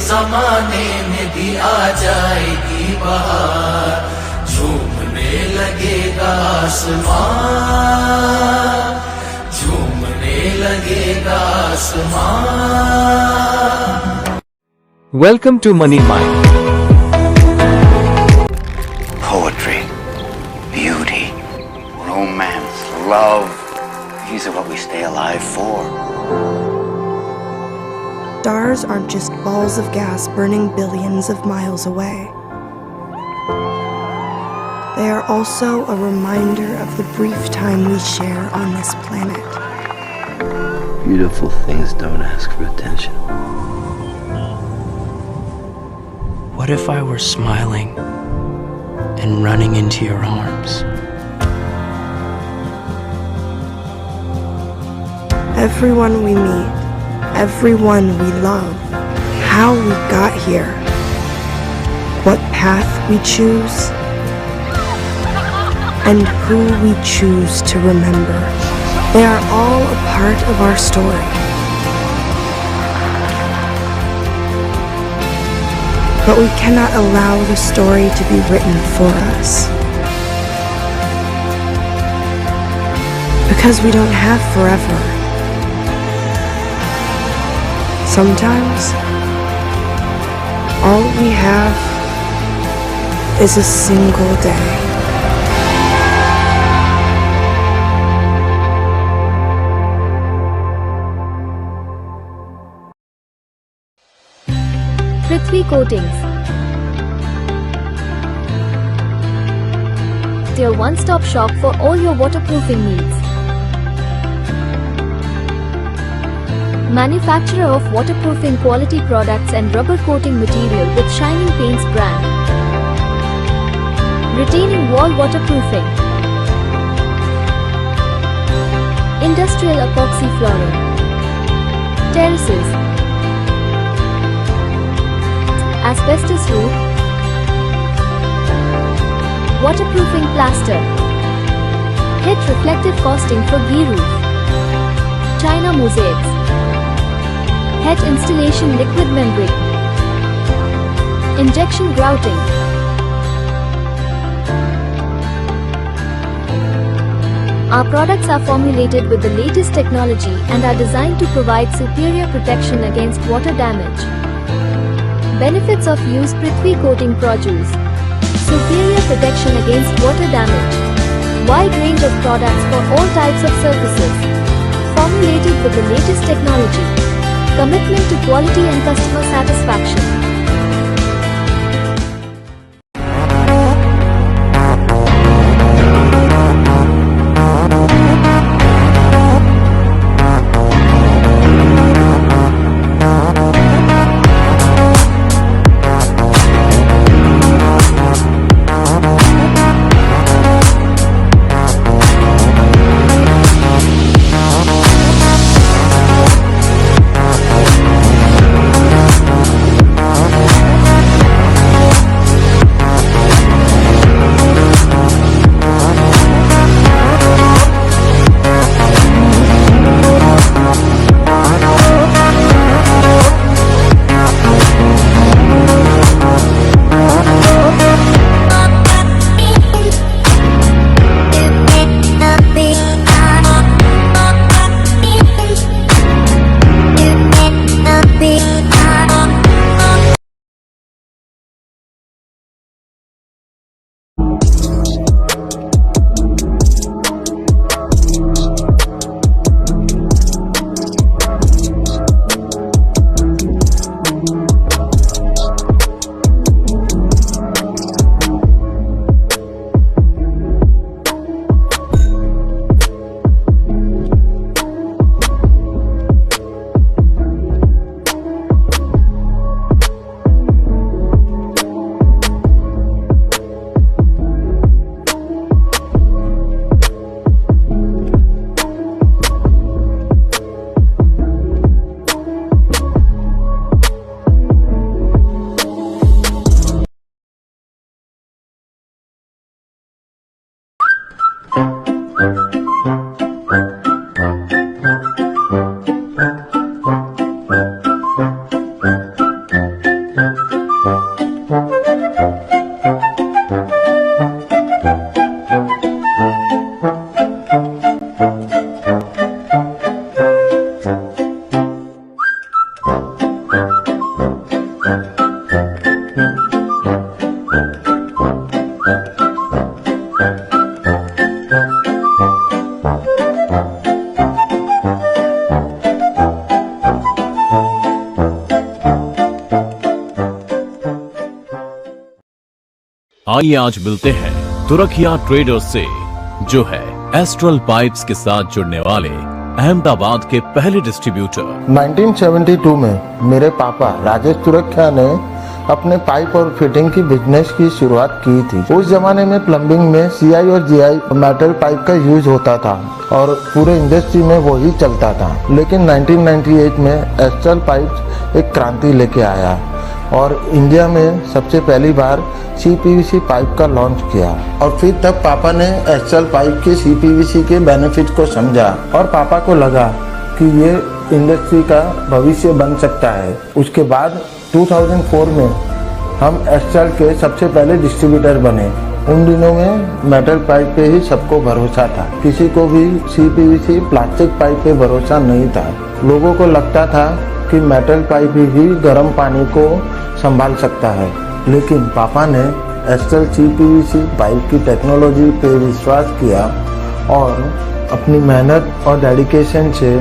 जमाने में भी आ जाएगी बहार, झूमने लगेगा आसमान, झूमने लगेगा आसमान। Welcome to Money Mind. Poetry, beauty, romance, love. These are what we stay alive for. Stars aren't just balls of gas burning billions of miles away. They are also a reminder of the brief time we share on this planet. Beautiful things don't ask for attention. What if I were smiling and running into your arms? Everyone we meet, everyone we love, how we got here, what path we choose, and who we choose to remember. They are all a part of our story. But we cannot allow the story to be written for us. Because we don't have forever. Sometimes, all we have is a single day. Prithvi Coatings, your one-stop shop for all your waterproofing needs. Manufacturer of waterproofing quality products and rubber coating material with Shining Paints brand. Retaining wall waterproofing. Industrial epoxy flooring. Terraces. Asbestos roof. Waterproofing plaster. Hit reflective caustic for ghee roof. China mosaics. Hedge installation liquid membrane. Injection grouting. Our products are formulated with the latest technology and are designed to provide superior protection against water damage. Benefits of use Prithvi Coating produce. Superior protection against water damage. Wide range of products for all types of surfaces. Formulated with the latest technology. Commitment to quality and customer satisfaction. आइए आज मिलते हैं Turakhia traders से, जो है astral pipes के साथ जुड़ने वाले अहमदाबाद के पहले डिस्ट्रीब्यूटर। 1972 में मेरे पापा राजेश तुरखिया ने अपने पाइप और फिटिंग की बिजनेस की शुरुआत की थी। उस जमाने में प्लम्बिंग में सीआई और जीआई मेटल पाइप का यूज होता था और पूरे इंडस्ट्री में वही चलता था। लेकिन 1998 में एस्ट्रल पाइप एक क्रांति लेके आया और इंडिया में सबसे पहली बार सीपीवीसी पाइप का लॉन्च किया। और फिर तब पापा ने एस्ट्रल पाइप के सीपीवीसी के बेनिफिट को समझा और पापा को लगा कि ये इंडस्ट्री का भविष्य बन सकता है। उसके बाद 2004 में हम एस्ट्रल के सबसे पहले डिस्ट्रीब्यूटर बने। उन दिनों में मेटल पाइप पे ही सबको भरोसा था, किसी को भी सीपीवीसी प्लास्टिक पाइप पे भरोसा नहीं था। लोगों को लगता था कि मेटल पाइप ही गर्म पानी को संभाल सकता है, लेकिन पापा ने एस्ट्रल सीपीवीसी पाइप की टेक्नोलॉजी पे विश्वास किया और अपनी मेहनत और डेडिकेशन से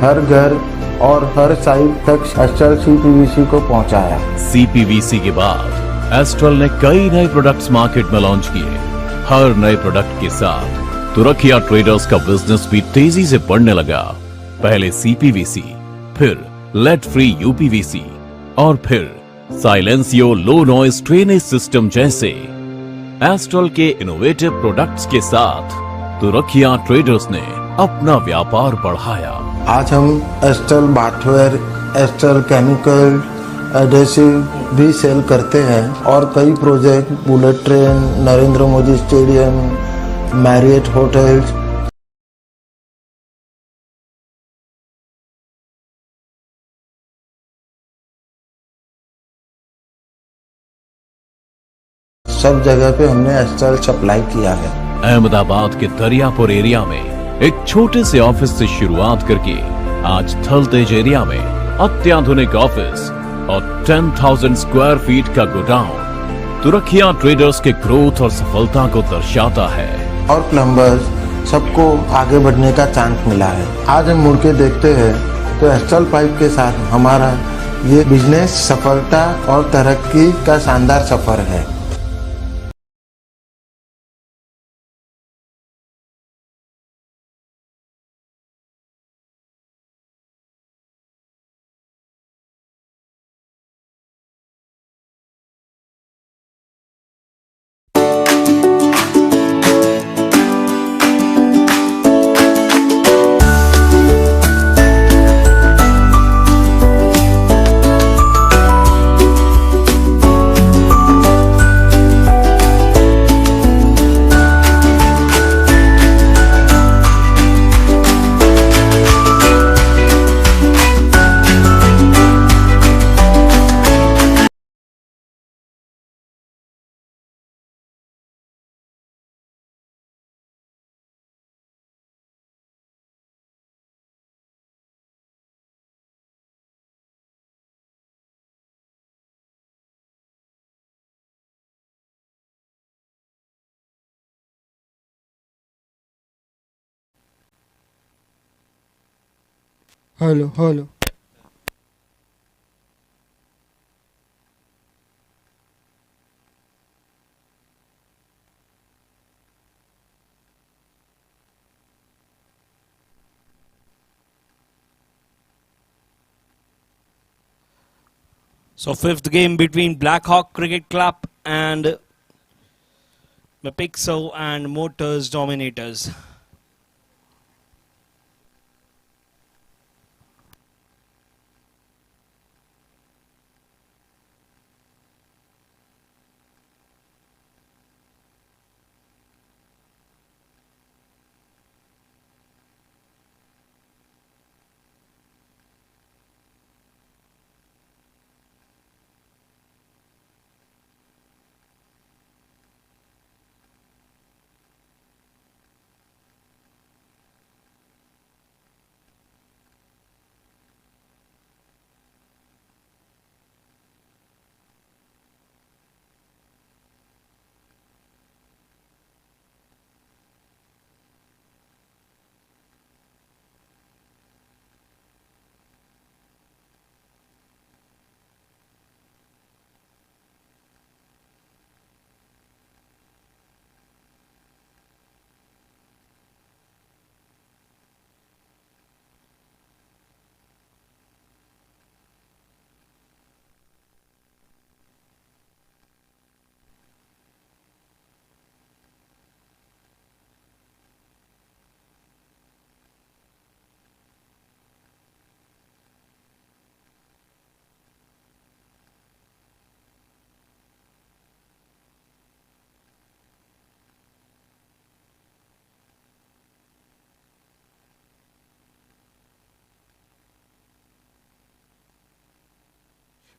हर घर और हर साइट तक एस्ट्रल सीपीवीसी को पहुंचाया। सीपीवीसी के बाद एस्ट्रल ने कई नए प्रोडक्ट्स मार्केट में लॉन्च किए। हर नए प्रोडक्ट के साथ तुरखिया ट्रेडर्स का बिजनेस भी तेजी से बढ़ने लगा। पहले सीपीवीसी, फिर लेड फ्री यूपीवीसी और फिर साइलेंसियो लो नॉइज ड्रेनेज सिस्टम जैसे एस्ट्रल के इनोवेटिव प्रोडक्ट्स के साथ तुरखिया ट्रेडर्स ने अपना व्यापार बढ़ाया। आज हम astral bathware, astral chemical, adhesive भी सेल करते हैं और कई project bullet train, Narendra Modi stadium, Marriott hotels, सब जगह पे हमने एस्ट्रल सप्लाई किया है। अहमदाबाद के दरियापुर एरिया में एक छोटे से ऑफिस से शुरुआत करके आज थलतेज एरिया में अत्याधुनिक ऑफिस और 10,000 स्क्वायर फीट का गोडाउन तुरखिया ट्रेडर्स के ग्रोथ और सफलता को दर्शाता है। और प्लम्बर्स सबको आगे बढ़ने का चांस मिला है। आज हम मुड़ के देखते हैं तो एस्ट्रल पाइप के साथ हमारा ये बिजनेस सफलता और तरक्की का शानदार सफर है। Hello. So fifth game between BLACKHAWK Cricket Club and MEPIXO and MOTORUS Dominators.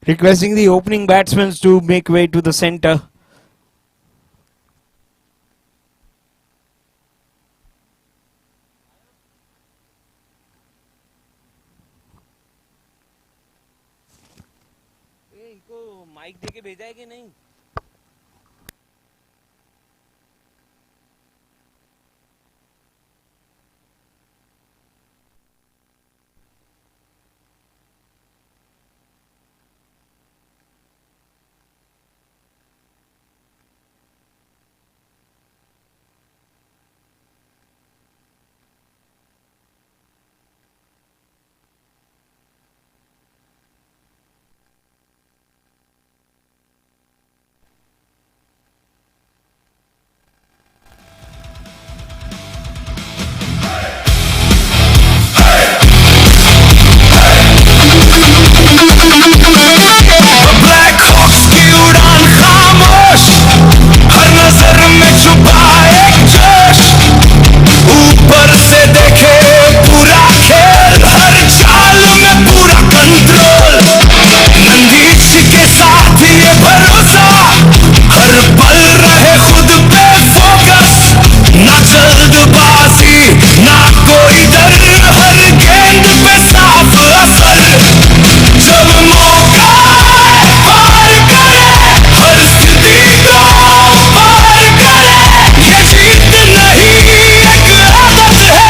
Requesting the opening batsmen to make way to the center. इनको माइक देके भेजा है कि नहीं? BLACKHAWKS की उड़ान खामोश, हर नजर में छुपा एक जोश, ऊपर से देखे पूरा खेल, हर चाल में पूरा कंट्रोल, रंजीत के साथ ये भरोसा, हर पल रहे खुद पे फोकस, ना जल्दबाजी ना कोई डर, हर गेंद पे साफ असर, जब मौका पार करे, हर स्थिति को पार करे, ये जीत नहीं एक आदत है,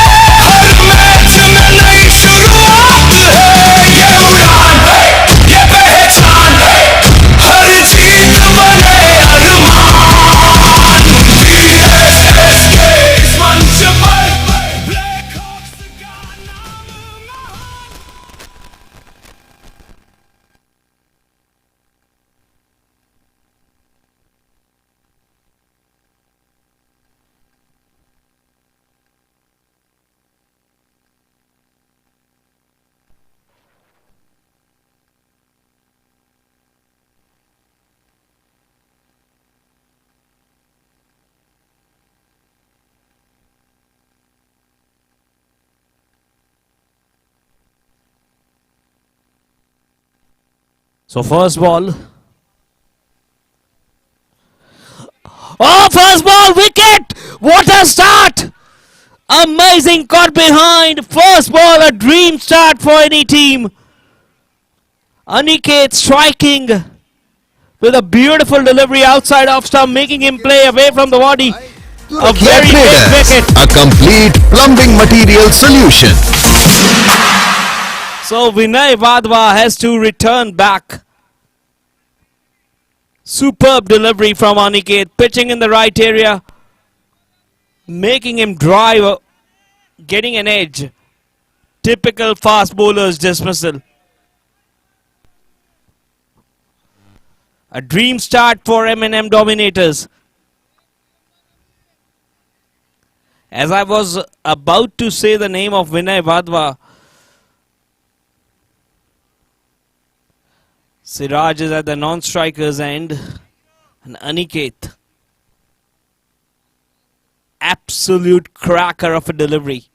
हर मैच में नई शुरुआत है, ये उड़ान है, ये पहचान है, हर जीत बने अरमान, TSS के इस मंच पर BLACKHAWKS का नाम महान। So first ball. Oh, first ball, wicket! What a start! Amazing, caught behind. First ball, a dream start for any team. Aniket striking with a beautiful delivery outside off stump, making him play away from the body. A very big wicket. A complete plumbing material solution. So Vinay Vadva has to return back. Superb delivery from Aniket, pitching in the right area, making him drive, getting an edge. Typical fast bowler's dismissal. A dream start for M&M Dominators. As I was about to say the name of Vinay Vadva, Siraj is at the non-strikers end, and Aniket, absolute cracker of a delivery.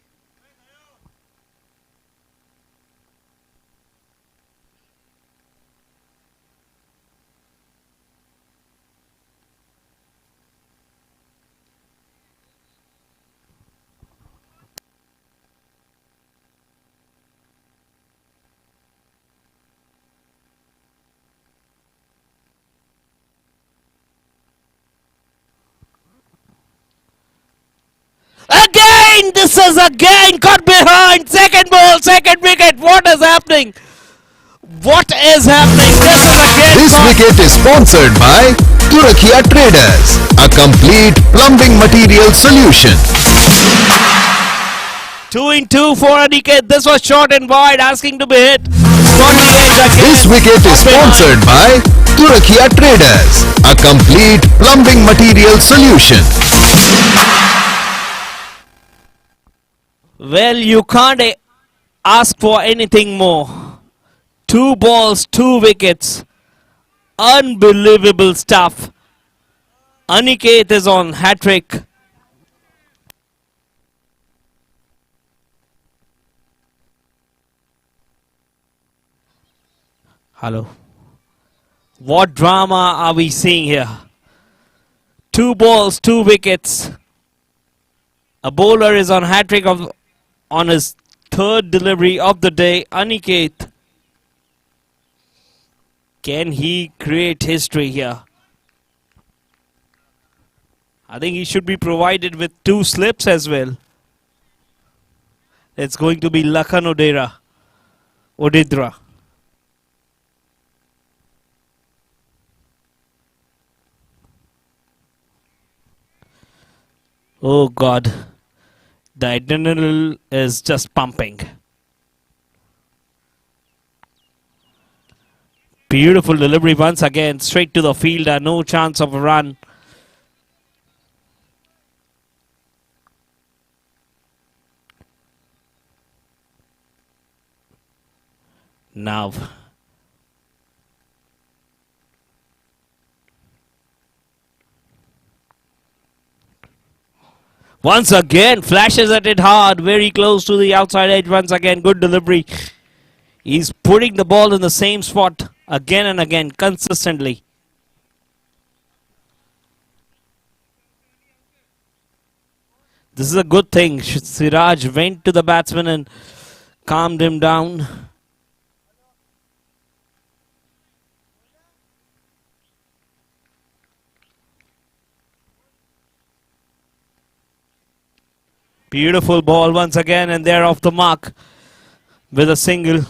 Again, this is again caught behind. Second ball, second wicket. What is happening? What is happening? This is again. This wicket is sponsored by Turakia Traders, a complete plumbing material solution. 2 in 2 for Aniket. This was short and wide, asking to be hit. Got the edge again. This wicket is sponsored by Turakia Traders, a complete plumbing material solution. Well, you can't ask for anything more. 2 balls, 2 wickets. Unbelievable stuff. Aniket is on hat-trick. Hello. What drama are we seeing here? 2 balls, 2 wickets. A bowler is on hat-trick on his 3rd delivery of the day. Aniket. Can he create history here? I think he should be provided with 2 slips as well. It's going to be Lakhan Odidra. Oh God. The adrenaline is just pumping. Beautiful delivery once again. Straight to the fielder. No chance of a run. Now. Once again, flashes at it hard. Very close to the outside edge once again. Good delivery. He's putting the ball in the same spot again and again, consistently. This is a good thing. Siraj went to the batsman and calmed him down. Beautiful ball once again, and they're off the mark with a single.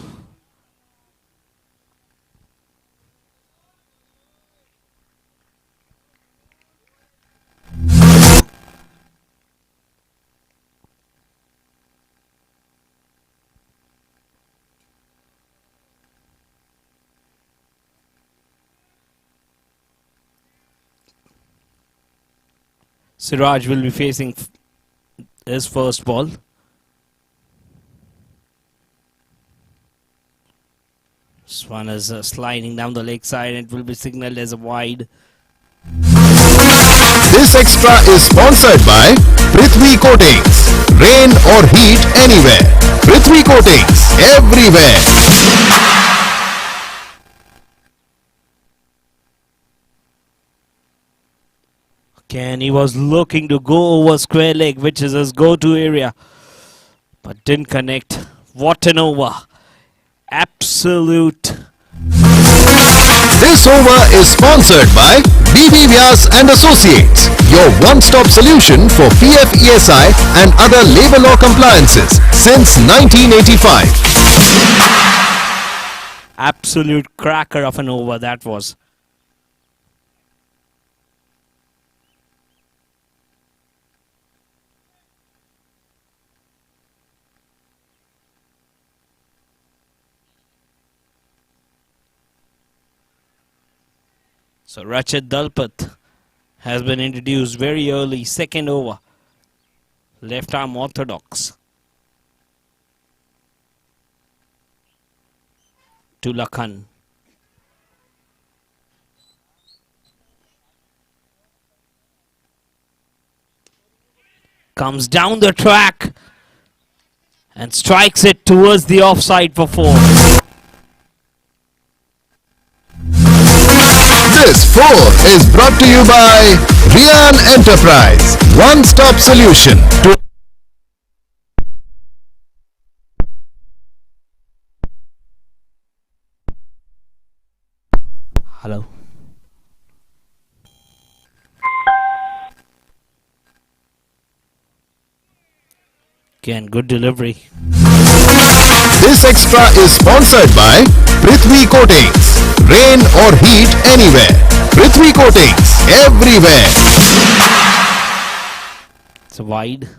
Siraj will be facing his first ball. This one is sliding down the leg side and it will be signaled as a wide. This extra is sponsored by Prithvi Coatings. Rain or heat anywhere. Prithvi Coatings everywhere. Again, he was looking to go over square leg, which is his go-to area, but didn't connect. What an over. Absolute. This over is sponsored by BB Vyas and Associates, your one-stop solution for PF ESI and other labor law compliances since 1985. Absolute cracker of an over that was. So Rachit Dalpat has been introduced very early, 2nd over. Left arm orthodox. To Lakhan. Comes down the track and strikes it towards the offside for 4. This 4 is brought to you by Rian Enterprise, one-stop solution to Hello. Again, good delivery. This extra is sponsored by Prithvi Coatings. Rain or heat anywhere. Prithvi Coatings everywhere. It's a wide.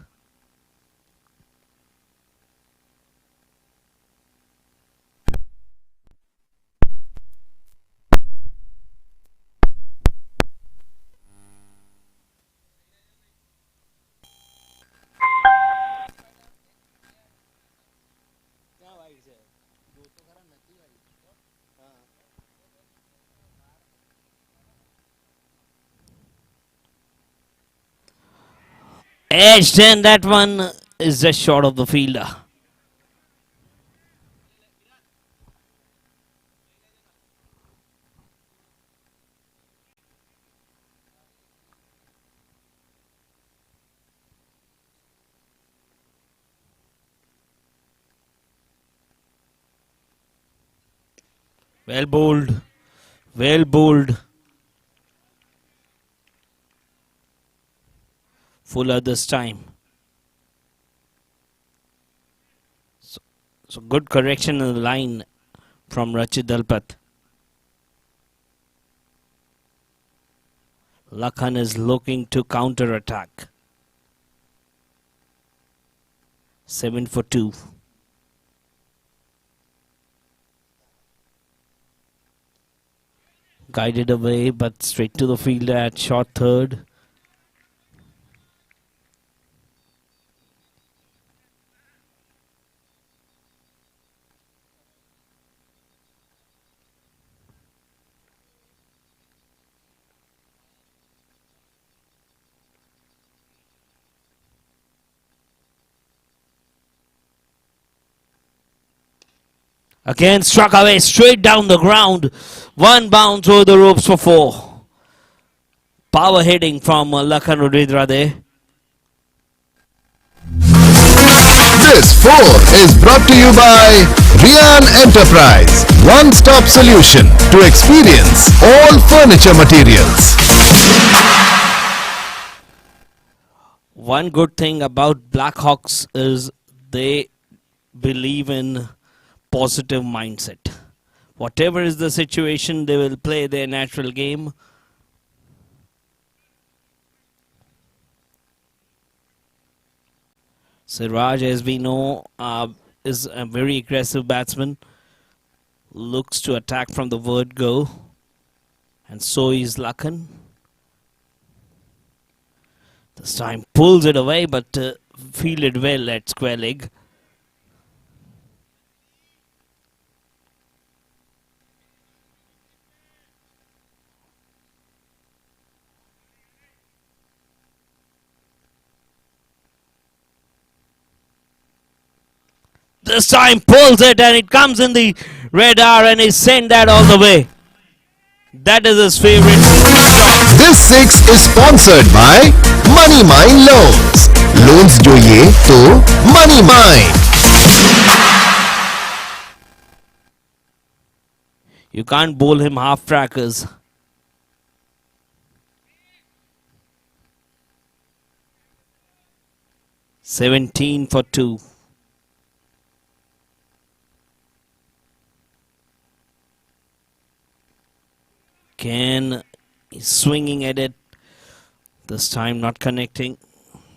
Edged, and that one is just short of the fielder. Well bowled. Well bowled. Fuller this time. So good correction in the line from Rachid Dalpat. Lakhan is looking to counter attack. 7 for 2. Guided away, but straight to the fielder at short third. Again struck away straight down the ground. One bounce over the ropes for 4. Power hitting from Lakhan Rudridra there. This 4 is brought to you by Rian Enterprise. One-stop solution to experience all furniture materials. One good thing about Blackhawks is they believe in positive mindset. Whatever is the situation, they will play their natural game. Siraj, as we know, is a very aggressive batsman. Looks to attack from the word go. And so is Lakhan. This time pulls it away, but fielded well at square leg. This time pulls it and it comes in the radar and he sent that all the way. That is his favorite shot. This 6 is sponsored by Money Mine Loans. Loans જોઈએ તો Money Mine. You can't bowl him half trackers. $17 for 2. Again, he's swinging at it. This time not connecting.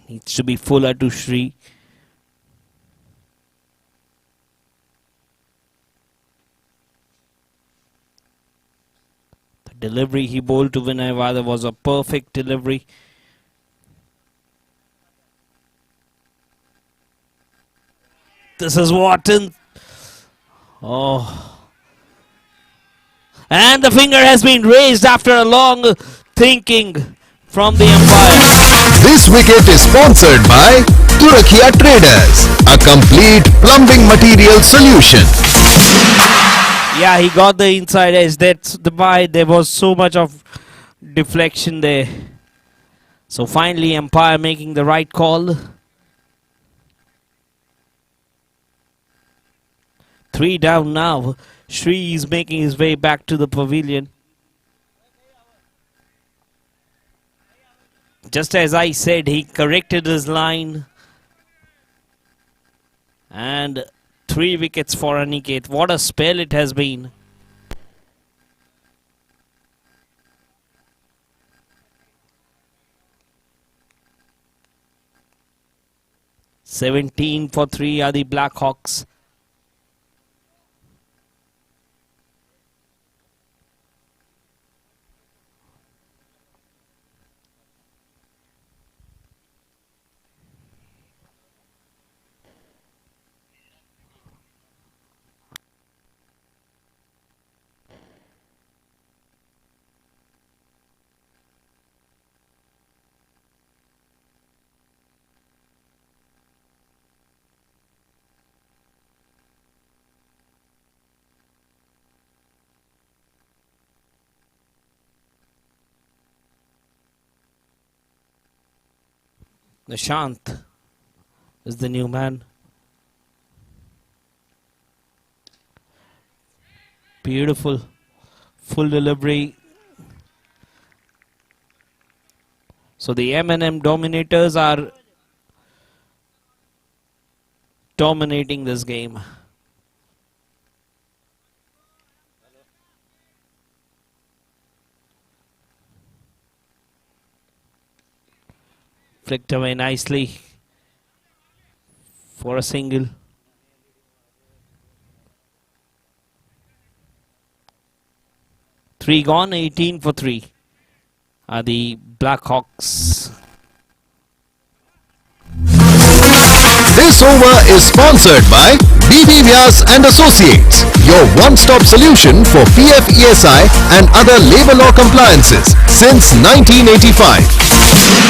Needs to be fuller to Shri. The delivery he bowled to Vinay Vada was a perfect delivery. This is Wharton. Oh. And the finger has been raised after a long thinking from the umpire. This wicket is sponsored by Turakia Traders, a complete plumbing material solution. Yeah, he got the inside edge. That's the why there was so much of deflection there. So finally, umpire making the right call. 3 down now. Shri is making his way back to the pavilion. Just as I said, he corrected his line. And 3 wickets for Aniket. What a spell it has been. $17 for 3 are the Blackhawks. Nishant is the new man. Beautiful. Full delivery. So the M&M Dominators are dominating this game. Flicked away nicely for a single. Three gone, 18 for 3 are the Blackhawks. This over is sponsored by BB Vyas and Associates, your one-stop solution for PF, ESI and other labor law compliances since 1985.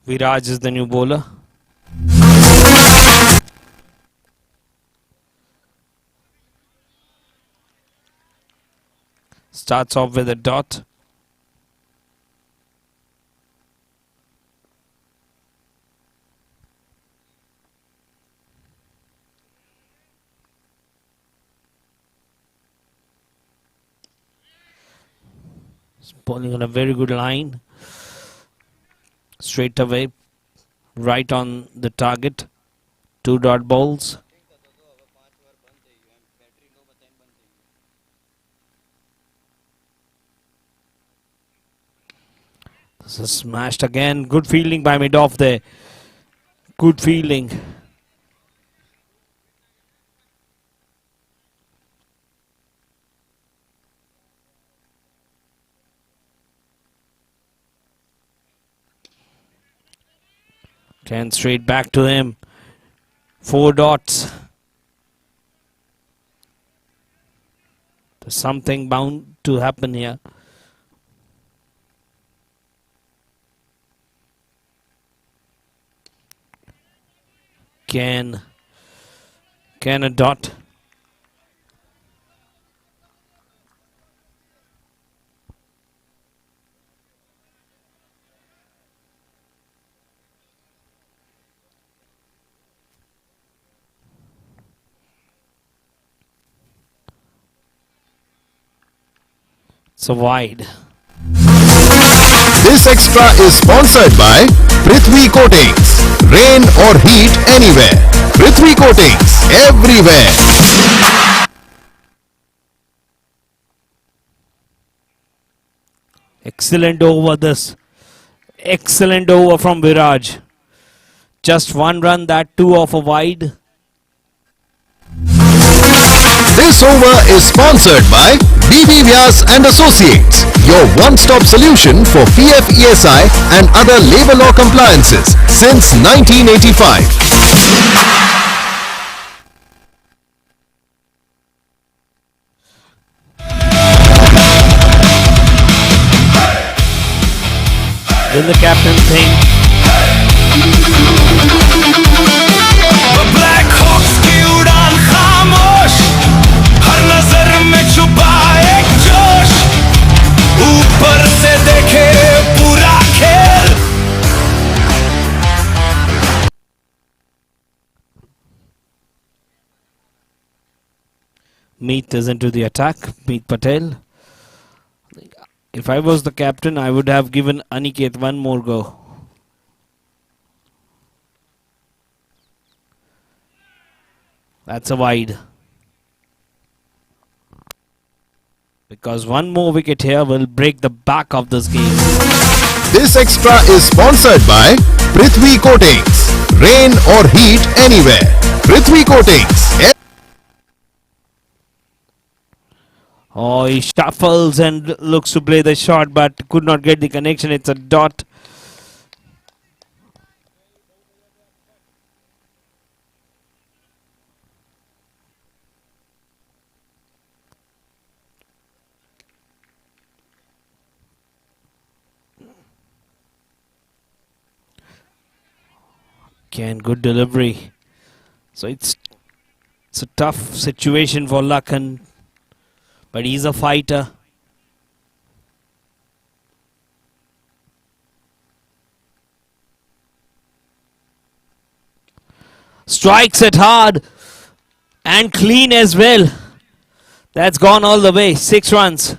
Viraj is the new bowler. Starts off with a dot. He's bowling on a very good line. Straight away, right on the target. 2 dot balls. This is smashed again. Good fielding by mid-off there. Good fielding. Again, straight back to him. 4 dots. There's something bound to happen here. Can a dot. So wide. This extra is sponsored by Prithvi Coatings. Rain or heat anywhere. Prithvi Coatings everywhere. Excellent over this. Excellent over from Viraj. Just 1 run, that too off a wide. This over is sponsored by BB Vyas and Associates, your one-stop solution for PF, ESI and other labor law compliances since 1985. Then the captain thing. Blackhawks की उड़ान खामोश, हर नजर में छुपा एक जोश, ऊपर से देखे पूरा खेल. Meet is into the attack. Meet Patel. If I was the captain, I would have given Aniket 1 more go. That's a wide. Because 1 more wicket here will break the back of this game. This extra is sponsored by Prithvi Coatings. Rain or heat anywhere. Prithvi Coatings. Oh, he shuffles and looks to play the shot, but could not get the connection. It's a dot. Again, good delivery. So it's a tough situation for Lakhan, but he's a fighter. Strikes it hard and clean as well. That's gone all the way. 6 runs.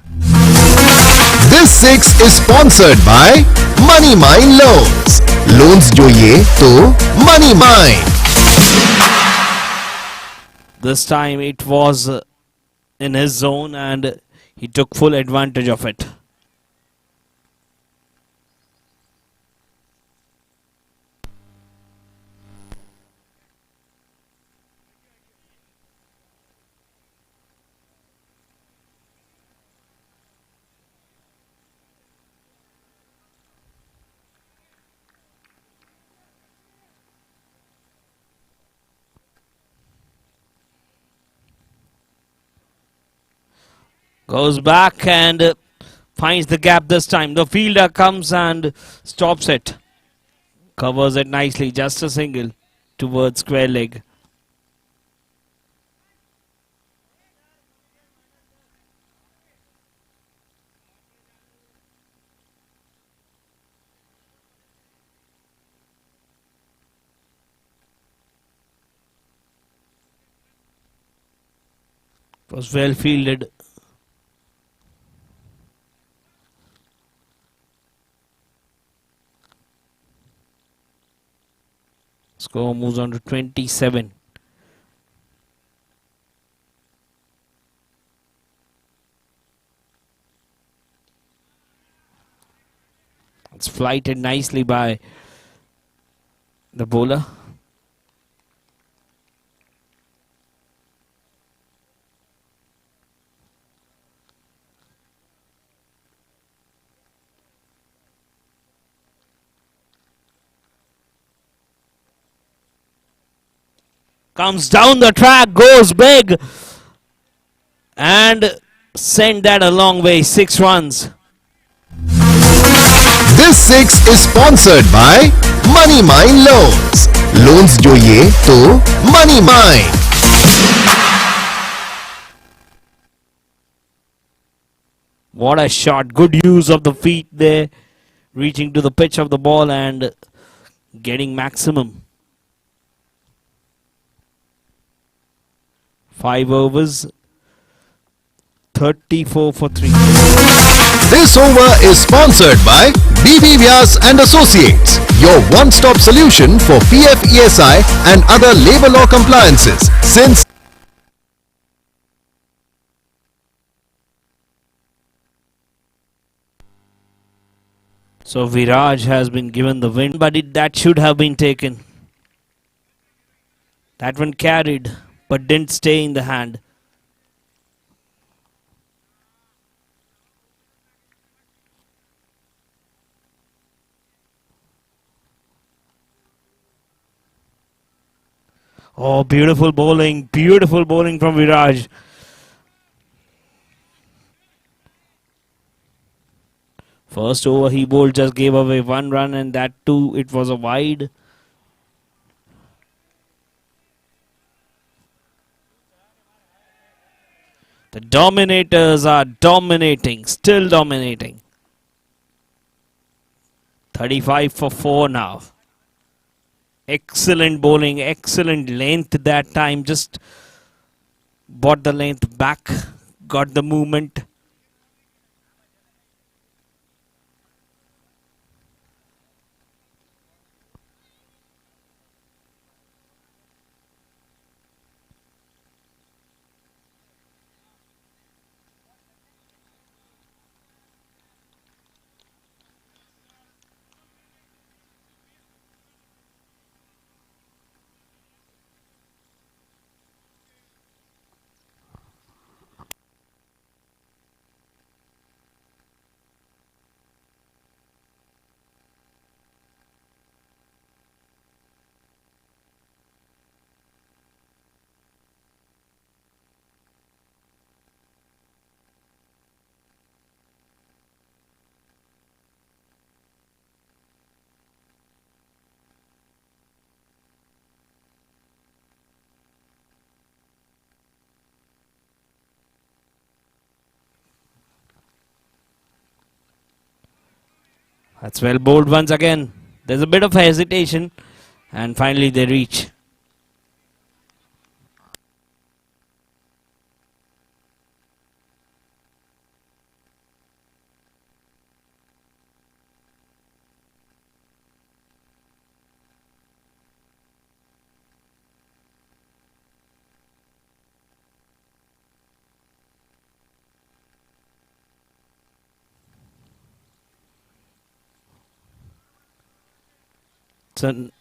This 6 is sponsored by Money Mine Loans. Loans જોઈએ તો Money Mine. This time it was in his zone and he took full advantage of it. Goes back and finds the gap this time. The fielder comes and stops it. Covers it nicely. Just a single towards square leg. Was well fielded. Score moves on to 27. It's flighted nicely by the bowler. Comes down the track, goes big, and send that a long way. 6 runs. This 6 is sponsored by Money Mine Loans. Loans જોઈએ તો Money Mine. What a shot. Good use of the feet there. Reaching to the pitch of the ball and getting maximum. 5 overs, 34 for 3. This over is sponsored by BB Vyas and Associates, your one-stop solution for PF, ESI and other labor law compliances since. So Viraj has been given the win, but that should have been taken. That one carried, but didn't stay in the hand. Oh, beautiful bowling from Viraj. First over he bowled, just gave away 1 run, and that too, it was a wide. The Dominators are dominating, still dominating. 35 for 4 now. Excellent bowling, excellent length that time. Just brought the length back, got the movement. That's well bowled once again. There's a bit of hesitation, and finally they reach.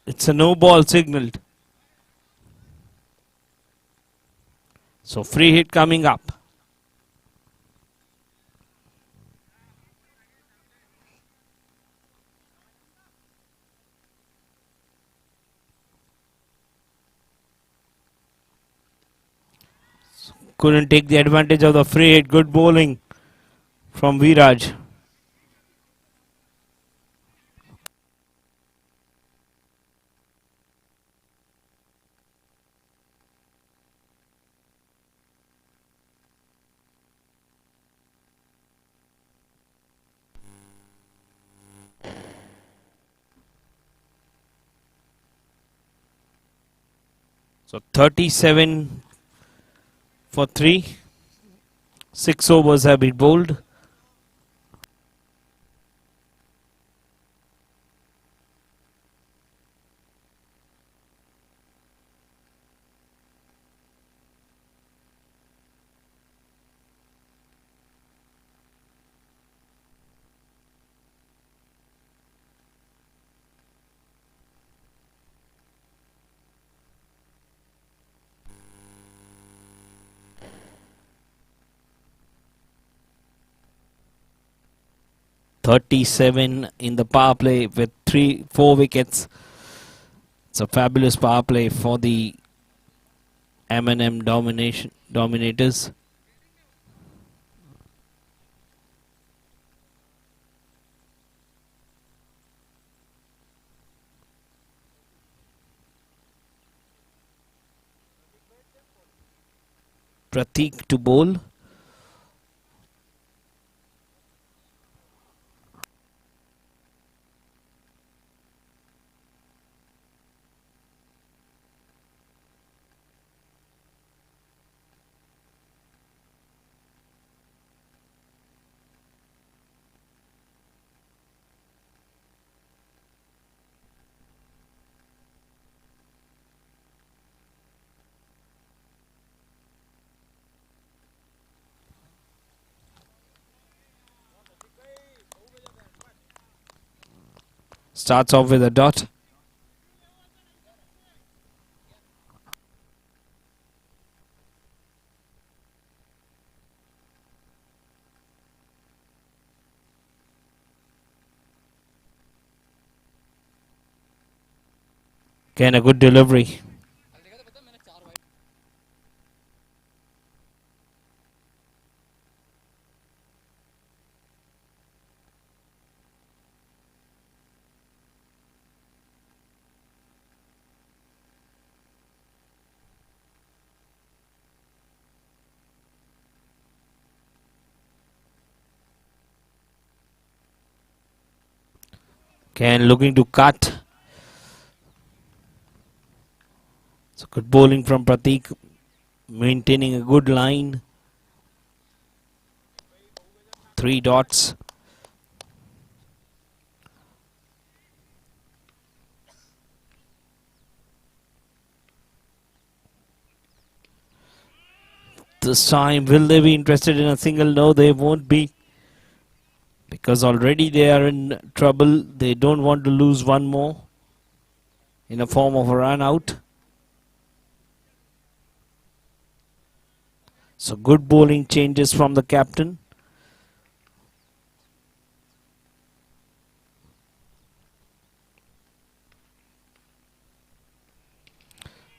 It's a no ball signaled. So free hit coming up. Couldn't take the advantage of the free hit. Good bowling from Viraj. So 37 for 3. 6 overs have been bowled. .37 in the power play with 4 wickets. It's a fabulous power play for the M&M dominators. Pratik to bowl. Starts off with a dot. Again, a good delivery. Again, looking to cut. So good bowling from Pratik, maintaining a good line. 3 dots. This time, will they be interested in a single? No, they won't be. Because already they are in trouble. They don't want to lose one more in a form of a run out. So good bowling changes from the captain.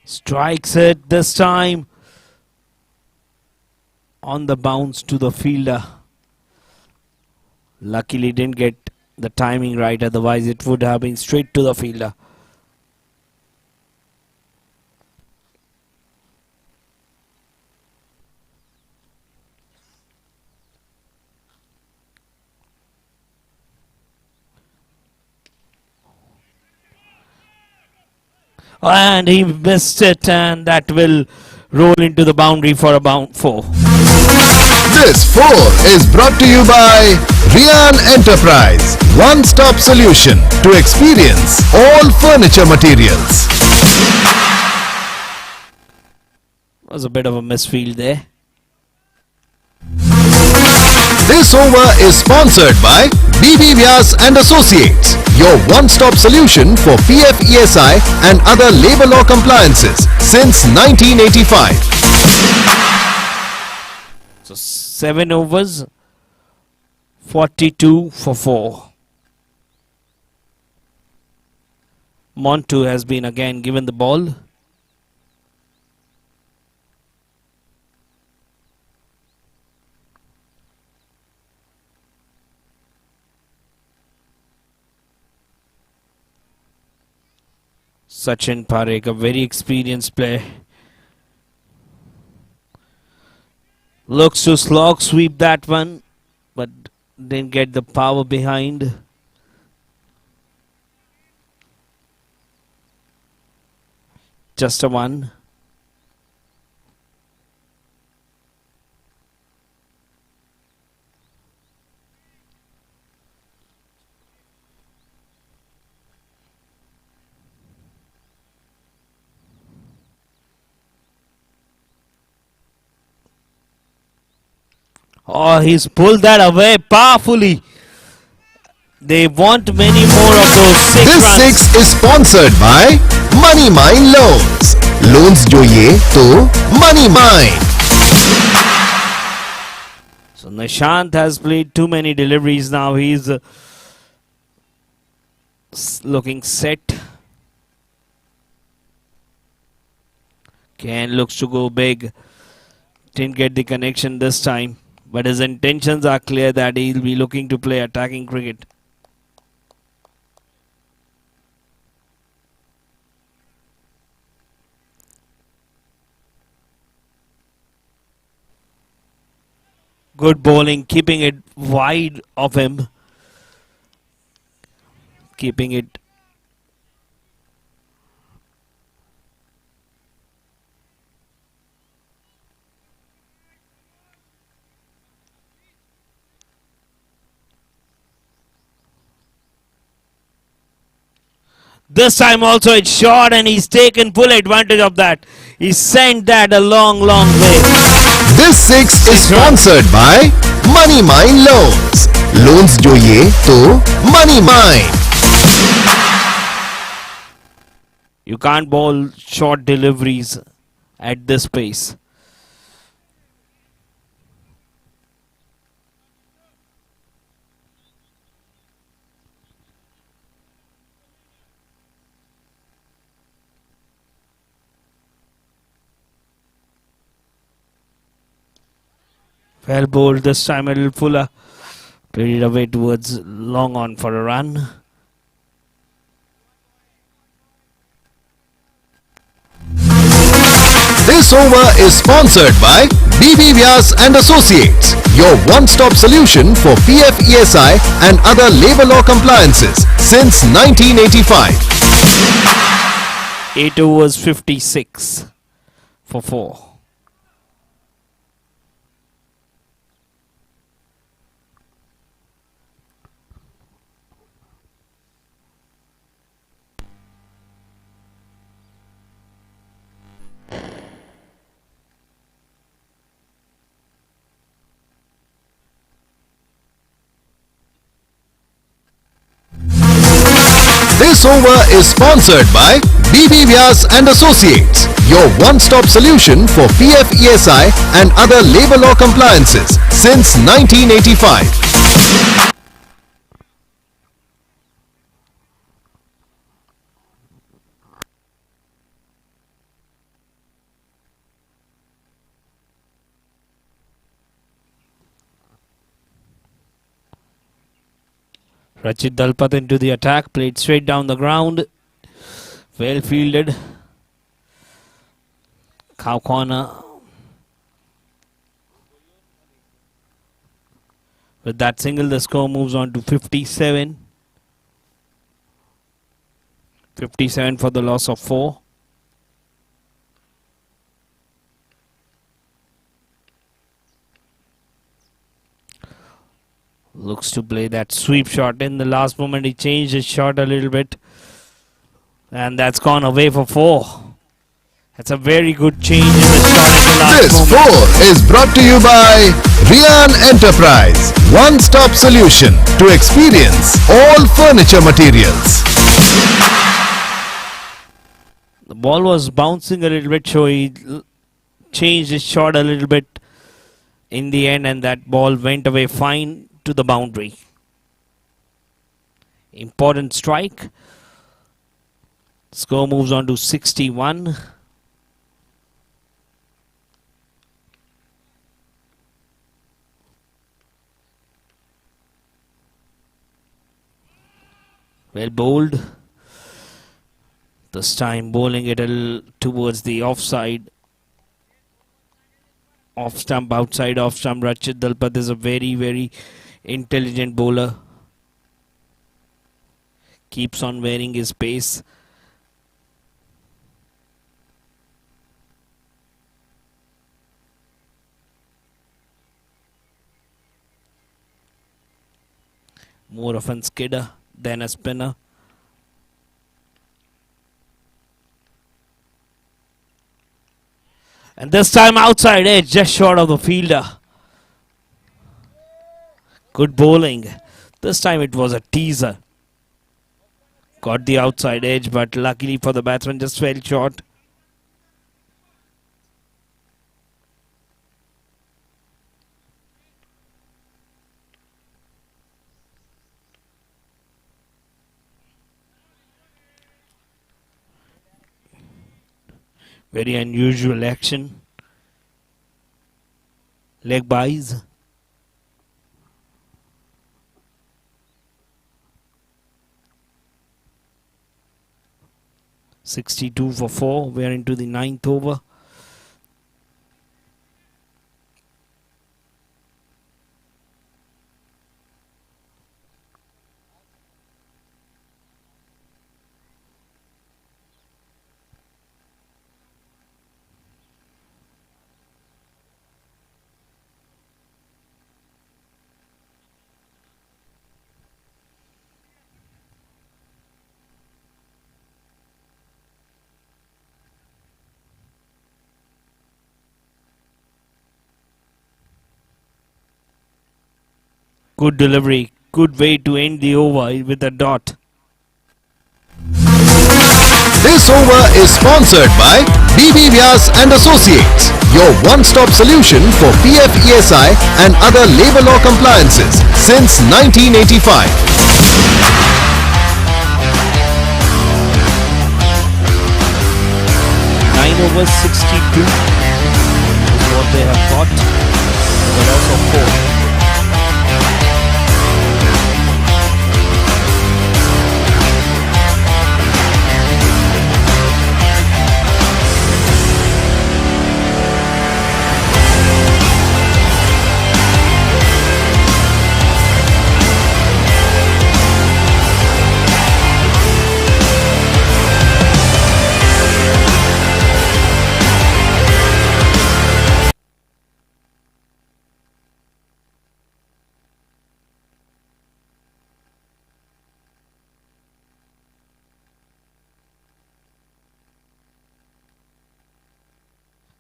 Strikes it this time. On the bounce to the fielder. Luckily didn't get the timing right, otherwise it would have been straight to the fielder. And he missed it, and that will roll into the boundary for a 4. This 4 is brought to you by Rian Enterprise, one-stop solution to experience all furniture materials. Was a bit of a misfield there. This over is sponsored by BB Vyas and Associates, your one-stop solution for PF ESI and other labor law compliances since 1985. So 7 overs, 42 for 4. Montu has been again given the ball. Sachin Parekh, a very experienced player. Looks to slog sweep that one, but didn't get the power behind. Just a 1. Oh, he's pulled that away powerfully. They want many more of those 6 This runs. 6 is sponsored by Money Mine Loans. Loans જોઈએ તો Money Mine. So Nishant has played too many deliveries now. He's looking set. Ken looks to go big. Didn't get the connection this time. But his intentions are clear that he'll be looking to play attacking cricket. Good bowling, keeping it wide of him. Keeping it. This time also it's short, and he's taken full advantage of that. He sent that a long, long way. This 6 is sponsored by Money Mine Loans. Loans જોઈએ તો Money Mine. You can't bowl short deliveries at this pace. Well bowled this time, a little fuller. Played it away towards long on for a run. This over is sponsored by BB Vyas and Associates, your one-stop solution for PF ESI and other labor law compliances since 1985. 8 overs, 56 for 4. This over is sponsored by BB Vyas and Associates, your one-stop solution for PF ESI and other labor law compliances since 1985. Rachit Dalpat into the attack, played straight down the ground. Well fielded. Cow corner. With that single, the score moves on to 57. 57 for the loss of 4. Looks to play that sweep shot. In the last moment, he changed his shot a little bit. And that's gone away for 4. That's a very good change in the shot in the last This moment. 4 is brought to you by Rian Enterprise. One-stop solution to experience all furniture materials. The ball was bouncing a little bit, so he changed his shot a little bit in the end, and that ball went away fine to the boundary. Important strike. Score moves on to 61. Well bowled. This time bowling it a little towards the offside. Off stump, outside off stump. Rachit Dalpat is a very, very intelligent bowler. Keeps on wearing his pace. More of a skidder than a spinner. And this time outside edge, just short of the fielder. Good bowling. This time it was a teaser. Got the outside edge, but luckily for the batsman, just fell short. Very unusual action. Leg buys. (62 for 4). We are into the 9th over. Good delivery. Good way to end the over with a dot. This over is sponsored by BB Vyas and Associates, your one-stop solution for PF ESI and other labor law compliances since 1985. 9 overs, 62 is what they have got. The loss of 4.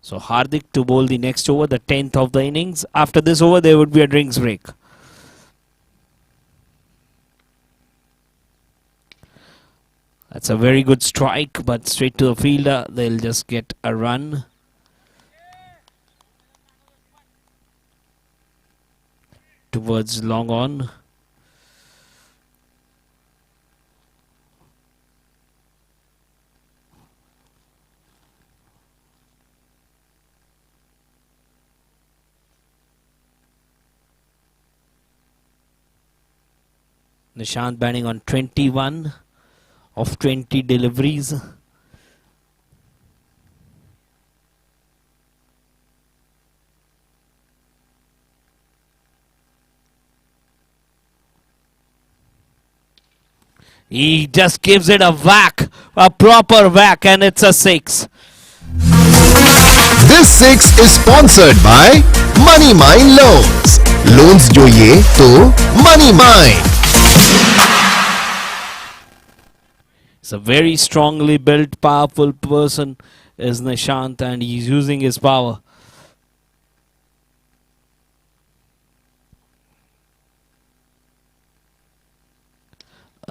So Hardik to bowl the next over, the 10th of the innings. After this over, there would be a drinks break. That's a very good strike, but straight to the fielder. They'll just get a run. Towards long on. Nishant batting on 21 of 20 deliveries. He just gives it a whack, a proper whack, and it's a 6. This 6 is sponsored by Money Mine Loans, loans જોઈએ तो money mind. It's a very strongly built, powerful person is Nishant, and he's using his power.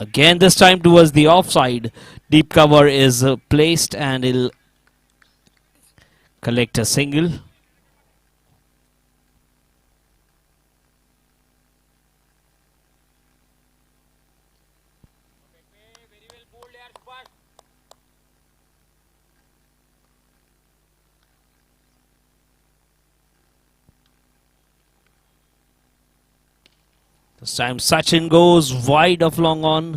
Again, this time towards the offside. Deep cover is placed and he'll collect a single. This time Sachin goes wide of long on.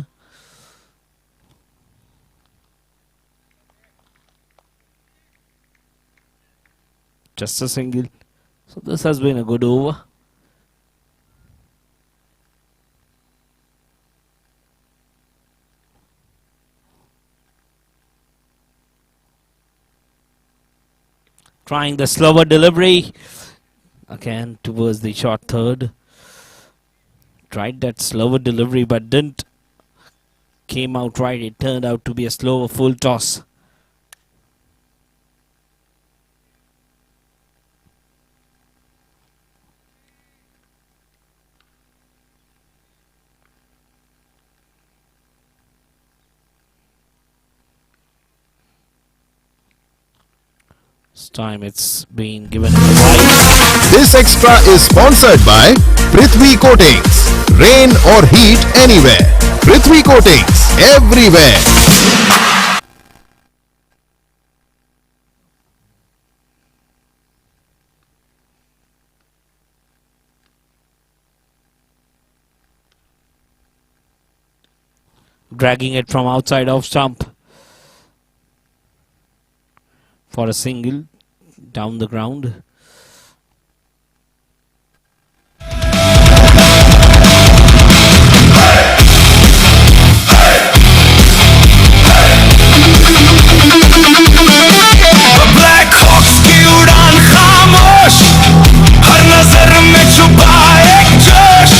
Just a single. So this has been a good over. Trying the slower delivery. Again towards the short third. Tried that slower delivery but didn't came out right. It turned out to be a slower full toss. This time it's been given wide. This extra is sponsored by Prithvi Coatings. Rain or heat anywhere. Prithvi Coatings everywhere. Dragging it from outside off stump for a single down the ground. BLACKHAWKS की उड़ान खामोश, हर नजर में छुपा एक जोश,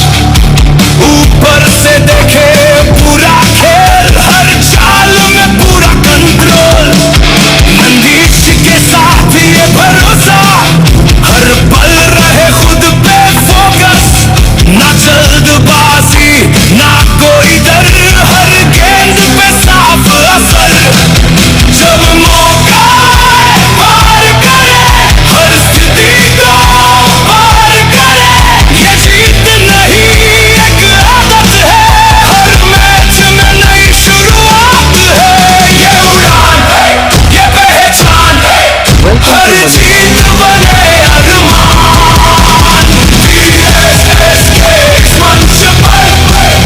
ऊपर से देखे पूरा खेल, हर चाल में पूरा कंट्रोल, मंदीश के साथ ये भरोसा, हर पल रहे खुद पे फोकस, ना जल्दबाजी ना कोई डर, हर गेंद पे साफ असर, जब मौका पार करे, हर स्थिति को पार करे, ये जीत नहीं एक आदत है, हर मैच में नई शुरुआत है, ये उड़ान है, ये पहचान है, हर जीत बने अरमान, TSS के इस मंच पर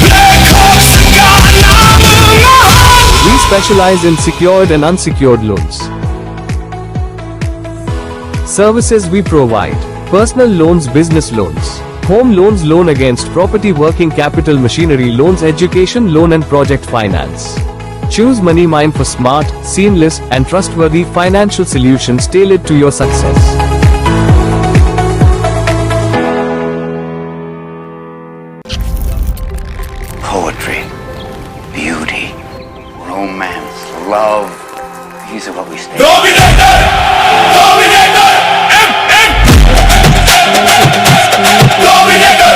BLACKHAWKS का नाम महान. We specialize in secured and unsecured loans. Services we provide: personal loans, business loans, home loans, loan against property, working capital, machinery loans, education loan and project finance. Choose MoneyMind for smart, seamless and trustworthy financial solutions tailored to your success. Poetry, beauty, romance, love. These are what we stay. Dominator! Dominator! Dominator!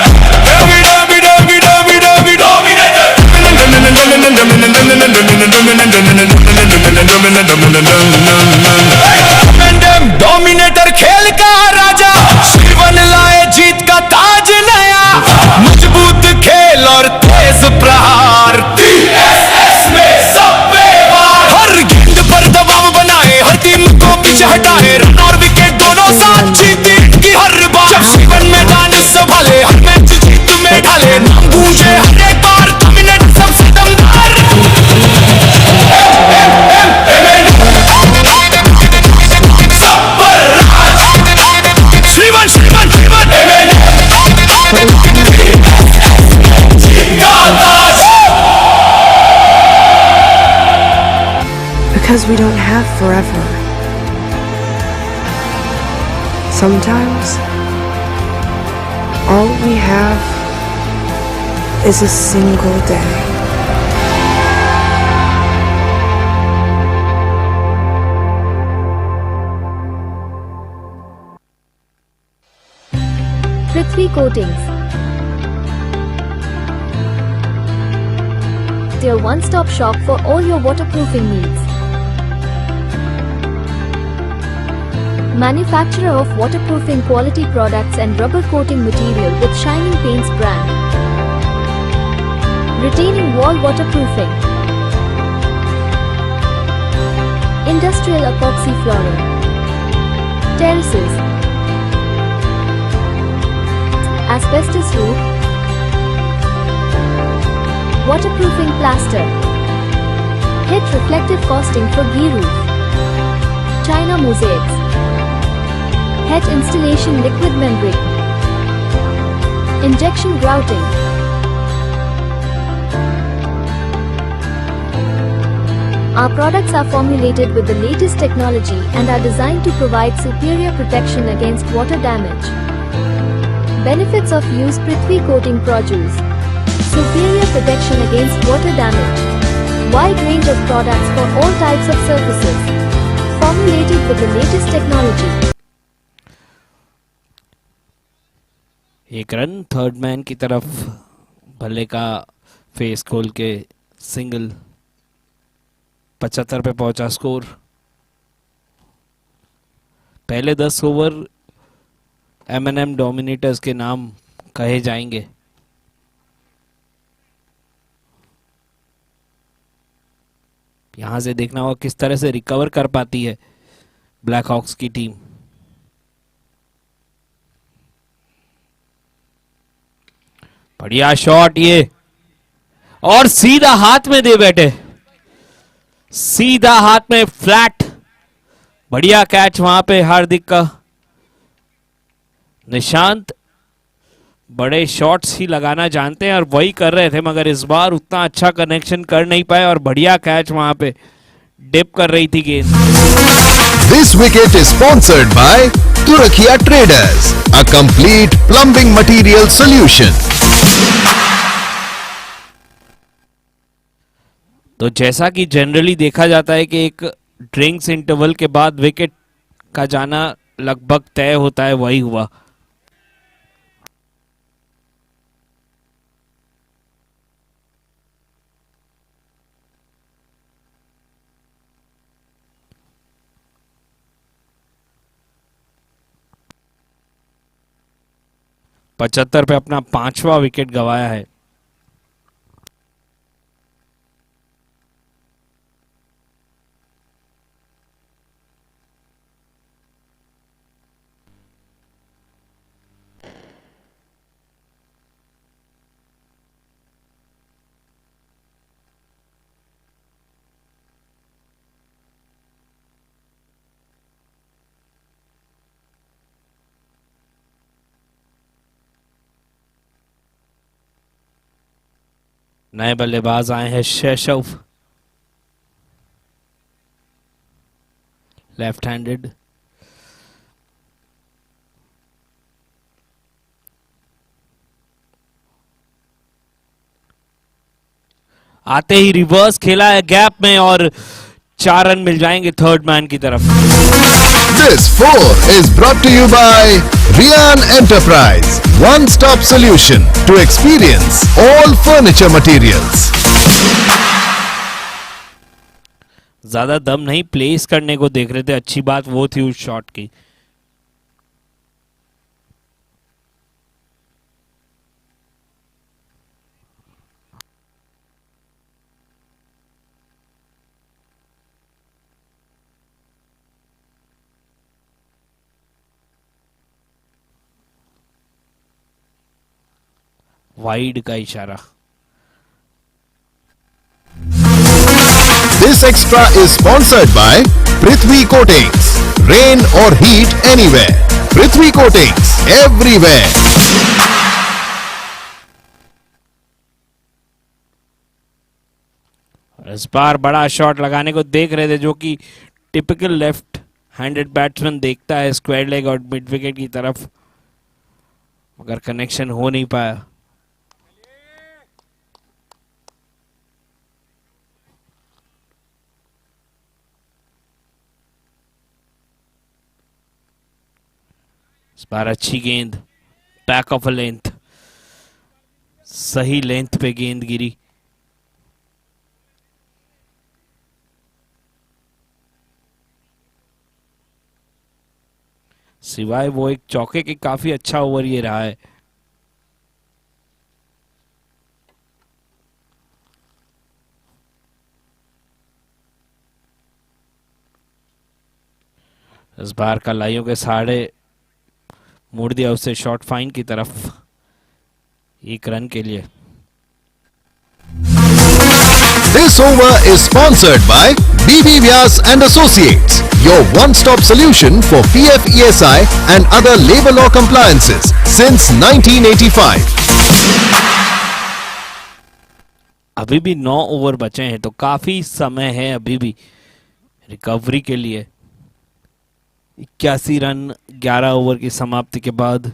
Dominator खेल का राजा, जीवन लाए जीत का ताज नया, मजबूत खेल और तेज प्रहार, TSS में सब बेवार, हर गेंद पर दबाव बनाए, हर टीम को पीछे हटाए, रन और विकेट दोनों साथ जीती की हर बार, जब जीवन मैदान संभाले, हर मैच जीत में ढाले, नाम गूंजे हर एक बार, डोमिनेट सबसे दमदार. श्रीमान श्रीमान श्रीमान Because we don't have forever. Sometimes all we have is a single day. Prithvi Coatings. Your one-stop shop for all your waterproofing needs. Manufacturer of waterproofing quality products and rubber coating material with Shining Paints brand. Retaining wall waterproofing. Industrial epoxy flooring. Terraces. Asbestos roof. Waterproofing plaster. Hit reflective caustic for ghee roof. China mosaics. Head installation liquid membrane. Injection grouting. Our products are formulated with the latest technology and are designed to provide superior protection against water damage. Benefits of use Prithvi coating produce. Superior protection against water damage. Wide range of products for all types of surfaces. Formulated with the latest technology. एक run third man की तरफ भल्ले का face खोल के single 75 पे पहुंचा score. पहले 10 over M&M dominators के नाम कहे जाएंगे। यहां से देखना होगा किस तरह से रिकवर कर पाती है ब्लैक हॉक्स की टीम। बढ़िया शॉट ये, और सीधा हाथ में दे बैठे, सीधा हाथ में फ्लैट। बढ़िया कैच वहां पे हार्दिक का। निशांत बड़े शॉट्स ही लगाना जानते हैं और वही कर रहे थे, मगर इस बार उतना अच्छा कनेक्शन कर नहीं पाए और बढ़िया कैच वहां पे डिप कर रही थी गेंद। This wicket is sponsored by Turakia Traders, a complete plumbing material solution. तो जैसा कि जनरली देखा जाता है कि एक ड्रिंक्स इंटरवल के बाद विकेट का जाना लगभग तय होता है, वही हुआ। पचहत्तर पे अपना 5वां विकेट गंवाया है। नए बल्लेबाज आए हैं शेषव, लेफ्ट हैंडेड। आते ही रिवर्स खेला है गैप में और 4 रन मिल जाएंगे थर्ड मैन की तरफ। This 4 is brought to you by Rian Enterprise, one-stop solution to experience all furniture materials. ज्यादा दम नहीं प्लेस करने को देख रहे थे, अच्छी बात वो थी उस शॉट की। वाइड का इशारा। This extra is sponsored by Prithvi Coatings. Rain or heat anywhere. Prithvi Coatings everywhere. इस बार बड़ा शॉट लगाने को देख रहे थे, जो कि टिपिकल लेफ्ट हैंडेड बैट्समैन देखता है, स्क्वायर लेग और मिड विकेट की तरफ। मगर कनेक्शन हो नहीं पाया। इस बार अच्छी गेंद, बैक ऑफ अ लेंथ, सही लेंथ पे गेंद गिरी। सिवाय वो एक चौके के काफी अच्छा ओवर ये रहा है। इस बार का लाइयों के साढ़े मोड़ दिया उसे शॉर्ट फाइन की तरफ, 1 रन के लिए। This over is sponsored by BB Vyas and Associates, your one-stop solution for PF, ESI and other labor law compliances since 1985. अभी भी 9 ओवर बचे हैं तो काफी समय है अभी भी रिकवरी के लिए। 81 रन 11 ओवर की समाप्ति के बाद।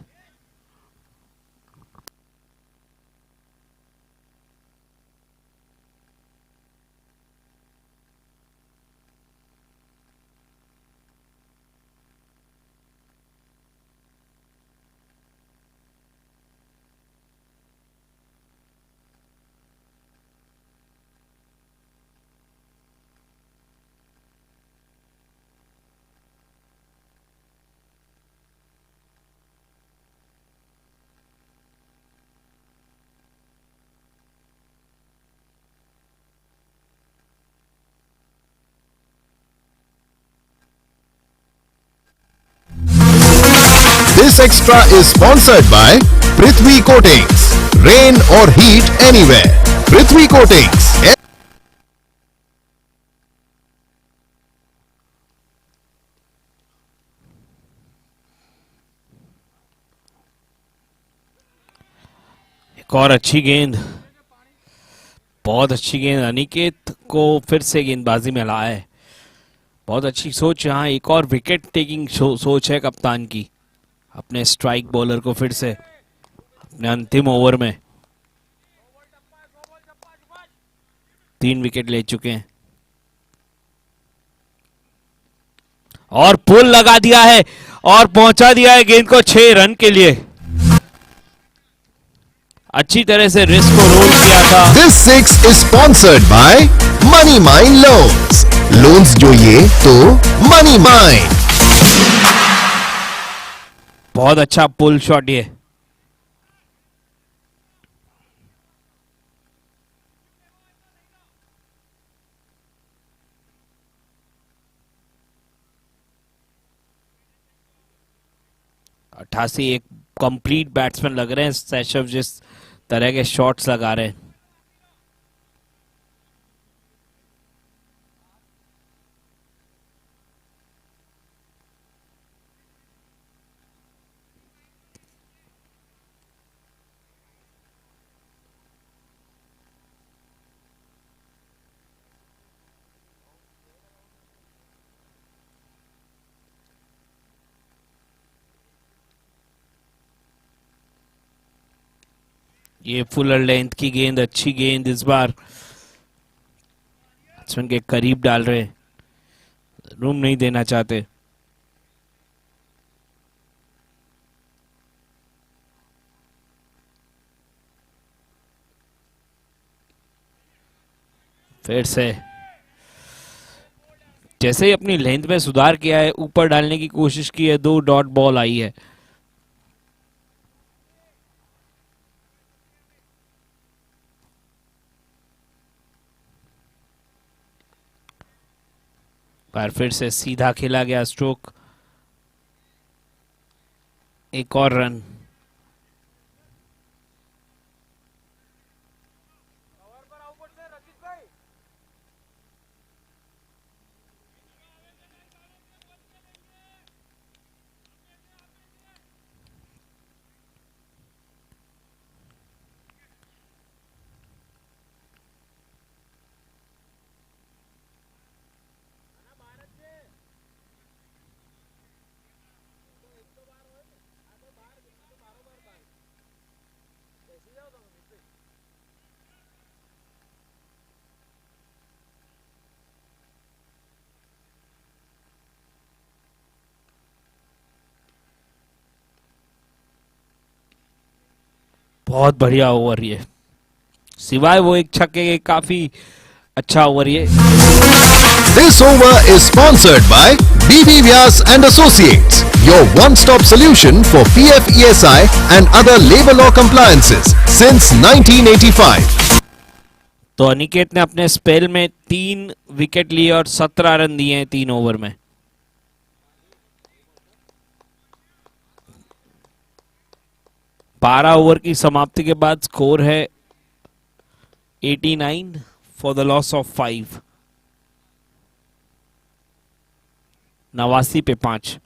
This extra is sponsored by Prithvi Coatings. Rain or heat anywhere. Prithvi Coatings. एक और अच्छी गेंद, बहुत अच्छी गेंद। अनिकेत को फिर से गेंदबाजी में लाया है। बहुत अच्छी सोच, यहाँ एक और विकेट टेकिंग सोच है कप्तान की। अपने स्ट्राइक बॉलर को फिर से अपने अंतिम ओवर में 3 विकेट ले चुके हैं और पुल लगा दिया है और पहुंचा दिया है गेंद को 6 रन के लिए। अच्छी तरह से रिस्क को रोल किया था। This 6 is sponsored by Money Mine Loans. Loans જોઈએ तो Money Mine. बहुत अच्छा पुल शॉट ये। अट्ठासी एक कंप्लीट बैट्समैन लग रहे हैं सैशव, जिस तरह के शॉट्स लगा रहे हैं। ये फुल लेंथ की गेंद, अच्छी गेंद, इस बार बैट्समैन के करीब डाल रहे, रूम नहीं देना चाहते। फिर से जैसे ही अपनी लेंथ में सुधार किया है, ऊपर डालने की कोशिश की है, 2 डॉट बॉल आई है। पर फिर से सीधा खेला गया स्ट्रोक, एक और रन। बहुत बढ़िया ओवर ये, सिवाय वो एक छक्के के काफी अच्छा ओवर ये। This over is sponsored by BB Vyas and Associates, your one-stop solution for PF, ESI and other labor law compliances since 1985. तो अनिकेत ने अपने स्पेल में 3 विकेट लिए और 17 रन दिए हैं 3 ओवर में। बारह ओवर की समाप्ति के बाद स्कोर है 89 फॉर द लॉस ऑफ 5। 89 पे 5।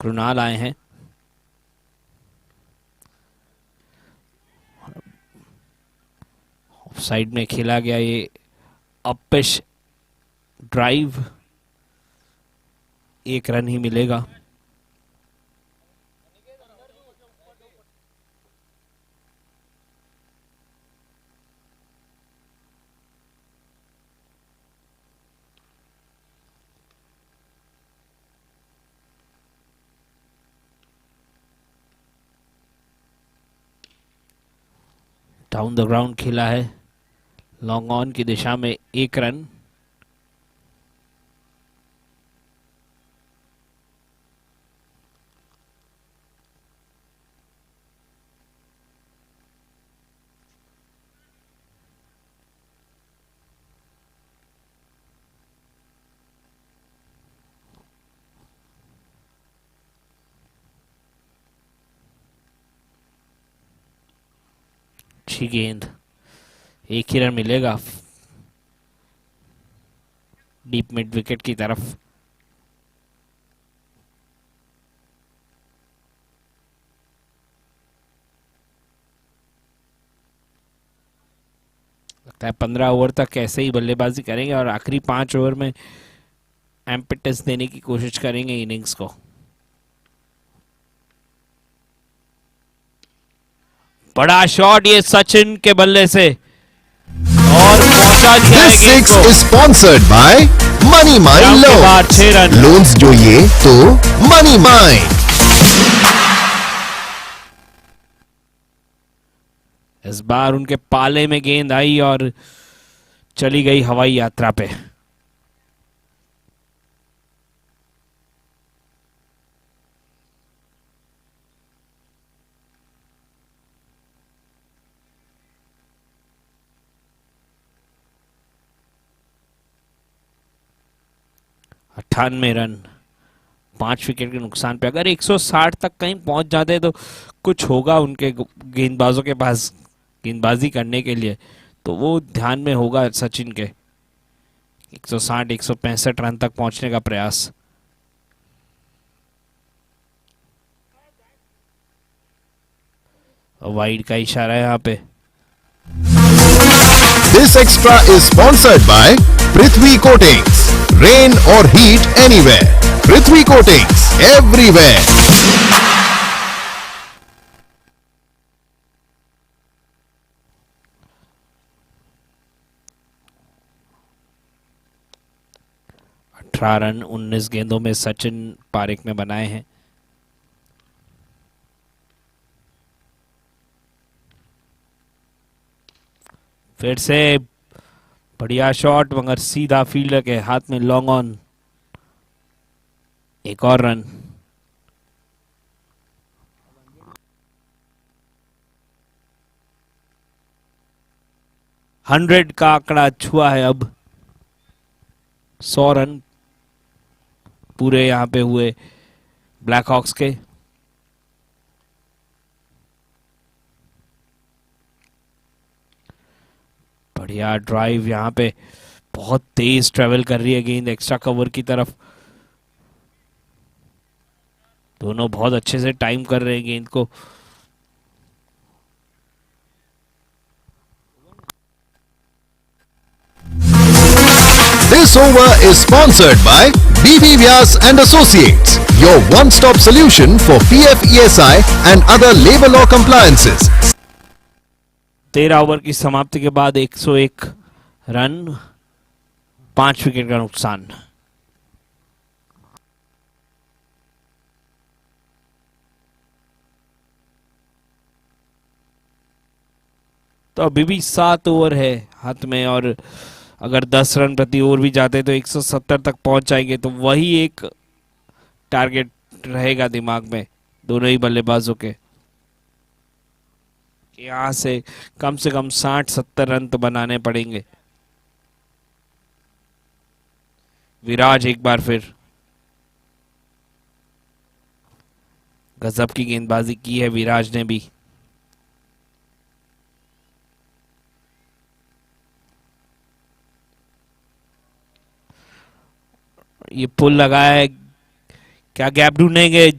कृणाल आए हैं। साइड में खेला गया ये अपिश ड्राइव, 1 रन ही मिलेगा। डाउन द ग्राउंड खेला है, लॉन्ग ऑन की दिशा में 1 रन। अच्छी गेंद, 1 ही रन मिलेगा डीप मिड विकेट की तरफ। लगता है 15 ओवर तक ऐसे ही बल्लेबाजी करेंगे और आखिरी 5 ओवर में एम्पिटस देने की कोशिश करेंगे इनिंग्स को। बड़ा शॉट ये सचिन के बल्ले से और पहुंचा दिया है गेंद को। This 6 is sponsored by Money Mine Loans. Loans जो ये तो Money Mine. इस बार उनके पाले में गेंद आई और चली गई हवाई यात्रा पे। अट्ठानवे रन 5 विकेट के नुकसान पे। अगर 160 तक कहीं पहुंच जाते तो कुछ होगा उनके गेंदबाजों के पास गेंदबाजी करने के लिए, तो वो ध्यान में होगा सचिन के। 160 165 रन तक पहुंचने का प्रयास। वाइड का इशारा है यहाँ पे। This extra is sponsored by Prithvi Coatings. Rain or heat anywhere. Prithvi Coatings everywhere. Run 19 गेंदों में सचिन पारेख ने बनाए हैं। फिर से बढ़िया शॉट मगर सीधा फील्डर के हाथ में लॉन्ग ऑन। एक और रन। हंड्रेड का आंकड़ा छुआ है अब। 100 रन पूरे यहां पे हुए ब्लैक हॉक्स के। बढ़िया ड्राइव यहां पे, बहुत तेज ट्रेवल कर रही है गेंद एक्स्ट्रा कवर की तरफ। दोनों बहुत अच्छे से टाइम कर रहे हैं गेंद को। This over is sponsored by BB Vyas and Associates, your one-stop solution for PF, ESI and other labor law compliances. 13 over की समाप्ति के बाद 101 रन, 5 विकेट का नुकसान। तो अभी भी 7 ओवर है हाथ में, और अगर 10 रन प्रति ओवर भी जाते तो 170 तक पहुंच जाएंगे। तो वही एक टारगेट रहेगा दिमाग में दोनों ही बल्लेबाजों के, यहां से कम 60-70 रन तो बनाने पड़ेंगे। विराज एक बार फिर गजब की गेंदबाजी की है विराज ने भी। ये पुल लगाया है, क्या गैप ढूंढेंगे?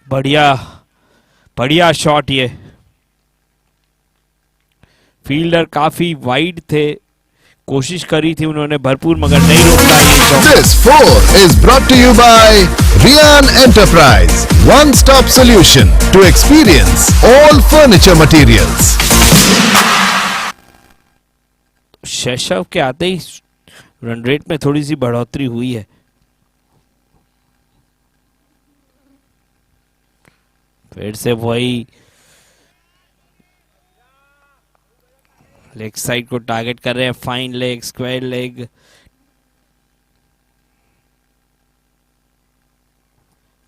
बढ़िया शॉट। ये फील्डर काफी वाइड थे, कोशिश करी थी उन्होंने भरपूर, मगर नहीं रोक पाए। This 4 is brought to you by Rian Enterprise, one-stop solution to experience all furniture materials. शैशव के आते ही रन रेट में थोड़ी सी बढ़ोतरी हुई है। फिर से वही लेग साइड को टारगेट कर रहे हैं, फाइन लेग, स्क्वायर लेग।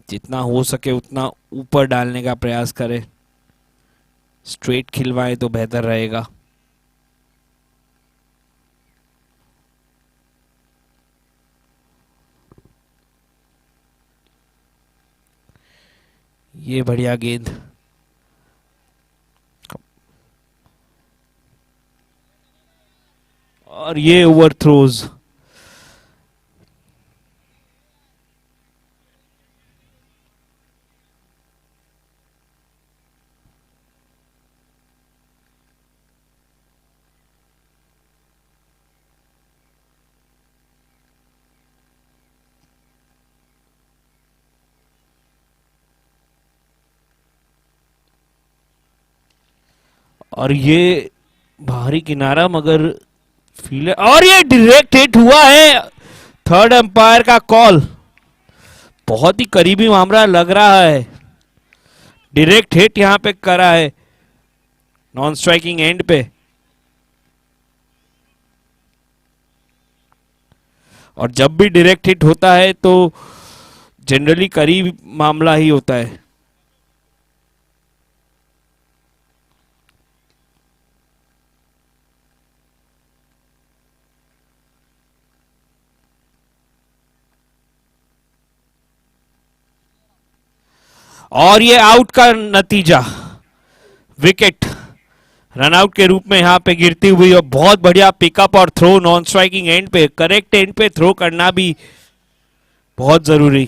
जितना हो सके उतना ऊपर डालने का प्रयास करें, स्ट्रेट खिलवाएं तो बेहतर रहेगा। ये बढ़िया गेंद, और ये ओवर थ्रोज। और ये बाहरी किनारा, मगर फील्डर, और ये डायरेक्ट हिट हुआ है। थर्ड अंपायर का कॉल, बहुत ही करीबी मामला लग रहा है। डायरेक्ट हिट यहां पे करा है नॉन स्ट्राइकिंग एंड पे, और जब भी डायरेक्ट हिट होता है तो जनरली करीब मामला ही होता है। और ये आउट का नतीजा, विकेट रन आउट के रूप में यहां पे गिरती हुई, और बहुत बढ़िया पिकअप और थ्रो नॉन स्ट्राइकिंग एंड पे, करेक्ट एंड पे थ्रो करना भी बहुत जरूरी।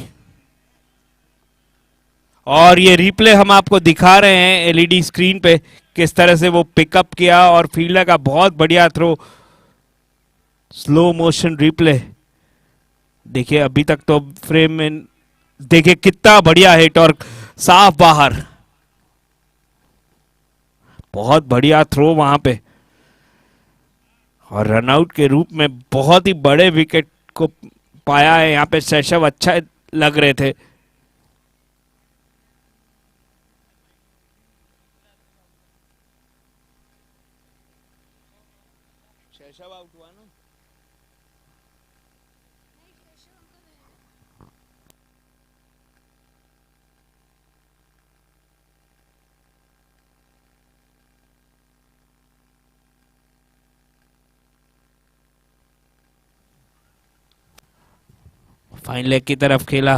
और ये रिप्ले हम आपको दिखा रहे हैं एलईडी स्क्रीन पे, किस तरह से वो पिकअप किया और फील्डर का बहुत बढ़िया थ्रो, स्लो मोशन रिप्ले। देखिए अभी तक तो फ्रेम में देखिए कितना बढ़िया हिट और साफ बाहर, बहुत बढ़िया थ्रो वहां पे, और रनआउट के रूप में बहुत ही बड़े विकेट को पाया है। यहां पे शैशव अच्छा लग रहे थे। शैशव आउट हुआ ना, फाइन लेग की तरफ खेला।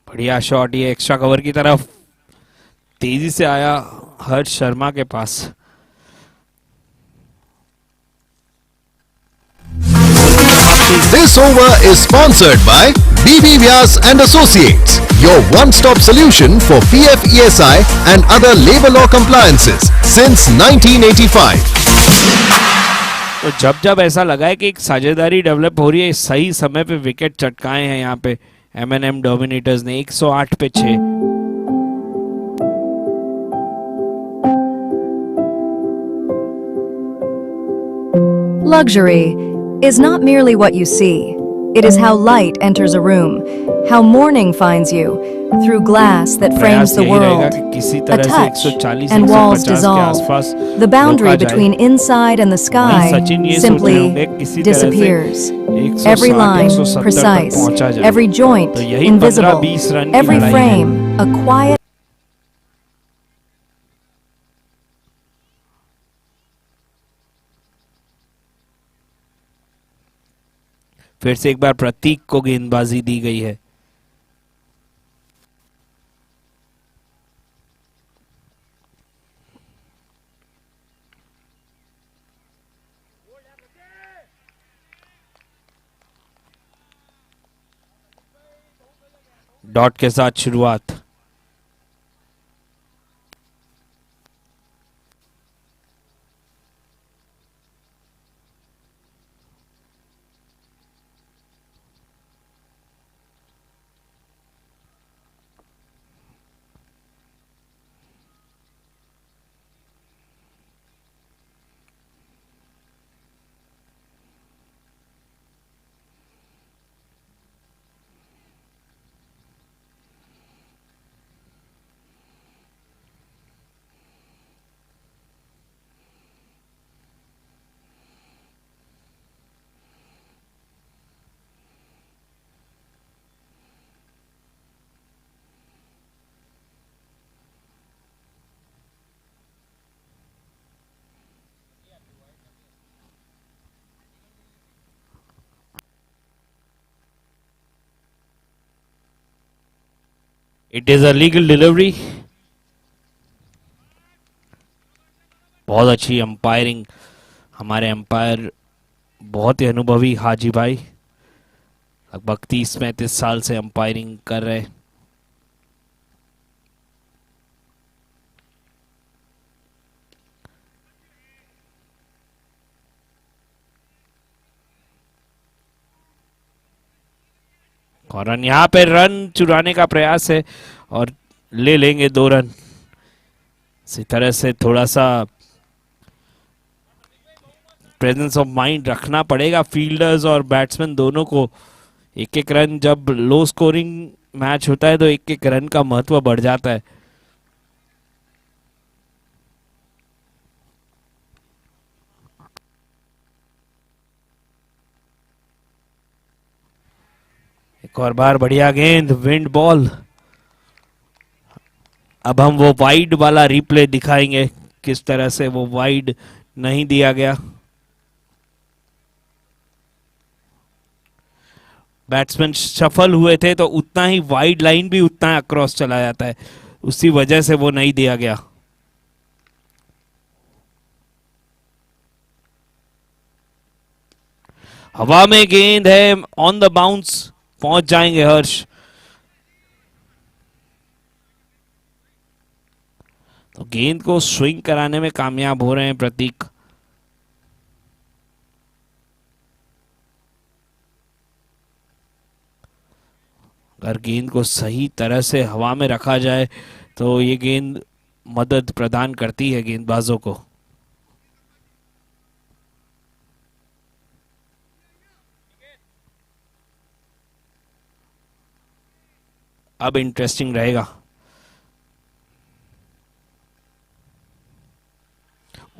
बढ़िया शॉट, ये एक्स्ट्रा कवर की तरफ तेजी से आया। हर्ष शर्मा के पास। This over is sponsored by BB Vyas and Associates, your one-stop solution for PF ESI and other labor law compliances since 1985. तो जब ऐसा लगा है कि एक साझेदारी डेवलप हो रही है, सही समय पे विकेट चटकाए हैं यहाँ पे M&M डोमिनेटर्स ने 108 पे 6। Luxury is not merely what you see. It is how light enters a room, how morning finds you, through glass that frames the world, a touch, and walls dissolve. The boundary between inside and the sky simply disappears. Every line precise, every joint invisible, every frame a quiet. फिर से एक बार प्रतीक को गेंदबाजी दी गई है। Dot के साथ शुरुआत। It is a legal delivery. बहुत अच्छी अंपायरिंग, हमारे अंपायर बहुत ही अनुभवी हाजी भाई, लगभग 30-35 साल से अंपायरिंग कर रहे। करण यहाँ पे रन चुराने का प्रयास है और ले लेंगे 2 रन। इसी तरह से थोड़ा सा प्रेजेंस ऑफ माइंड रखना पड़ेगा फील्डर्स और बैट्समैन दोनों को। एक रन, जब लो स्कोरिंग मैच होता है तो एक रन का महत्व बढ़ जाता है। एक और बार बढ़िया गेंद, विंड बॉल। अब हम वो वाइड वाला रिप्ले दिखाएंगे, किस तरह से वो वाइड नहीं दिया गया। बैट्समैन सफल हुए थे तो उतना ही वाइड लाइन भी उतना अक्रॉस चला जाता है, उसी वजह से वो नहीं दिया गया। हवा में गेंद है, ऑन द बाउंस पहुंच जाएंगे हर्ष। तो गेंद को स्विंग कराने में कामयाब हो रहे हैं प्रतीक। अगर गेंद को सही तरह से हवा में रखा जाए तो ये गेंद मदद प्रदान करती है गेंदबाजों को। अब इंटरेस्टिंग रहेगा।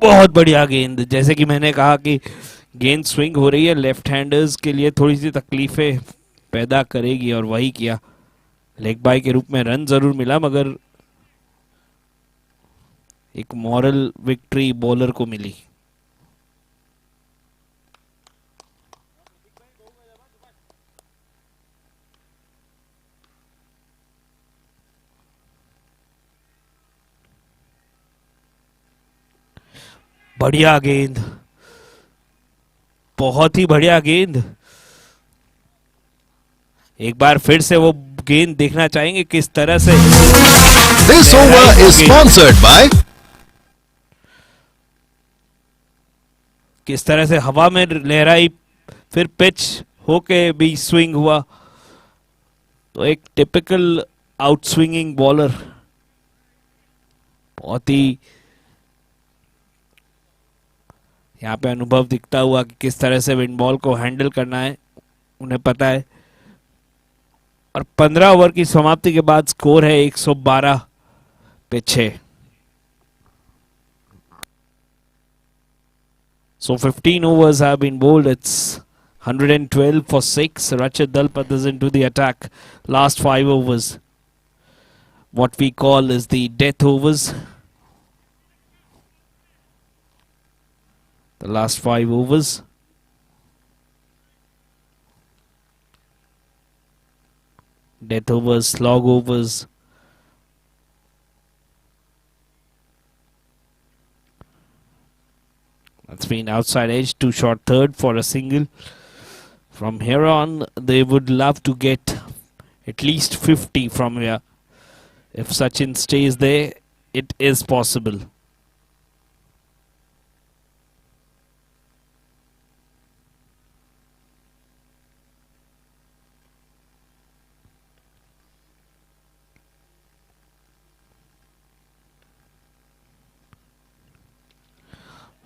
बहुत बढ़िया गेंद, जैसे कि मैंने कहा कि गेंद स्विंग हो रही है, लेफ्ट हैंडर्स के लिए थोड़ी सी तकलीफें पैदा करेगी और वही किया। लेग बाय के रूप में रन जरूर मिला, मगर एक मॉरल विक्ट्री बॉलर को मिली। बढ़िया गेंद, बहुत ही बढ़िया गेंद। एक बार फिर से वो गेंद देखना चाहेंगे किस तरह से। This over is sponsored by किस तरह से हवा में लहराई, फिर पिच होके भी स्विंग हुआ। तो एक टिपिकल आउट स्विंगिंग बॉलर, बहुत ही यहाँ पे अनुभव दिखता हुआ कि किस तरह से विंड बॉल को हैंडल करना है, उन्हें पता है। और 15 ओवर की समाप्ति के बाद स्कोर है 112 पे 6। So 15 overs have been bowled. It's 112 for 6. Rachit Dalpat is into the attack. Last 5 overs. What we call is the death overs. The last 5 overs. Death overs, slog overs. That's been outside edge, too short third for a single. From here on, they would love to get at least 50 from here. If Sachin stays there, it is possible.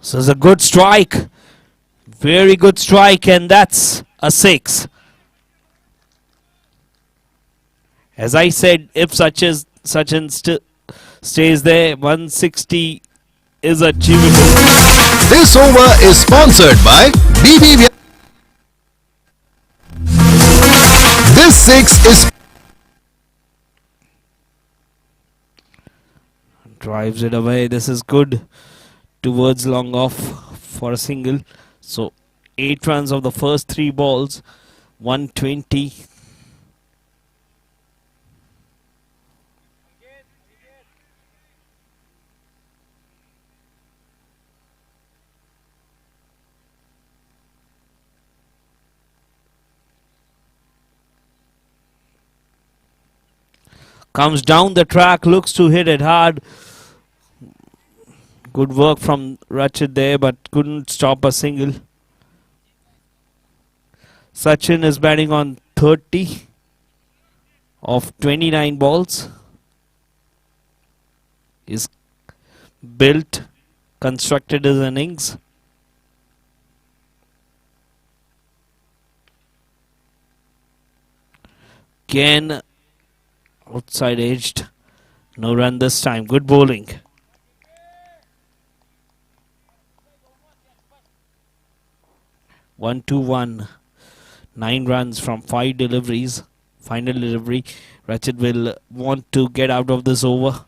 So it's a good strike, very good strike, and that's a 6. As I said, if Sachin stays there, 160 is achievable. This over is sponsored by BB. This 6 is drives it away. This is good. Towards long off for a single. So 8 runs of the first 3 balls, 120. Comes down the track, looks to hit it hard. Good work from Rachit there, but couldn't stop a single. Sachin is batting on 30 of 29 balls. He's constructed his innings. Again, outside edged. No run this time. Good bowling. One, 2, 1. 9 runs from 5 deliveries. Final delivery. Rachit will want to get out of this over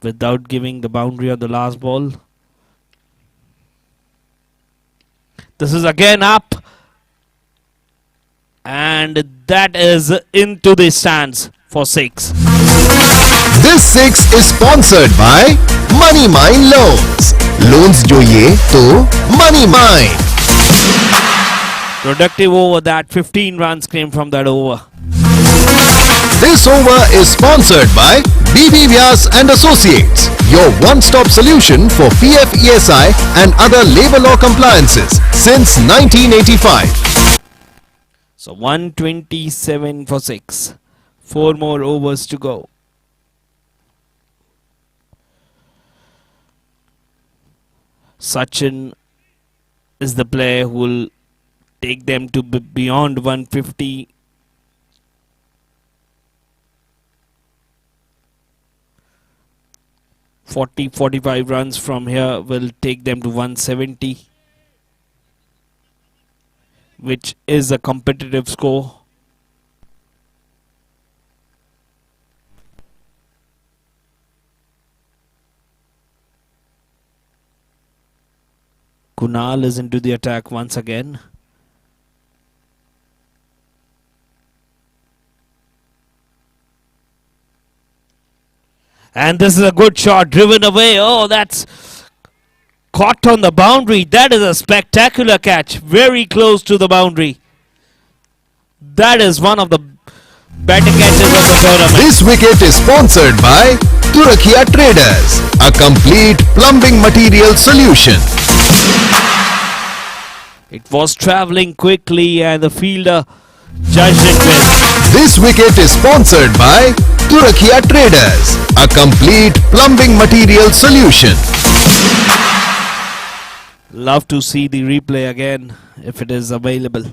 without giving the boundary on the last ball. This is again up. And that is into the stands for 6. This 6 is sponsored by Money Mine Loans. Loans જોઈએ તો Money Mine. Productive over that. 15 runs came from that over. This over is sponsored by BB Vyas and Associates, your one-stop solution for PF, ESI and other labor law compliances since 1985. So 127 for 6. 4 more overs to go. Sachin is the player who will take them to beyond 150. Forty 45 runs from here will take them to 170, which is a competitive score. Kunal is into the attack once again. And this is a good shot, driven away. Oh, that's Caught on the boundary. That is a spectacular catch. Very close to the boundary. That is one of the better catches of the tournament. This wicket is sponsored by Turakia Traders, a complete plumbing material solution. It was travelling quickly and the fielder judged it well. This wicket is sponsored by Turakia Traders, a complete plumbing material solution. Love to see the replay again if it is available.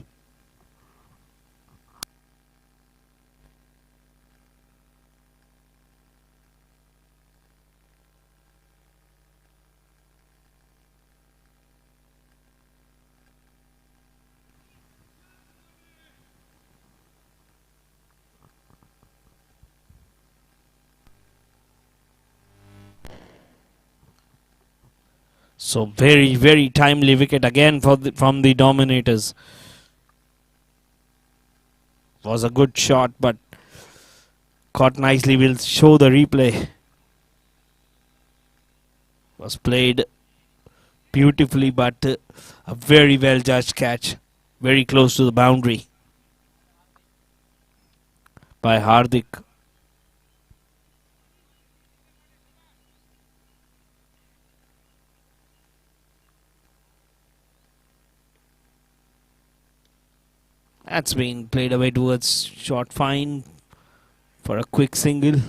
So very, very timely wicket again from the Dominators. Was a good shot, but caught nicely. We'll show the replay. Was played beautifully, but a very well judged catch. Very close to the boundary by Hardik. That's been played away towards short fine for a quick single.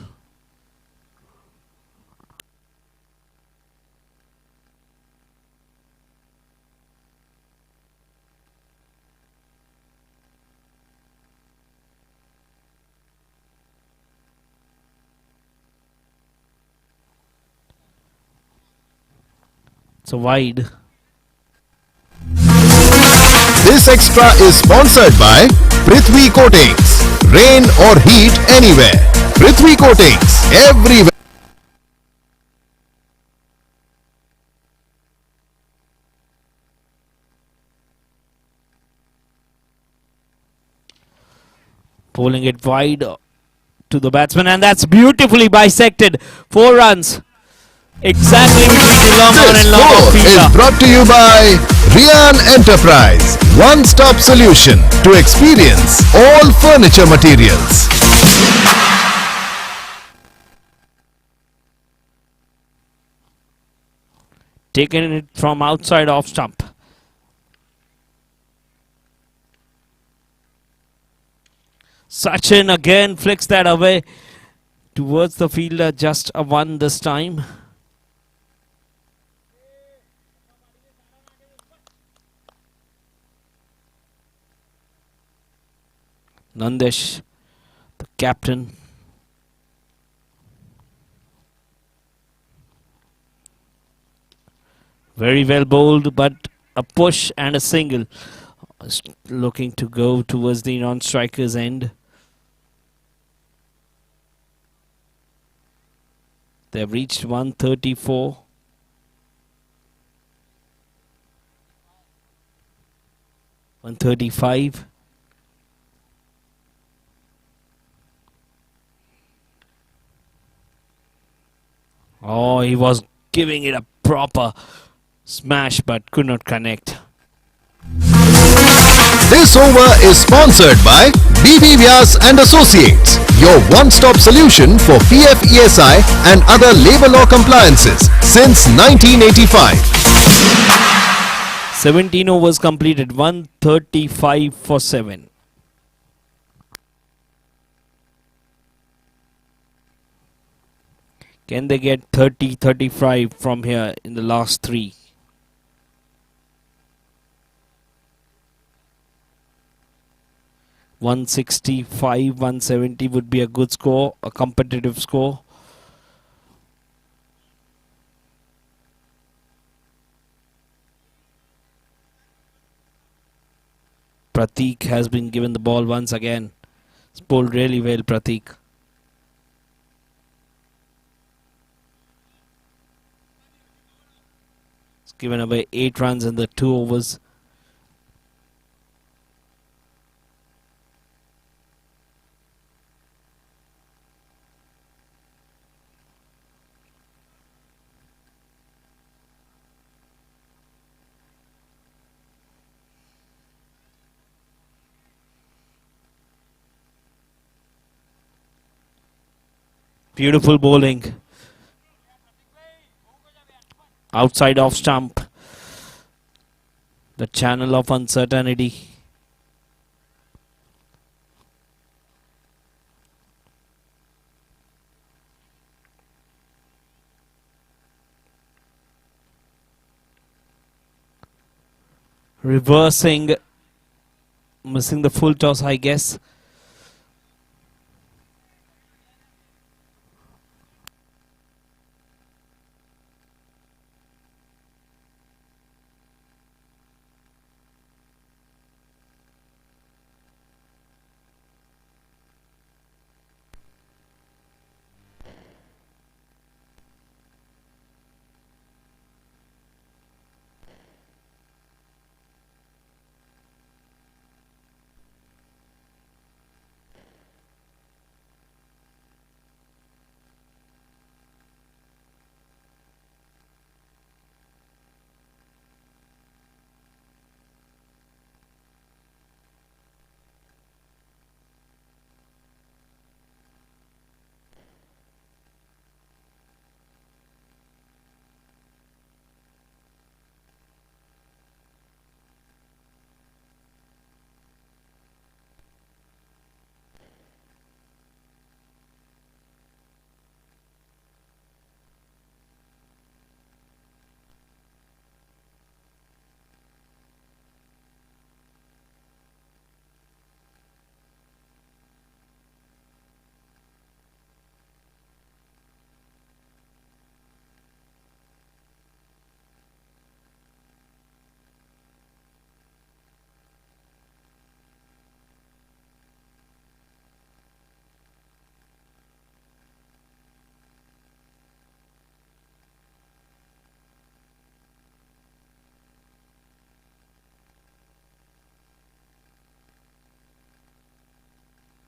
It's a wide. This extra is sponsored by Prithvi Coatings. Rain or heat anywhere. Prithvi Coatings everywhere. Pulling it wide to the batsman, and that's beautifully bisected. 4 runs. Exactly between the long on and long off This fielder. is brought to you by Rian Enterprise. One-stop solution to experience all furniture materials. Taking it from outside off stump. Sachin again flicks that away towards the fielder. Just a 1 this time. Nandesh, the captain. Very well bowled, but a push and a single. Looking to go towards the non-striker's end. They've reached 134. .135. Oh, he was giving it a proper smash but could not connect. This over is sponsored by BB Vyas and Associates, your one-stop solution for PF ESI and other labor law compliances since 1985. 17 overs completed, 135 for 7. Can they get 30, 35 from here in the last 3? .165, 170 would be a good score, a competitive score. Pratik has been given the ball once again. It's bowled really well, Pratik. It's given away 8 runs in the 2 overs. Beautiful bowling. Outside off stump. The channel of uncertainty. Reversing. Missing the full toss, I guess.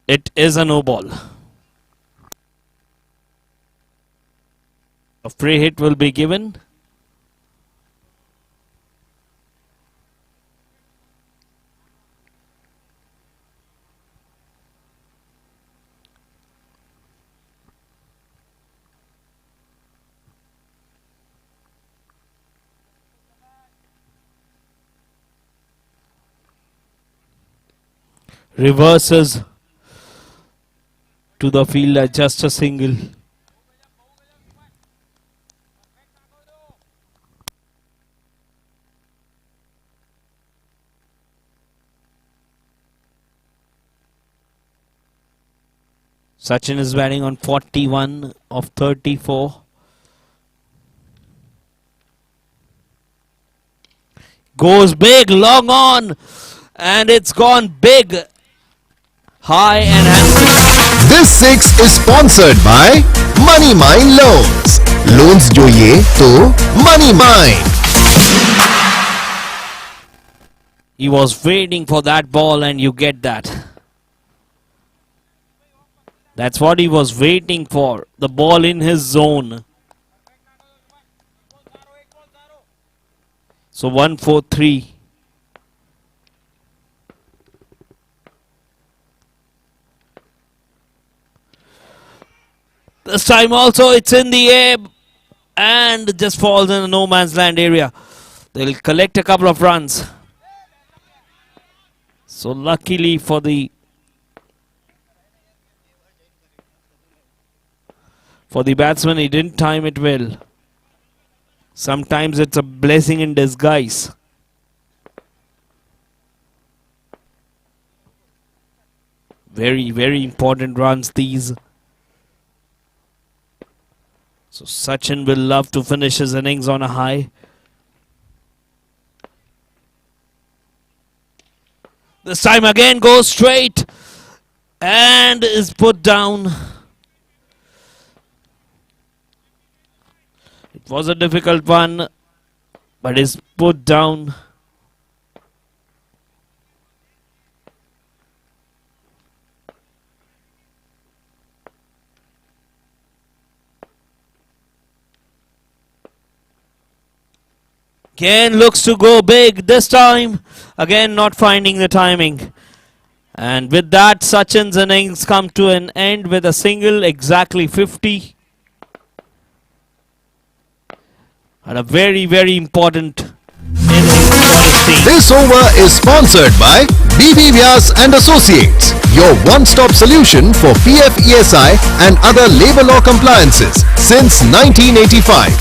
It is a no ball. A free hit will be given. Reverses to the fielder, just a single. Sachin is batting on 41 of 34. Goes big, long on, and it's gone big. High and handsome. This six is sponsored by Money Mine Loans. Loans જોઈએ તો Money Mine. He was waiting for that ball and you get that. That's what he was waiting for. The ball in his zone. So 1-4-3. This time also it's in the air and just falls in the no man's land area. They'll collect a couple of runs. So luckily for the batsman, he didn't time it well. Sometimes it's a blessing in disguise. Very, very important runs these. So Sachin will love to finish his innings on a high. This time again goes straight and is put down. It was a difficult one, but is put down. Again looks to go big this time. Again not finding the timing. And with that, Sachin's innings come to an end with a single, exactly 50. And a very, very important innings for his team. This over is sponsored by BB Vyas and Associates, your one-stop solution for PF, ESI and other labor law compliances since 1985.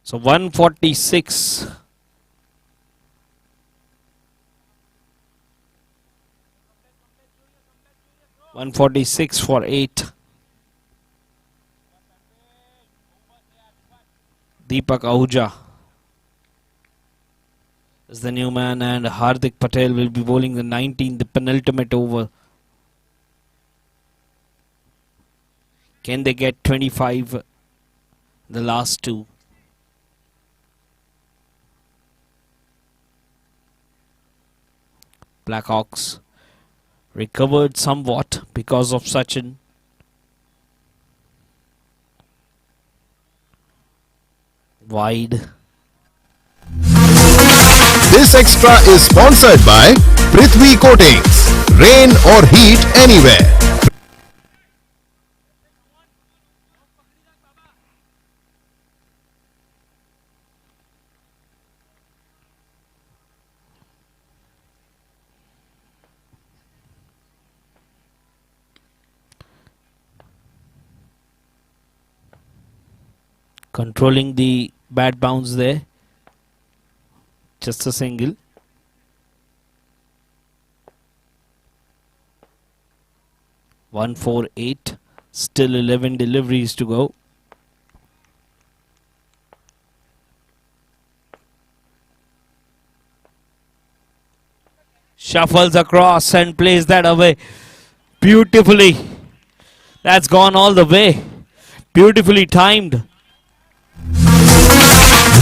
So 146. $146 for 8. Deepak Ahuja is the new man, and Hardik Patel will be bowling the 19th, the penultimate over. Can they get 25? The last two. Blackhawks recovered somewhat because of Sachin. Wide. This extra is sponsored by Prithvi Coatings. Rain or heat anywhere. Controlling the bat bounce there. Just a single. One, 4, 8. Still 11 deliveries to go. Shuffles across and plays that away beautifully. That's gone all the way. Beautifully timed.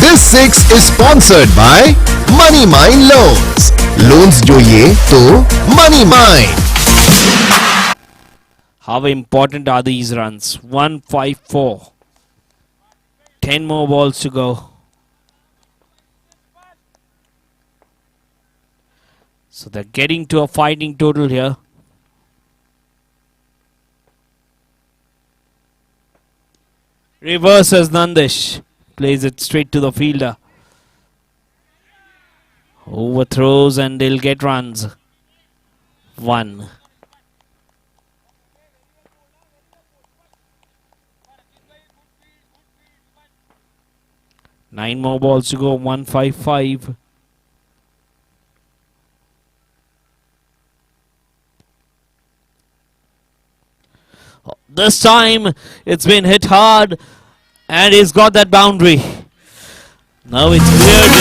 This 6 is sponsored by Money Mine Loans. Loans જોઈએ તો Money Mine. How important are these runs? 154. 10 more balls to go. So they're getting to a fighting total here. Reverses Nandish. Plays it straight to the fielder. Overthrows and they'll get runs. 1. Nine more balls to go. 155. This time it's been hit hard. And he's got that boundary. Now it's cleared.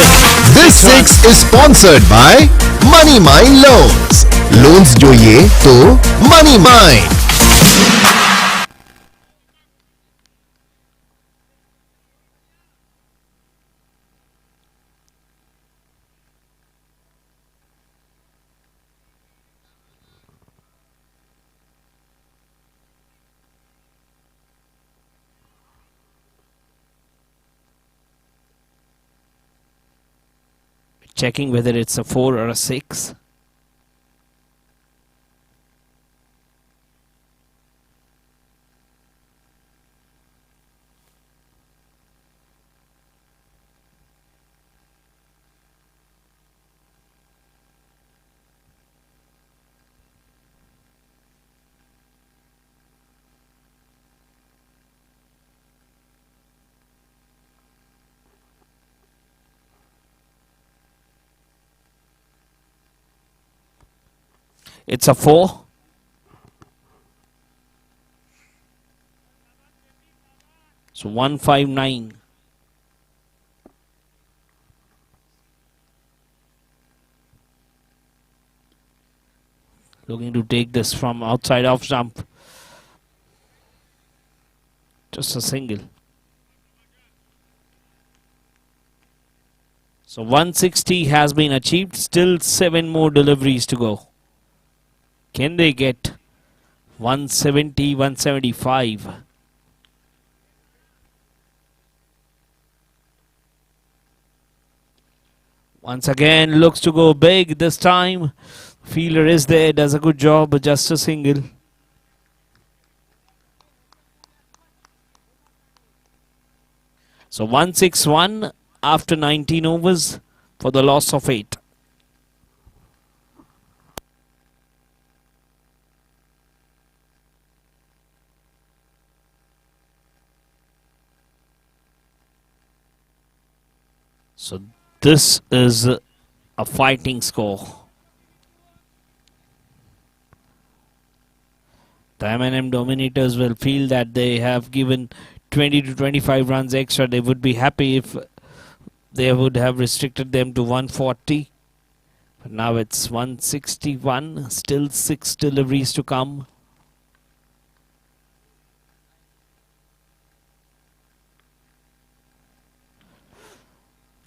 This 6 is sponsored by Money Mine Loans. Loans જોઈએ તો Money Mine. Checking whether it's a 4 or a 6. It's a 4. So 159. Looking to take this from outside off stump. Just a single. So 160 has been achieved. Still 7 more deliveries to go. Can they get 170, 175? Once again, looks to go big this time. Fielder is there, does a good job, but just a single. So 161 after 19 overs for the loss of 8. So this is a fighting score. The M&M Dominators will feel that they have given 20 to 25 runs extra. They would be happy if they would have restricted them to 140. But now it's 161. Still 6 deliveries to come.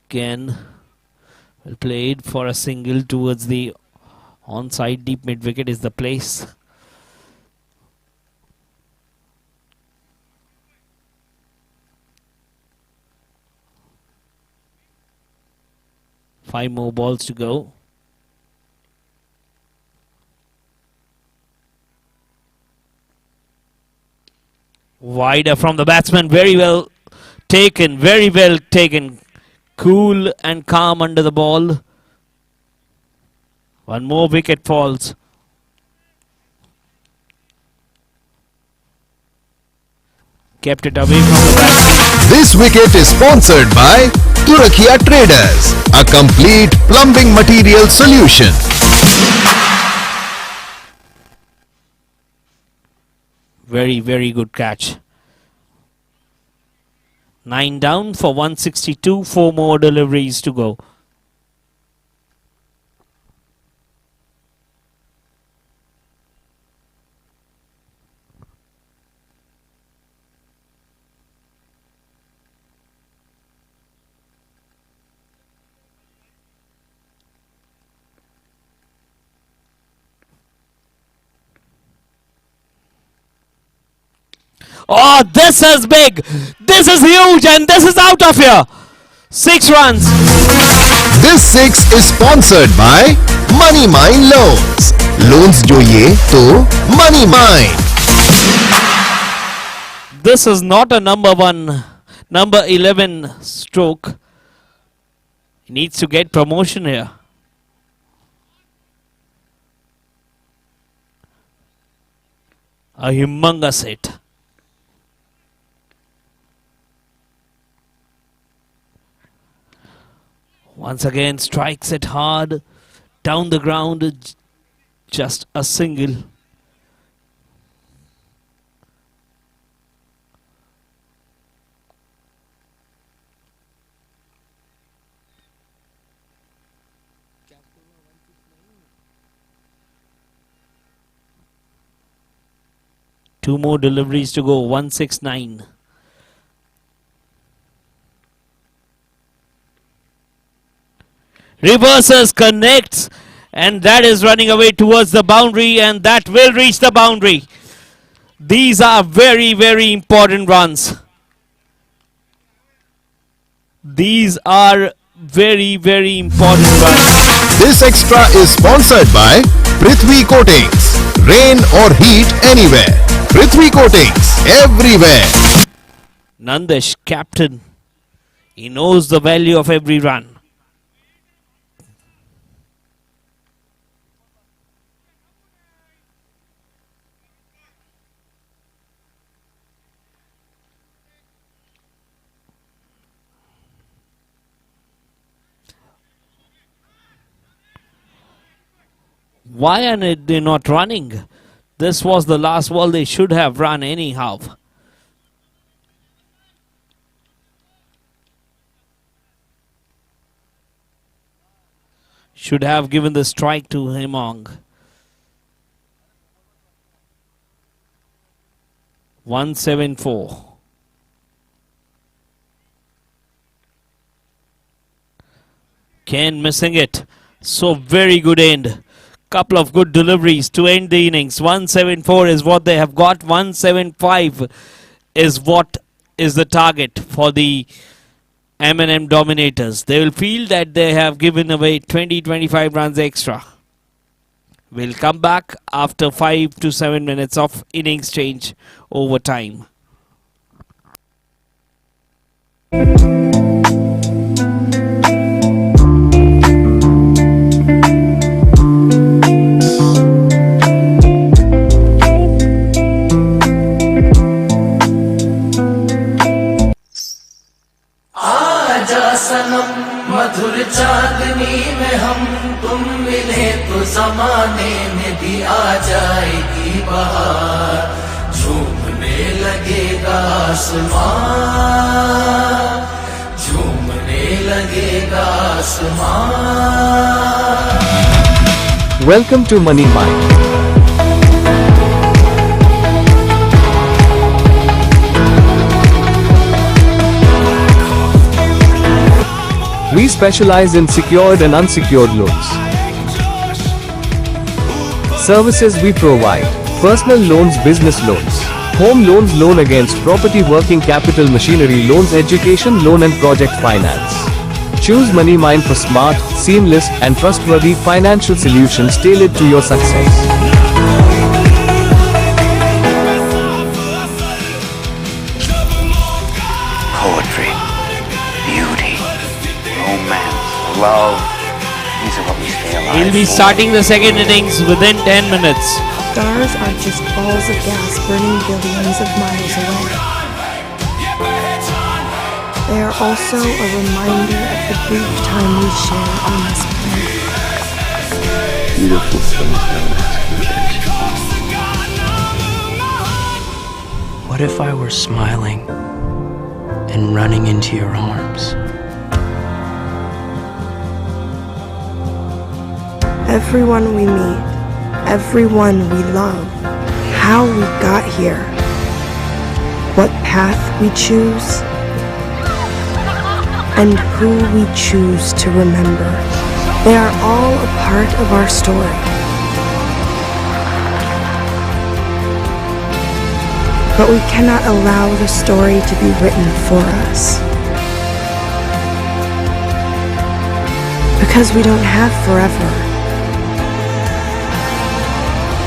Again, well played for a single towards the onside. Deep mid wicket is the place. Five more balls to go. Wider from the batsman. Very well taken. Very well taken. Cool and calm under the ball. One more wicket falls. Kept it away from the batsman. This wicket is sponsored by Turakia Traders, a complete plumbing material solution. Very, very good catch. 9 down for 162. 4 more deliveries to go. Oh, this is big. This is huge, and this is out of here. 6 runs. This 6 is sponsored by Money Mine Loans. Loans જોઈએ તો Money Mine. This is not a number 1, number 11 stroke. He needs to get promotion here. A humongous hit. Once again, strikes it hard, down the ground, just a single. Two more deliveries to go, 169. Reverses, connects, and that is running away towards the boundary, and that will reach the boundary. These are very, very important runs. These are very, very important runs. This extra is sponsored by Prithvi Coatings. Rain or heat anywhere. Prithvi Coatings everywhere. Nandesh, captain. He knows the value of every run. Why are they not running? This was the last ball. They should have run anyhow. Should have given the strike to Hemong. 174. Ken missing it. So very good end. Couple of good deliveries to end the innings. 174 is what they have got. 175 is what is the target for the M&M Dominators. They will feel that they have given away 20-25 runs extra. We'll come back after 5 to 7 minutes of innings change over time. सनम मधुर चांदनी में हम तुम मिले तो ज़माने में भी आ जाएगी बहार झूमने लगेगा आसमान झूमने लगेगा आसमान Welcome to Money Mind. We specialize in secured and unsecured loans. Services we provide: personal loans, business loans, home loans, loan against property, working capital, machinery loans, education loan and project finance. Choose Money Mind for smart, seamless and trustworthy financial solutions tailored to your success. Poetry, beauty, romance, love. These are what we stay alive He'll be for. starting the second innings within 10 minutes. Stars are just balls of gas burning billions of miles away. They are also a reminder of the brief time we share on this planet. Beautiful things don't ask for attention. What if I were smiling and running into your arms? Everyone we meet, everyone we love, how we got here, what path we choose, and who we choose to remember. They are all a part of our story. But we cannot allow the story to be written for us. Because we don't have forever.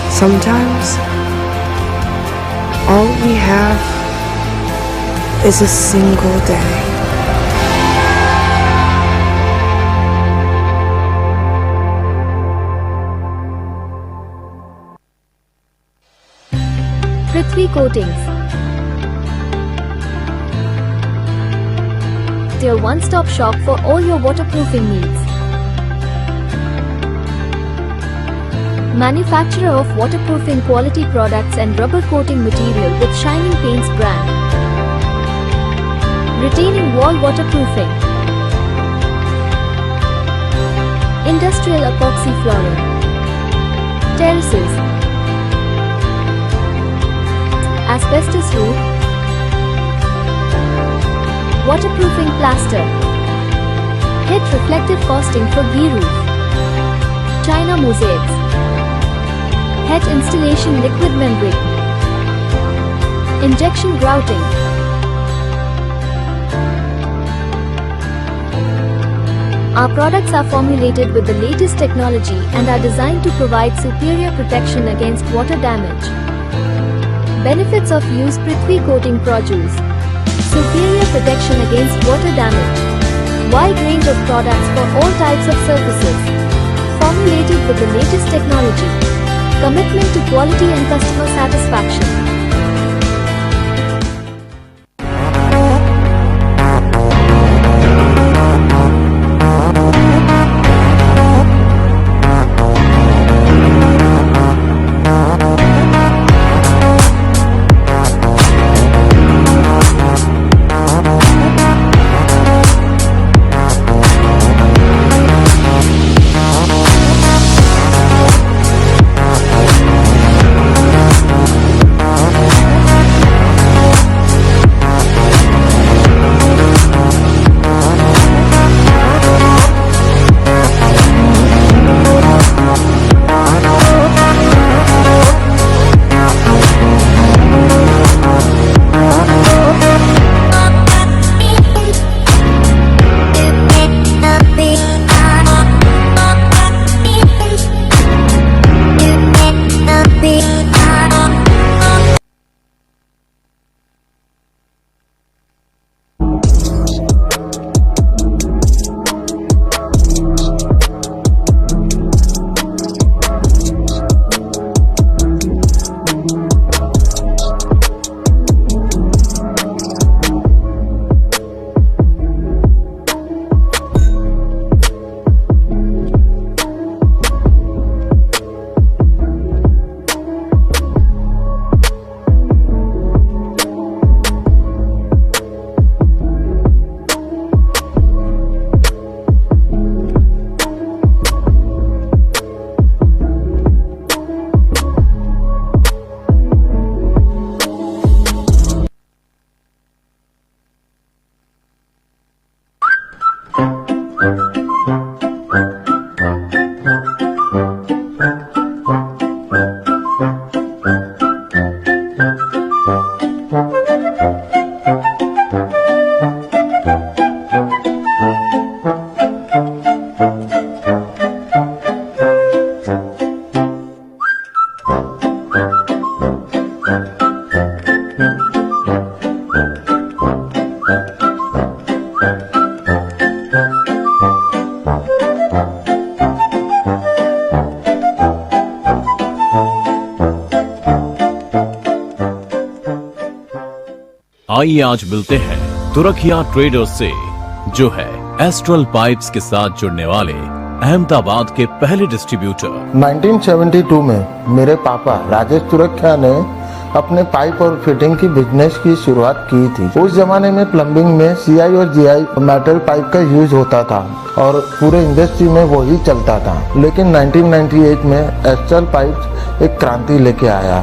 Sometimes, all we have is a single day. Prithvi Coatings. Their one-stop shop for all your waterproofing needs. Manufacturer of waterproofing quality products and rubber coating material with Shining Paints brand. Retaining wall waterproofing. Industrial epoxy flooring. Terraces. Asbestos roof. Waterproofing plaster. Hit reflective caustic for ghee roof. China mosaics. Hedge installation liquid membrane. Injection grouting. Our products are formulated with the latest technology and are designed to provide superior protection against water damage. Benefits of use: Prithvi coating produce superior protection against water damage. Wide range of products for all types of surfaces. Formulated with the latest technology. Commitment to quality and customer satisfaction. आइए आज मिलते हैं Turakhia traders से, जो है astral pipes के साथ जुड़ने वाले अहमदाबाद के पहले डिस्ट्रीब्यूटर। 1972 में मेरे पापा राजेश तुरखिया ने अपने पाइप और फिटिंग की बिजनेस की शुरुआत की थी। उस जमाने में प्लम्बिंग में सीआई और जीआई मेटल पाइप का यूज होता था और पूरे इंडस्ट्री में वही चलता था। लेकिन 1998 में एस्ट्रल पाइप्स एक क्रांति लेके आया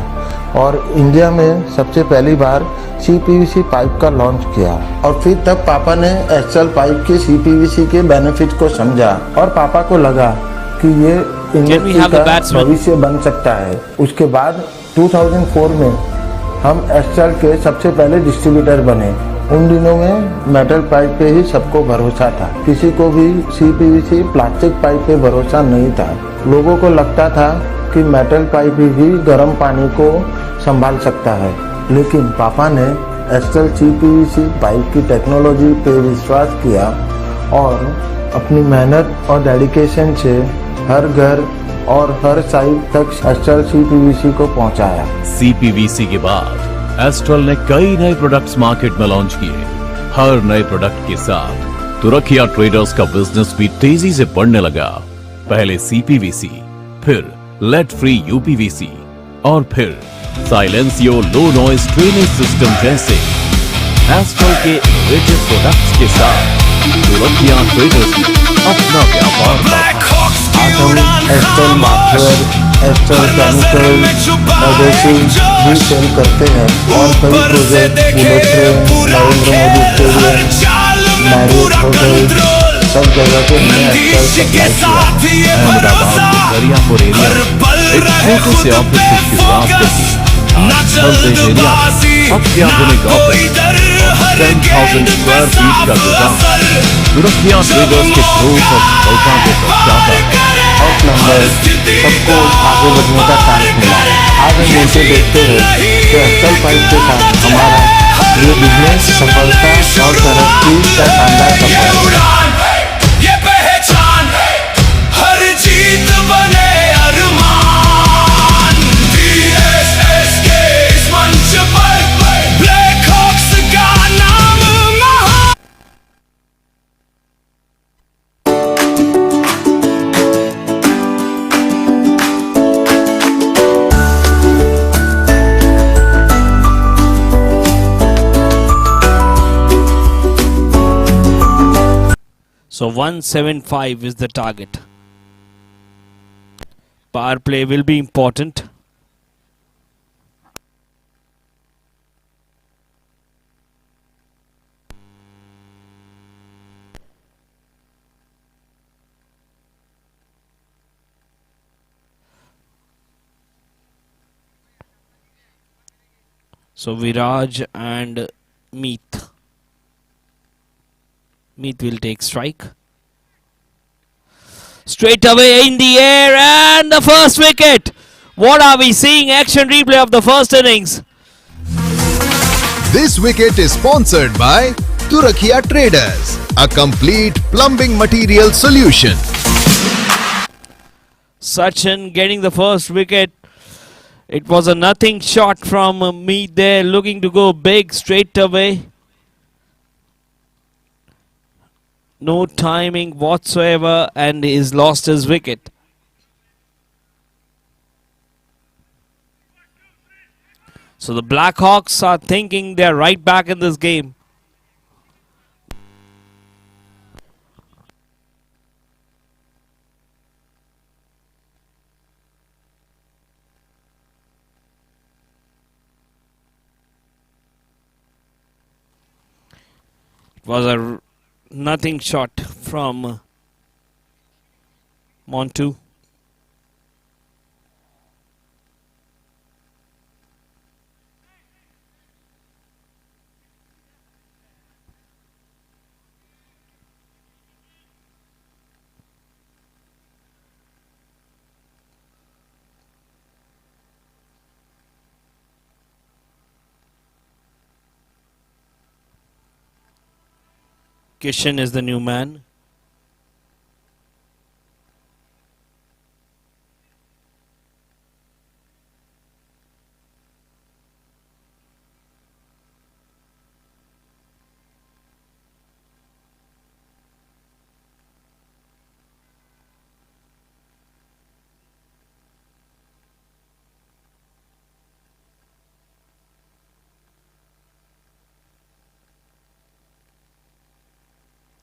और इंडिया में सबसे पहली बार सीपीवीसी पाइप का लॉन्च किया। और फिर तब पापा ने एस्ट्रल पाइप के सीपीवीसी के बेनिफिट को समझा और पापा को लगा कि ये इंडस्ट्री का भविष्य बन सकता है। उसके बाद 2004 में हम एस्ट्रल के सबसे पहले डिस्ट्रीब्यूटर बने। उन दिनों में मेटल पाइप पे ही सबको भरोसा था, किसी को भी सीपीवीसी प्लास्टिक पाइप पे भरोसा नहीं था। लोगों को लगता था कि मेटल पाइप ही गर्म पानी को संभाल सकता है, लेकिन पापा ने एस्ट्रल सीपीवीसी पाइप की टेक्नोलॉजी पे विश्वास किया और अपनी मेहनत और डेडिकेशन से हर घर और हर साइट तक एस्ट्रल सीपीवीसी को पहुंचाया। सीपीवीसी के बाद एस्ट्रल ने कई नए प्रोडक्ट्स मार्केट में लॉन्च किए। हर नए प्रोडक्ट के साथ तुरखिया ट्रेडर्स का बिजनेस भी तेजी से बढ़ने लगा। पहले सीपीवीसी, फिर लेड फ्री यूपीवीसी और फिर साइलेंसियो लो नॉइज ट्रेनिंग सिस्टम जैसे एस्ट्रल के इनोवेटिव प्रोडक्ट्स के साथ तुरखिया ट्रेडर्स ने अपना व्यापार बढ़ाया। आज हम astral marker, astral chemical adhesive भी सेल करते हैं और कई project bullet train, Narendra Modi stadium, Marriott hotel सब जगह पे हमने एस्ट्रल सप्लाई किया। अहमदाबाद के दरियापुर एरिया में एक छोटे से ऑफिस की शुरुआत की। आज हेल्थ एरिया अत्याधुनिक ऑफिस और 10,000 स्क्वायर फीट का गोदाम तुरखिया ट्रेडर्स के ग्रोथ और सफलता को दर्शाता है। और प्लम्बर सबको आगे बढ़ने का चांस मिला। आज हम इसे देखते हैं कि एस्ट्रल पाइप के साथ हमारा ये बिजनेस सफलता और तरक्की का शानदार सफर है। जीत बने अरमान, TSS के इस मंच पर ब्लैक हॉक्स का नाम महान। So 175 is the target. Power play will be important. So Viraj and Meet. Meet will take strike. Straight away in the air and the first wicket. What are we seeing? Action replay of the first innings. This wicket is sponsored by Turakhiya Traders, a complete plumbing material solution. Sachin getting the first wicket. It was a nothing shot from Meet there, looking to go big straight away. No timing whatsoever, and he's lost his wicket. So the Blackhawks are thinking they're right back in this game. It was a nothing shot from Montu. Kishan is the new man.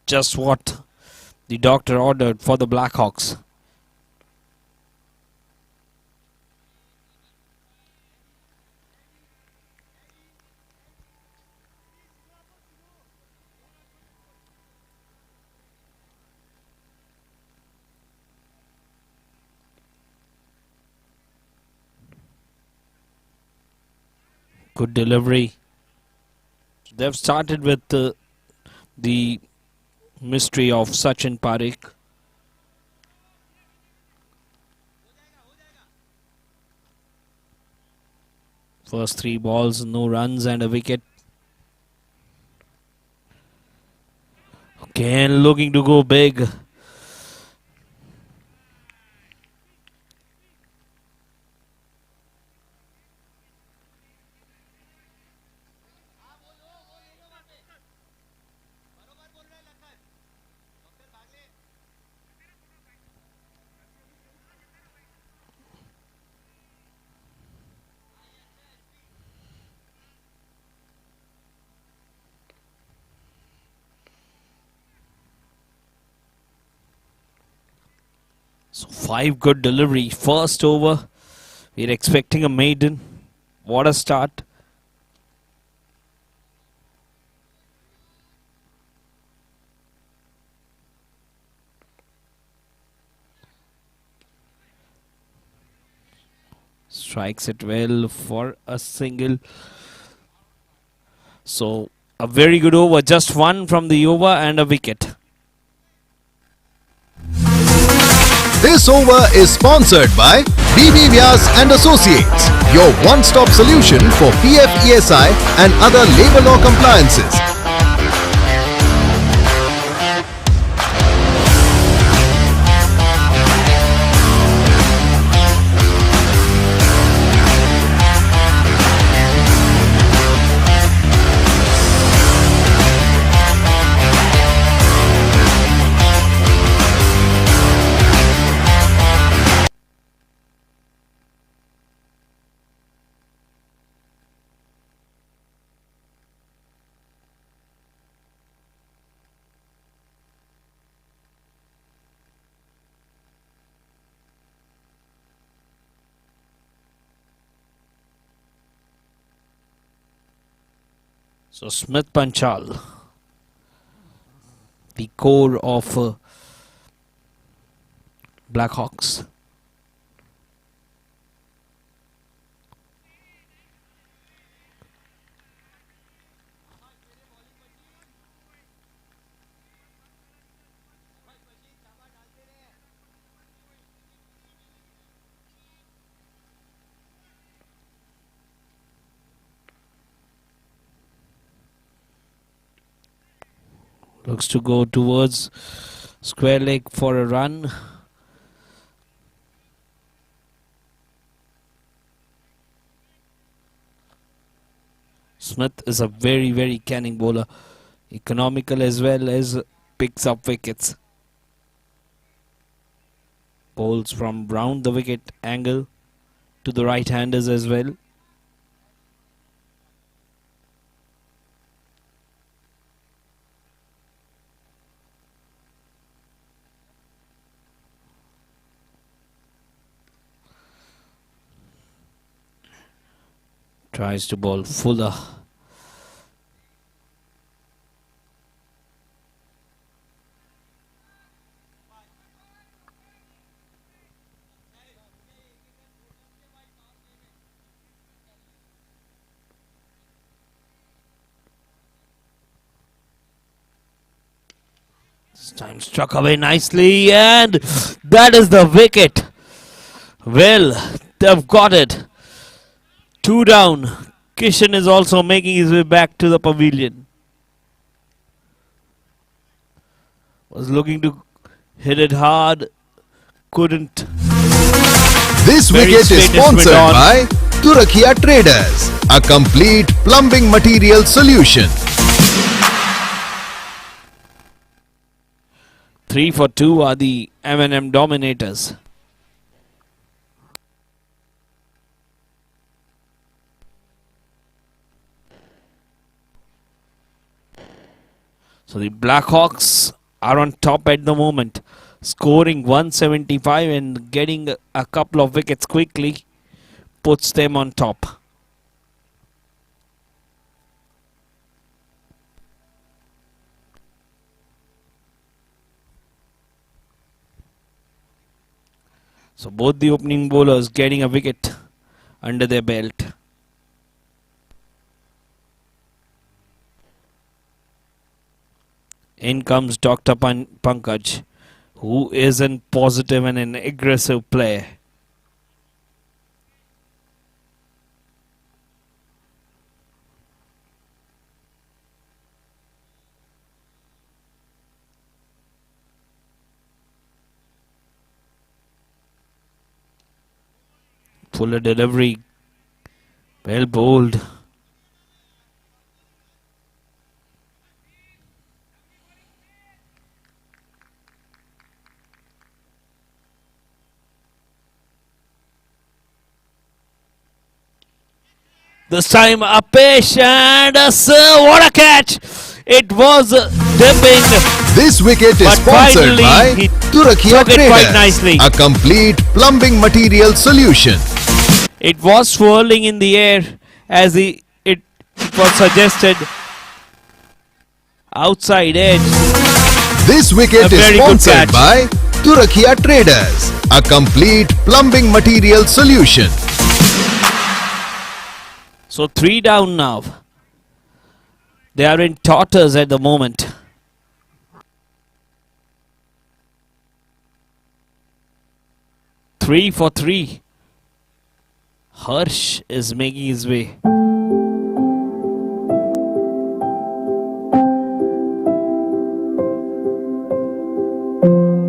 Just what the doctor ordered for the Blackhawks. Good delivery. They've started with the mystery of Sachin Parekh. First 3 balls, no runs and a wicket. Again looking to go big. So 5 good delivery. First over. We're expecting a maiden. What a start. Strikes it well for a single. So a very good over. Just 1 from the over and a wicket. This over is sponsored by BB Vyas and Associates, your one-stop solution for PF, ESI and other labor law compliances. So Smith Panchal, the core of Blackhawks. Looks to go towards square leg for a run. Smith is a very, very canning bowler. Economical as well as picks up wickets. Bowls from round the wicket angle to the right-handers as well. Tries to bowl Fuller. Time struck away nicely, and that is the wicket. Well, they've got it. 2 down. Kishan is also making his way back to the pavilion. Was looking to hit it hard. Couldn't. This wicket is sponsored by Turakia Traders, a complete plumbing material solution. 3 for 2 are the M&M Dominators. So the Blackhawks are on top at the moment, scoring 175 and getting a couple of wickets quickly puts them on top. So both the opening bowlers getting a wicket under their belt. In comes Dr. Pankaj, who is a positive and an aggressive player. Fuller delivery, well bowled. This time a pitch and a serve. What a catch! It was dipping. This wicket is sponsored by Turakia Traders, a complete plumbing material solution. It was swirling in the air as it was suggested. Outside edge. This wicket is sponsored by Turakia Traders, a complete plumbing material solution. So 3 down now. They are in tatters at the moment. Three for 3. Harsh is making his way.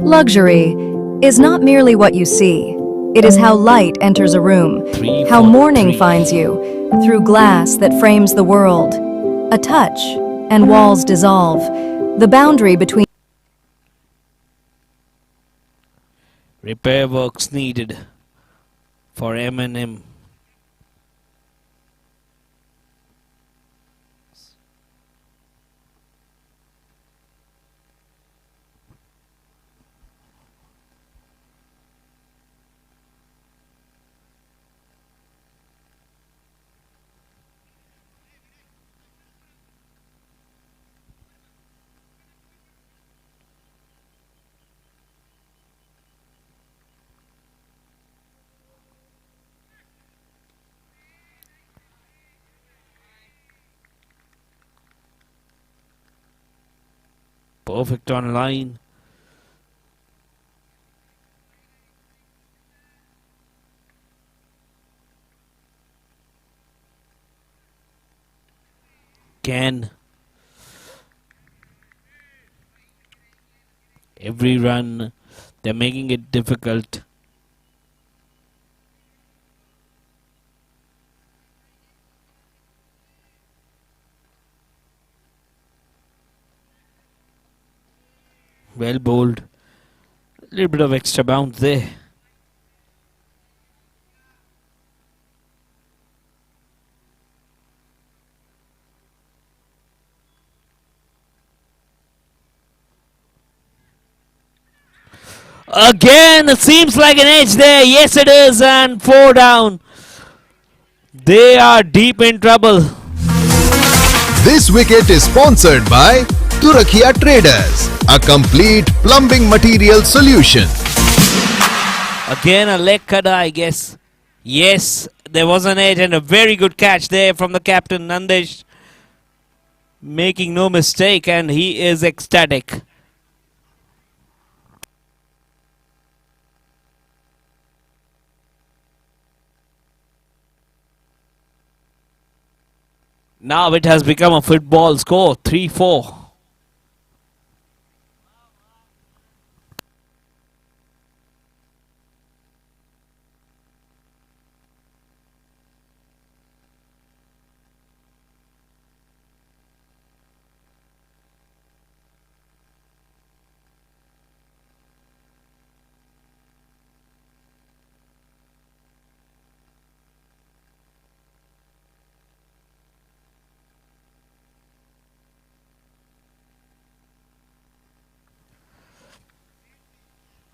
Luxury is not merely what you see. It is how light enters a room, how morning finds you, through glass that frames the world. A touch, and walls dissolve. The boundary between Repair works needed for M&M. Perfect on line. Can every run, they're making it difficult. Well bowled. A little bit of extra bounce there. Again, it seems like an edge there. Yes, it is. And 4 down. They are deep in trouble. This wicket is sponsored by Turakia Traders, a complete plumbing material solution. Again, a leg cutter, I guess. Yes, there was an edge and a very good catch there from the captain, Nandesh. Making no mistake, and he is ecstatic. Now it has become a football score, 3-4.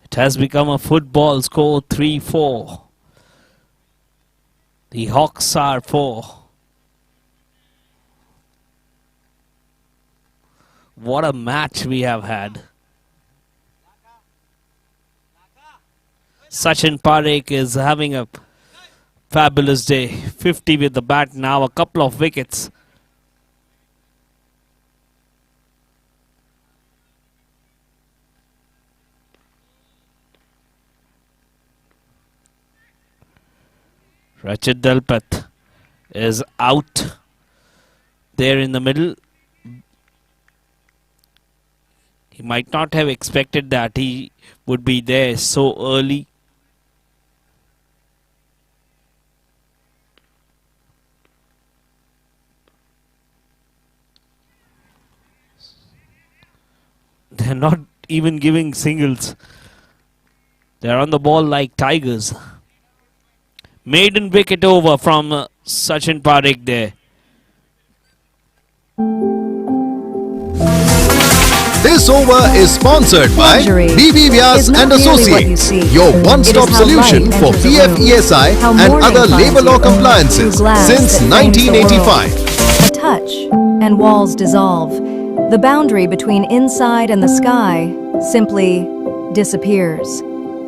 It has become a football score, 3-4. The Hawks are 4. What a match we have had. Sachin Parekh is having a fabulous day. 50 with the bat now, a couple of wickets. Rachit Delpat is out there in the middle. He might not have expected that he would be there so early. They're not even giving singles. They're on the ball like tigers. Maiden wicket over from Sachin Parekh there. This over is sponsored by Luxury BB Vyas is not and merely what Associates, you see. your It one-stop is how solution light for enters the PF, room. ESI How and morning other finds labor you law through compliances glass since that frames the 1985. world. A touch, and walls dissolve. The boundary between inside and the sky simply disappears.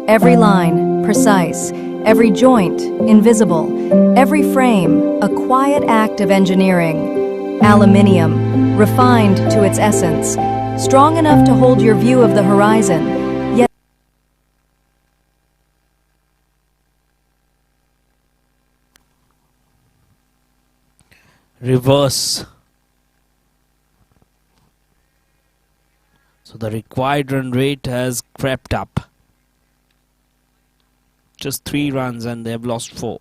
Every line, precise. Every joint, invisible. Every frame, a quiet act of engineering. Aluminium, refined to its essence. Strong enough to hold your view of the horizon, yet reverse. So the required run rate has crept up. Just 3 runs and they've lost 4.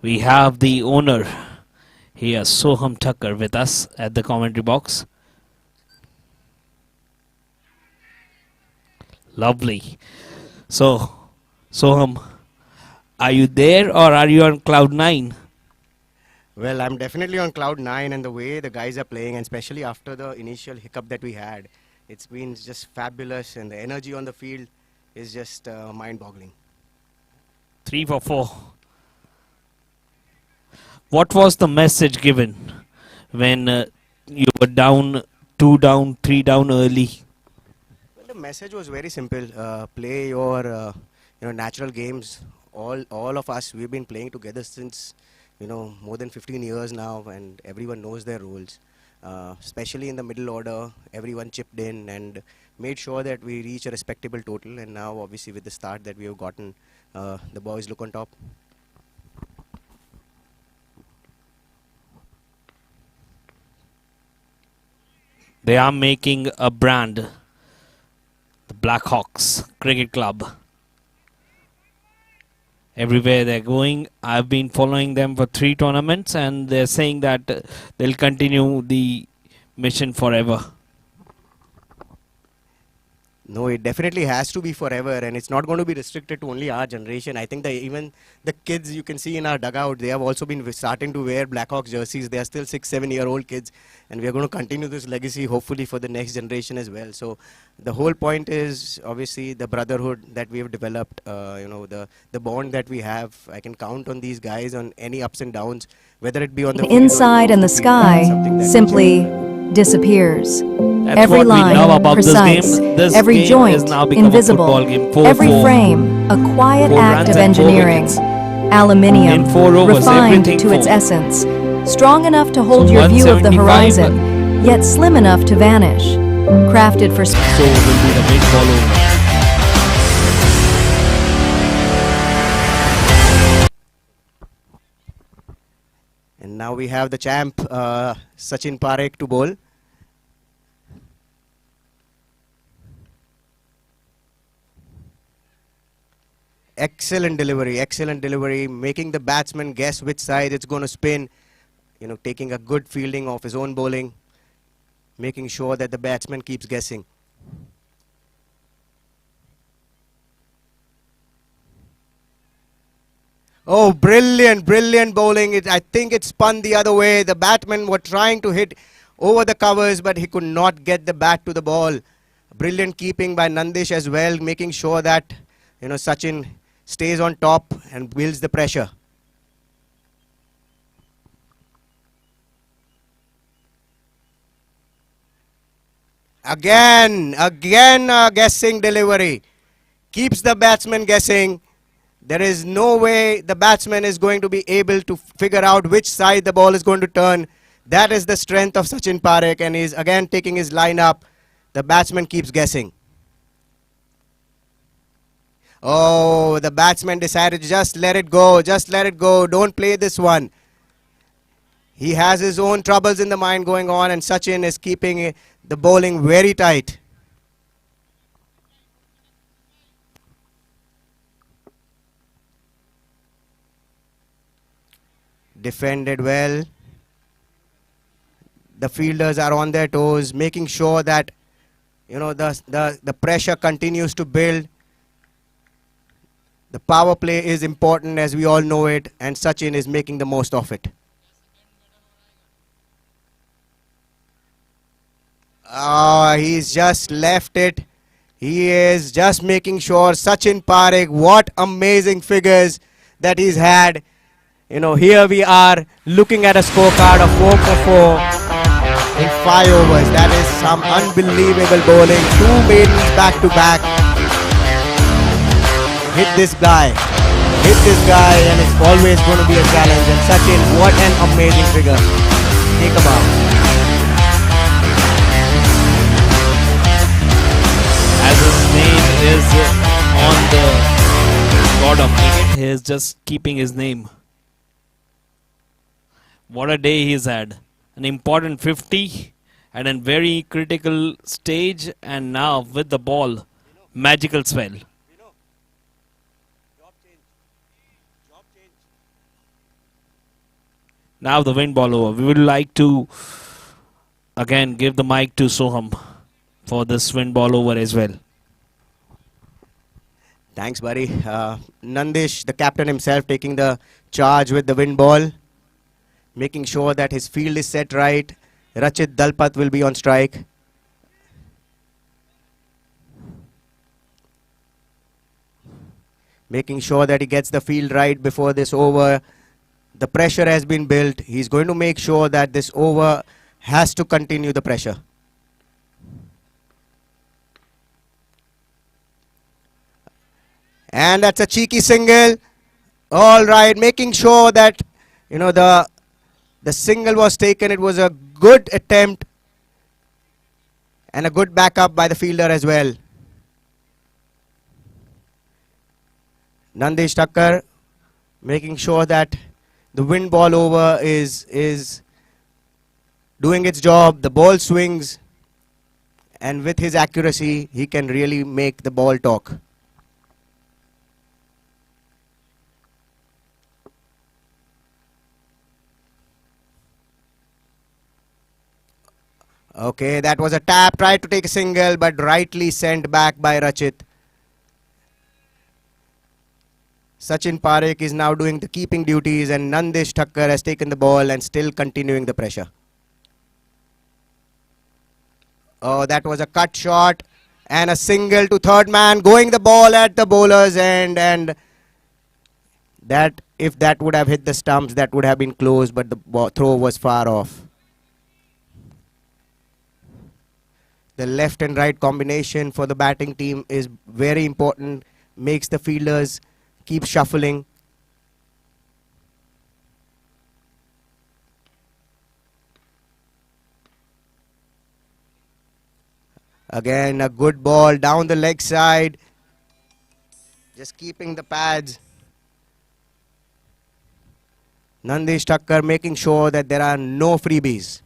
We have the owner here, Soham Thakkar, with us at the commentary box. Lovely. So, Soham, are you there or are you on cloud 9? Well, I'm definitely on cloud 9, and the way the guys are playing, and especially after the initial hiccup that we had, it's been just fabulous, and the energy on the field is just mind-boggling. 3 for 4. What was the message given when you were down, 2 down, 3 down early? Well, the message was very simple. Play your natural games. All of us, we've been playing together since more than 15 years now, and everyone knows their roles. Especially in the middle order, everyone chipped in and made sure that we reach a respectable total. And now, obviously, with the start that we have gotten, the boys look on top. They are making a brand, the BLACKHAWKS Cricket Club. Everywhere they're going, I've been following them for 3 tournaments, and they're saying that they'll continue the mission forever. No, it definitely has to be forever, and it's not going to be restricted to only our generation. I think that even the kids you can see in our dugout, they have also been starting to wear BLACKHAWKS jerseys. They are still 6-7-year-old kids, and we are going to continue this legacy hopefully for the next generation as well. So the whole point is obviously the brotherhood that we have developed, the bond that we have. I can count on these guys on any ups and downs, whether it be on the inside and the sky simply disappears. That's every what line, we love about precise. this game. This every game joint, has now become invisible. A football game. 4-4. Every frame, a quiet 4 act runs of and 4 engineering. wickets. Aluminium, In 4 overs, refined everything to its 4. essence. Strong enough to hold your view of the horizon, yet slim enough to vanish. Crafted for So will be the mid ball over. And now we have the champ, Sachin Parekh to bowl. Excellent delivery, making the batsman guess which side it's going to spin. You know, taking a good fielding of his own bowling, making sure that the batsman keeps guessing. Oh, brilliant bowling. I think it spun the other way. The batsmen were trying to hit over the covers, but he could not get the bat to the ball. Brilliant keeping by Nandish as well, making sure that, you know, Sachin stays on top and builds the pressure. Again, guessing delivery. Keeps the batsman guessing. There is no way the batsman is going to be able to figure out which side the ball is going to turn. That is the strength of Sachin Parekh, and he's again taking his line up. The batsman keeps guessing. Oh, the batsman decided just let it go, don't play this one. He has his own troubles in the mind going on, and Sachin is keeping the bowling very tight. Defended well. The fielders are on their toes, making sure that, you know, the pressure continues to build. The power play is important, as we all know it, and Sachin is making the most of it. He's just left it. He is just making sure. Sachin Parekh, what amazing figures that he's had. You know, here we are looking at a scorecard of 4 for 4 in 5 overs. That is some unbelievable bowling. 2 maidens back to back. Hit this guy, and it's always going to be a challenge. And Sachin, what an amazing figure. Take him out. As his name is on the God of cricket, he is just keeping his name. What a day he's had. An important 50 at a very critical stage, and now with the ball, magical spell. Now the wind ball over. We would like to again give the mic to Soham for this wind ball over as well. Thanks, buddy. Nandish, the captain himself, taking the charge with the wind ball, making sure that his field is set right. Rachit Dalpat will be on strike. Making sure that he gets the field right before this over. The pressure has been built. He's going to make sure that this over has to continue the pressure. And that's a cheeky single. All right, making sure that, you know, the single was taken. It was a good attempt and a good backup by the fielder as well. Nandish Thakkar making sure that the wind ball over is doing its job. The ball swings, and with his accuracy, he can really make the ball talk. Okay, that was a tap. Tried to take a single, but rightly sent back by Rachit. Sachin Parekh is now doing the keeping duties, and Nandish Thakkar has taken the ball and still continuing the pressure. Oh, that was a cut shot and a single to third man, going the ball at the bowler's end, and that, if that would have hit the stumps, that would have been close, but the throw was far off. The left and right combination for the batting team is very important, makes the fielders keep shuffling. Again, a good ball down the leg side. Just keeping the pads. Nandish Thakkar making sure that there are no freebies.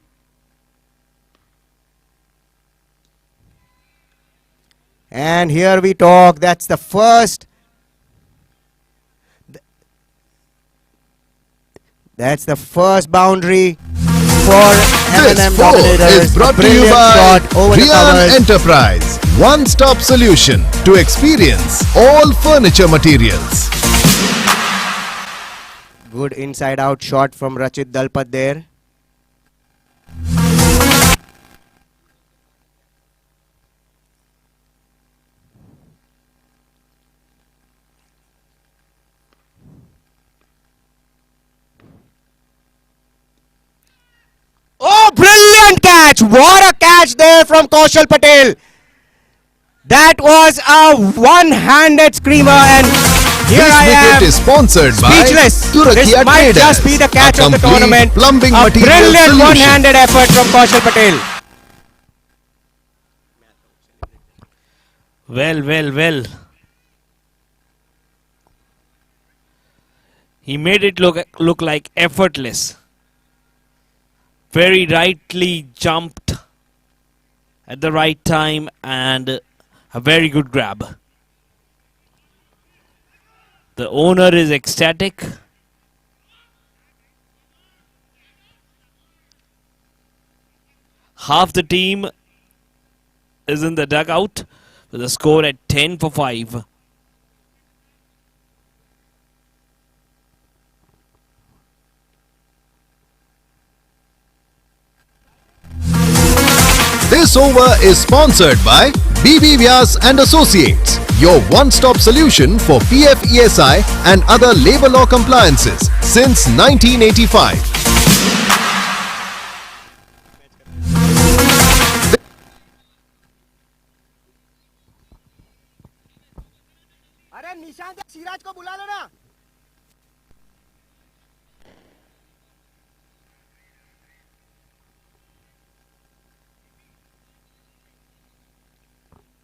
And here we talk. That's the first. That's the first boundary for This M&M four Dominators. is brought to you by Rian Enterprise. One-stop solution to experience all furniture materials. Good inside-out shot from Rachit Dalpat there. Oh, brilliant catch! What a catch there from Kaushal Patel. That was a one-handed screamer, and here This I wicket am is sponsored by speechless. Turakia This might Traders, just be the catch a of the complete tournament. plumbing A material brilliant solution. one-handed effort from Kaushal Patel. Well. He made it look like effortless. Very rightly jumped at the right time and a very good grab. The owner is ecstatic. Half the team is in the dugout with a score at 10 for 5. This over is sponsored by BB Vyas and Associates, your one-stop solution for PF ESI and other labor law compliances since 1985. अरे निशांत सिराज को बुला लो ना.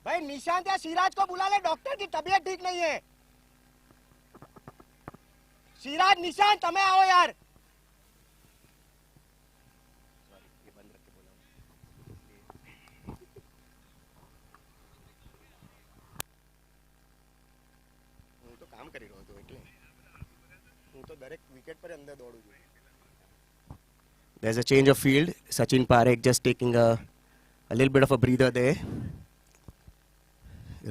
भाई निशांत या सिराज को बुला ले, doctor की तबीयत ठीक नहीं है. सिराज निशांत તમે आओ यार. હું તો કામ કરી રહ્યો હતો એટલે હું તો દરેક વિકેટ પર અંદર દોડું છું. There's a change of field. Sachin Parekh just taking a little bit of a breather there.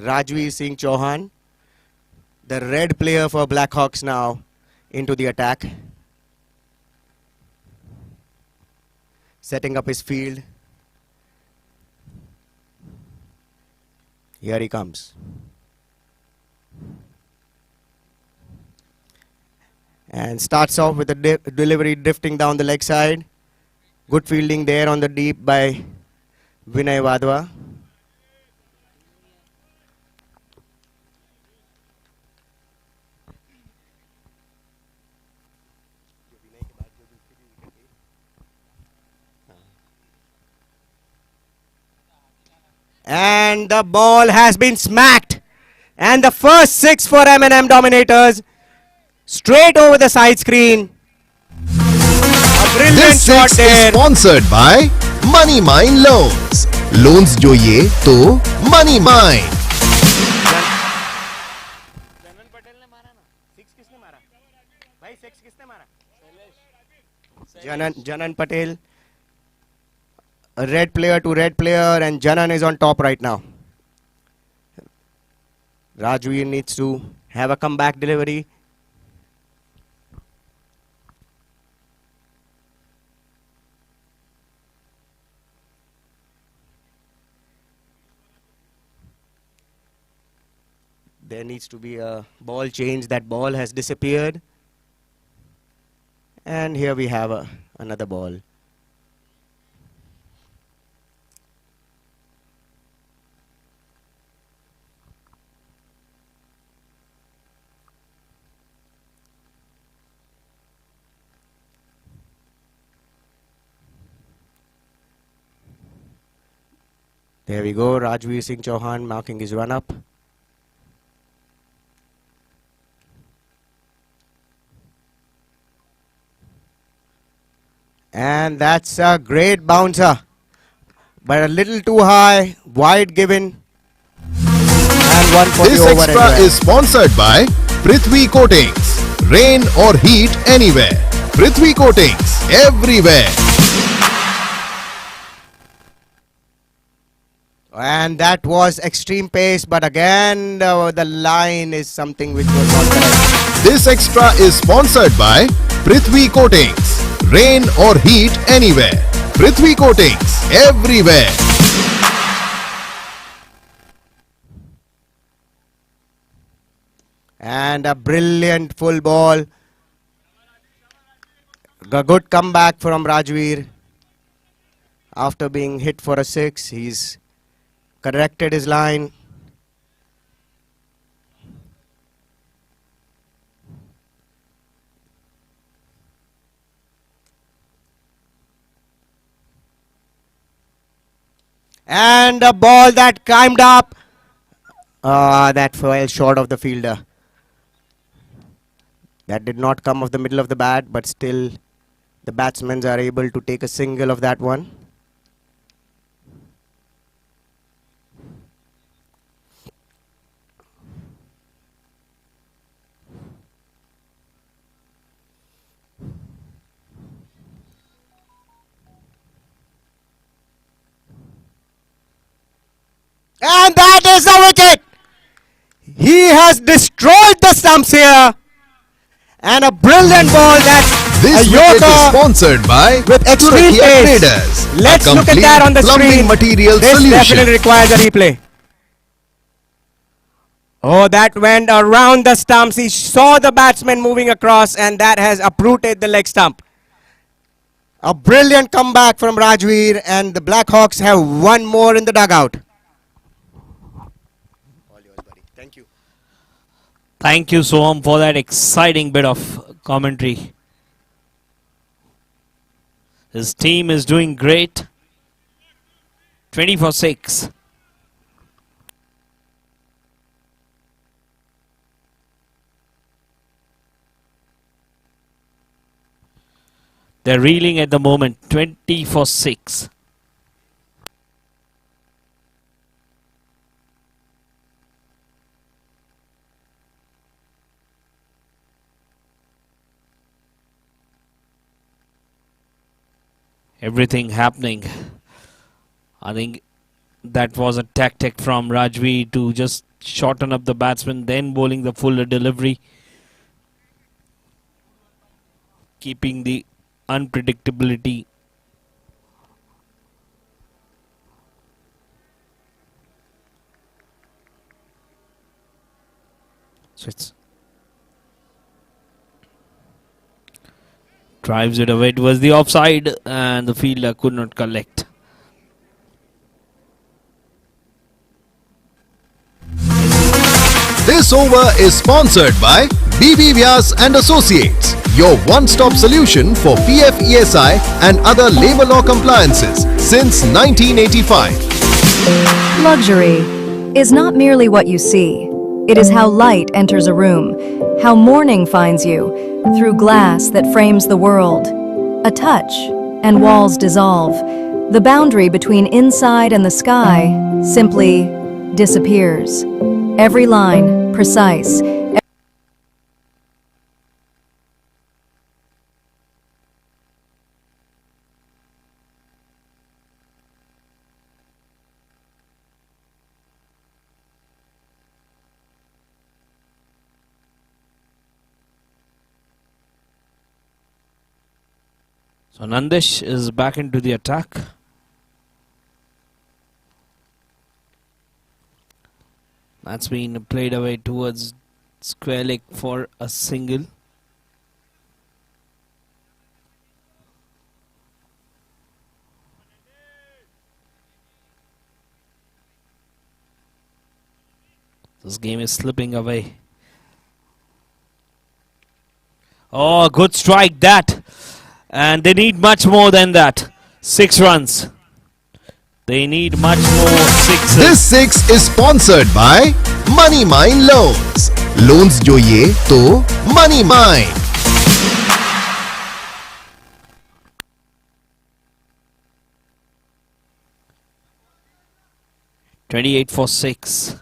Rajveer Singh Chauhan, the red player for Blackhawks, now into the attack. Setting up his field. Here he comes. And starts off with a delivery drifting down the leg side. Good fielding there on the deep by Vinay Wadhwa. And the ball has been smacked. And the first 6 for M&M Dominators. Straight over the side screen. A brilliant This shot six there. is sponsored by Money Mine Loans. Loans જોઈએ તો Money Mine. Janan Patel. A red player to red player, and Janan is on top right now. Rajveer needs to have a comeback delivery. There needs to be a ball change. That ball has disappeared. And here we have another ball. There we go. Rajveer Singh Chauhan marking his run up. And that's a great bouncer. But a little too high. Wide given. And one for This the over extra as well. is sponsored by Prithvi Coatings. Rain or heat anywhere. Prithvi Coatings everywhere. And that was extreme pace, but again the line is something which was not correct. This extra is sponsored by Prithvi Coatings. Rain or heat anywhere. Prithvi Coatings everywhere. And a brilliant full ball. A good comeback from Rajveer. After being hit for a 6, he's corrected his line. And a ball that climbed up. That fell short of the fielder. That did not come off the middle of the bat, but still the batsmen are able to take a single of that one. And that is the wicket. He has destroyed the stumps here. And a brilliant ball that This wicket is sponsored by with extreme Surakhiya pace. Traders. Let's A look at that on the plumbing screen. material This solution. definitely requires a replay. Oh, that went around the stumps. He saw the batsman moving across, and that has uprooted the leg stump. A brilliant comeback from Rajveer, and the Blackhawks have one more in the dugout. Thank you, Soham, for that exciting bit of commentary. His team is doing great. 20 for 6. They're reeling at the moment. 20 for 6. Everything happening. I think that was a tactic from Rajveer to just shorten up the batsman, then bowling the fuller delivery, keeping the unpredictability. So it's drives it away towards the offside, and the fielder could not collect. This over is sponsored by BB Vyas and Associates, your one-stop solution for PF ESI and other labor law compliances since 1985. Luxury is not merely what you see. It is how light enters a room, how morning finds you, through glass that frames the world. A touch, and walls dissolve. The boundary between inside and the sky simply disappears. Every line, precise. So Nandish is back into the attack. That's been played away towards square leg for a single. This game is slipping away. Oh, good strike that. And they need much more than that. 6 runs. They need much more sixes. This six is sponsored by Money Mine Loans. Loans જોઈએ તો Money Mine. $28 for 6.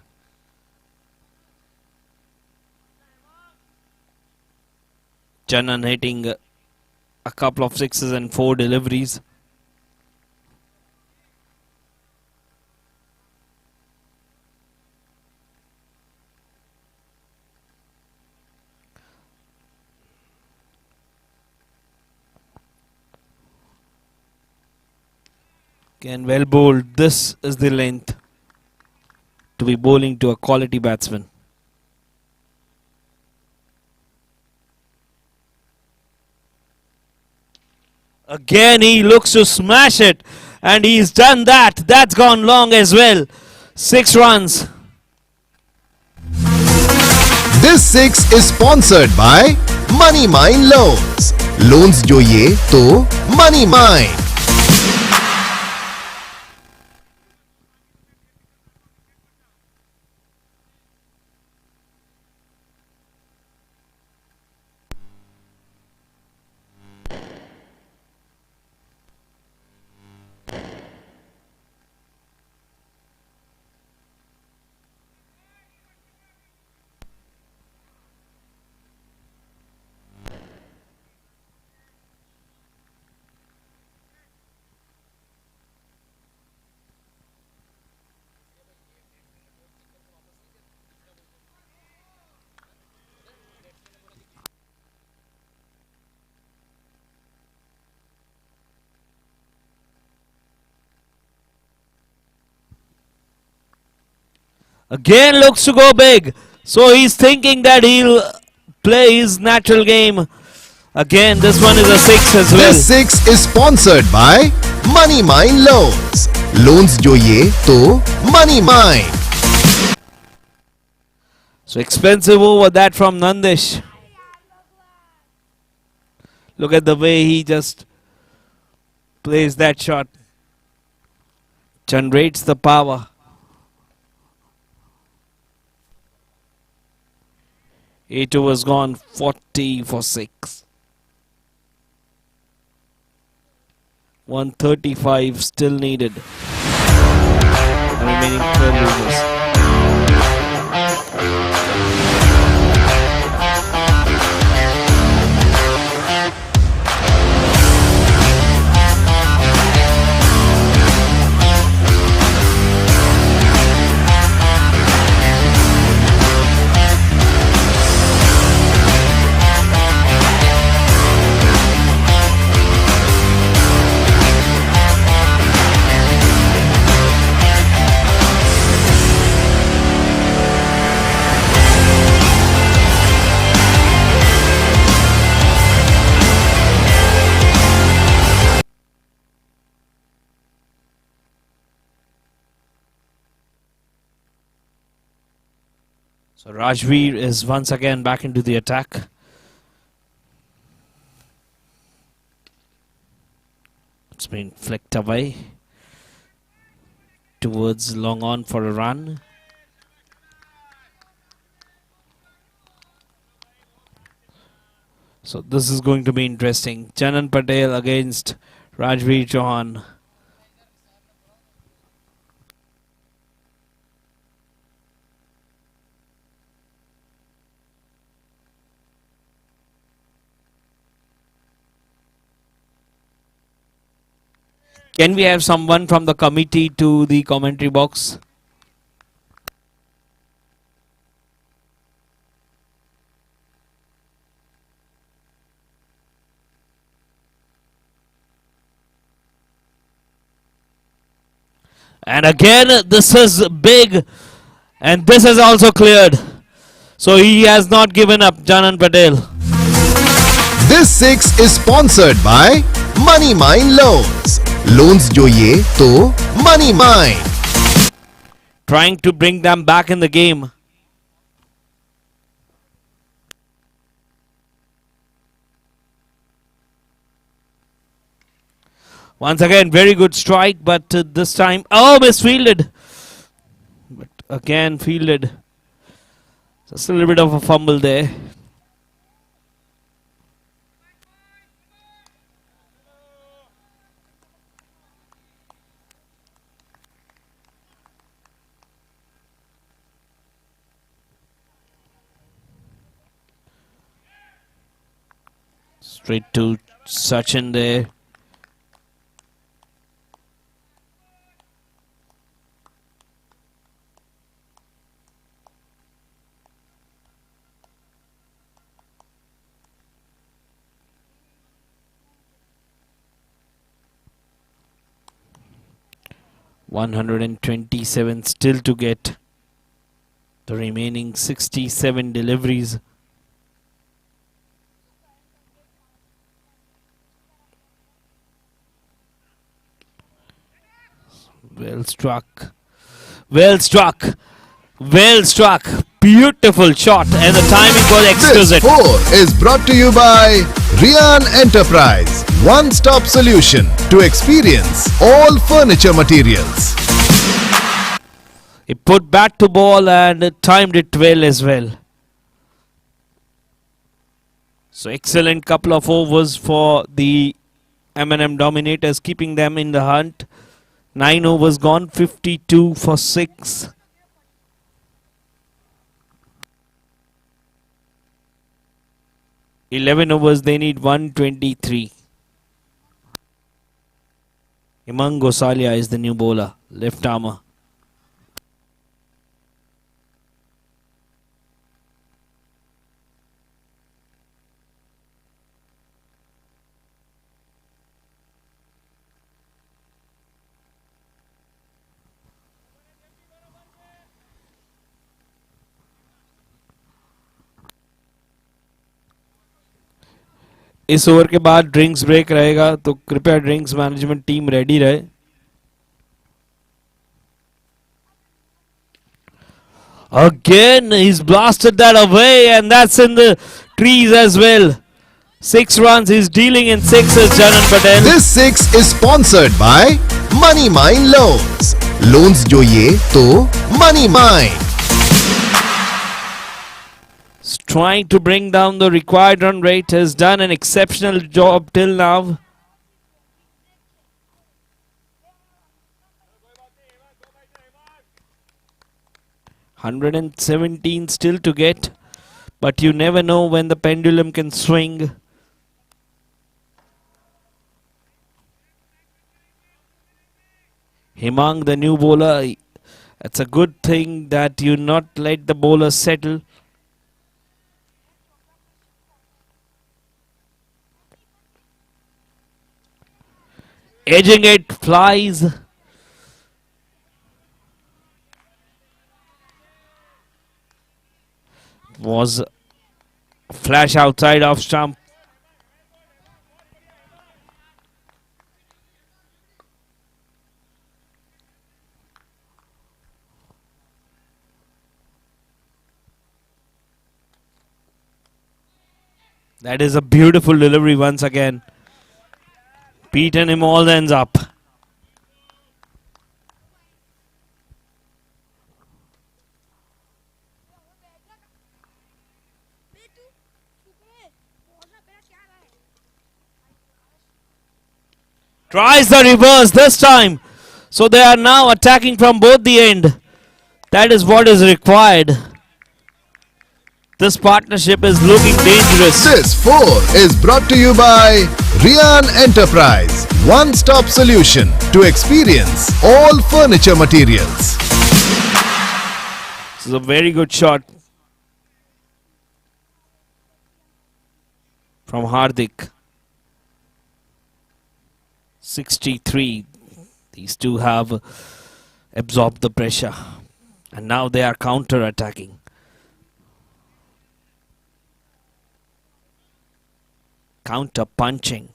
Janan hitting a couple of sixes and 4 deliveries. Again, well bowled. This is the length to be bowling to a quality batsman. Again, he looks to smash it, and he's done that. That's gone long as well. 6 runs. This six is sponsored by Money Mine Loans. Loans જોઈએ તો Money Mine. Again looks to go big. So he's thinking that he'll play his natural game. Again, this one is a 6 as well. This six is sponsored by Money Mine Loans. Loans જોઈએ તો Money Mine. So expensive over that from Nandish. Look at the way he just plays that shot. Generates the power. 8 overs gone, 40 for 6. 135 still needed. Remaining 12 overs. So Rajveer is once again back into the attack. It's been flicked away towards long on for a run. So this is going to be interesting. Janan Patel against Rajveer Chauhan. Can we have someone from the committee to the commentary box? And again, this is big, and this is also cleared. So he has not given up, Janan Patel. This six is sponsored by Money Mine Loans. Loans જોઈએ તો Money Mine. Trying to bring them back in the game. Once again, very good strike, but this time, oh, misfielded. But again, fielded. Just a little bit of a fumble there. Straight to Sachin there. $127 still to get. The remaining 67 deliveries. Well struck. Well struck. Well struck. Beautiful shot. And the timing was exquisite. This 4 is brought to you by Rian Enterprise. One-stop solution to experience all furniture materials. He put bat to ball and timed it well as well. So excellent couple of overs for the M&M Dominators, keeping them in the hunt. 9 overs gone, 52 for 6. $11 overs, they need 123. Hemang Gosalia is the new bowler, left armour. इस over के बाद drinks break रहेगा, तो कृपया drinks management team ready रहे. Again, he's blasted that away, and that's in the trees as well. 6 runs, he's dealing in 6s, Janan Patel. This 6 is sponsored by Money Mine Loans. Loans જોઈએ તો Money Mine. Trying to bring down the required run rate, has done an exceptional job till now. $117 still to get, but you never know when the pendulum can swing. Hemang, the new bowler, it's a good thing that you not let the bowler settle. Edging it, flies. Was flash outside off stump. That is a beautiful delivery once again. Beaten him all the ends up. Tries the reverse this time. So they are now attacking from both the end. That is what is required. This partnership is looking dangerous. This 4 is brought to you by Rian Enterprise. One-stop solution to experience all furniture materials. This is a very good shot from Hardik. 63. These two have absorbed the pressure, and now they are counter-attacking. Counter-punching.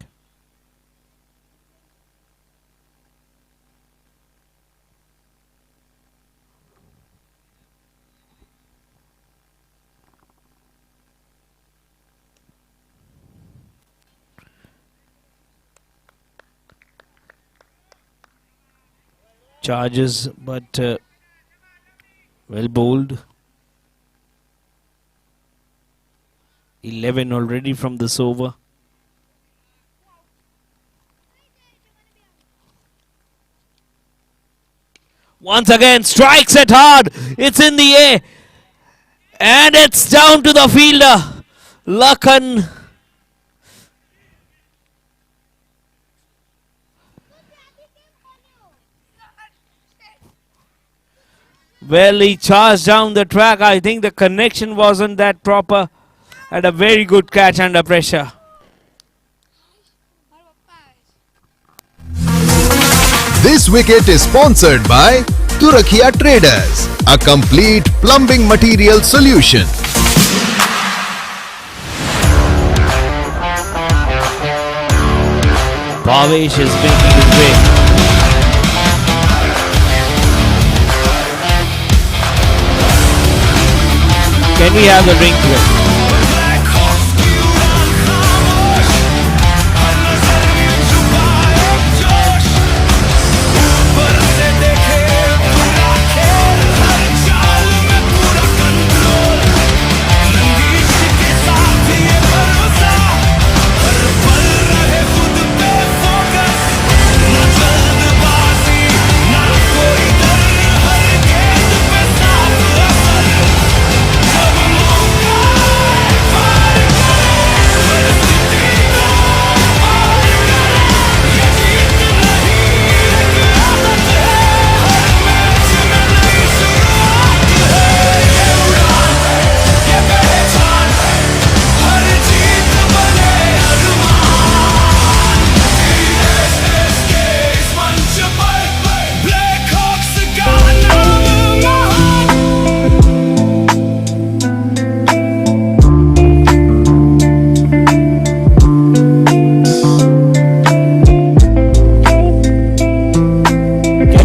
charges, but well bowled. 11 already from this over. Once again, strikes it hard. It's in the air. And it's down to the fielder, Lakhan. Well, he charged down the track. I think the connection wasn't that proper. Had a very good catch under pressure. This wicket is sponsored by Turakia Traders, a complete plumbing material solution. Bhavesh is making his way. Can we have the ring to it?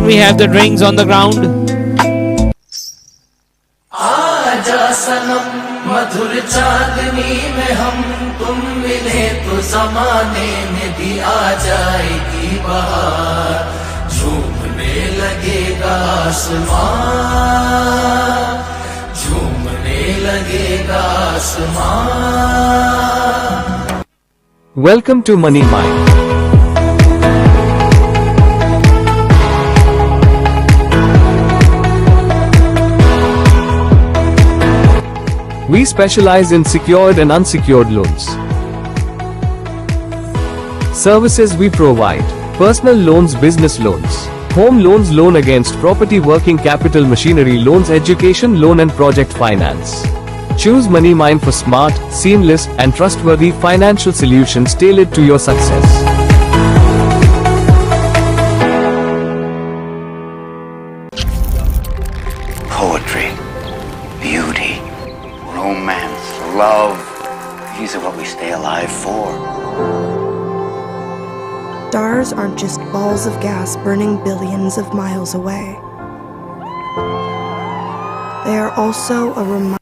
We have the rings on the ground. आजा सनम मधुर चांदनी में हम तुम मिले तो ज़माने में भी आ जाएगी बहार झूमने लगेगा आसमां झूमने लगेगा आसमां. Welcome to Money Mind. We specialize in secured and unsecured loans. Services we provide: personal loans, business loans, home loans, loan against property, working capital, machinery loans, education loan and project finance. Choose Money Mind for smart, seamless and trustworthy financial solutions tailored to your success. Poetry, beauty, romance, love. These are what we stay alive for. Stars aren't just balls of gas burning billions of miles away. They are also a reminder.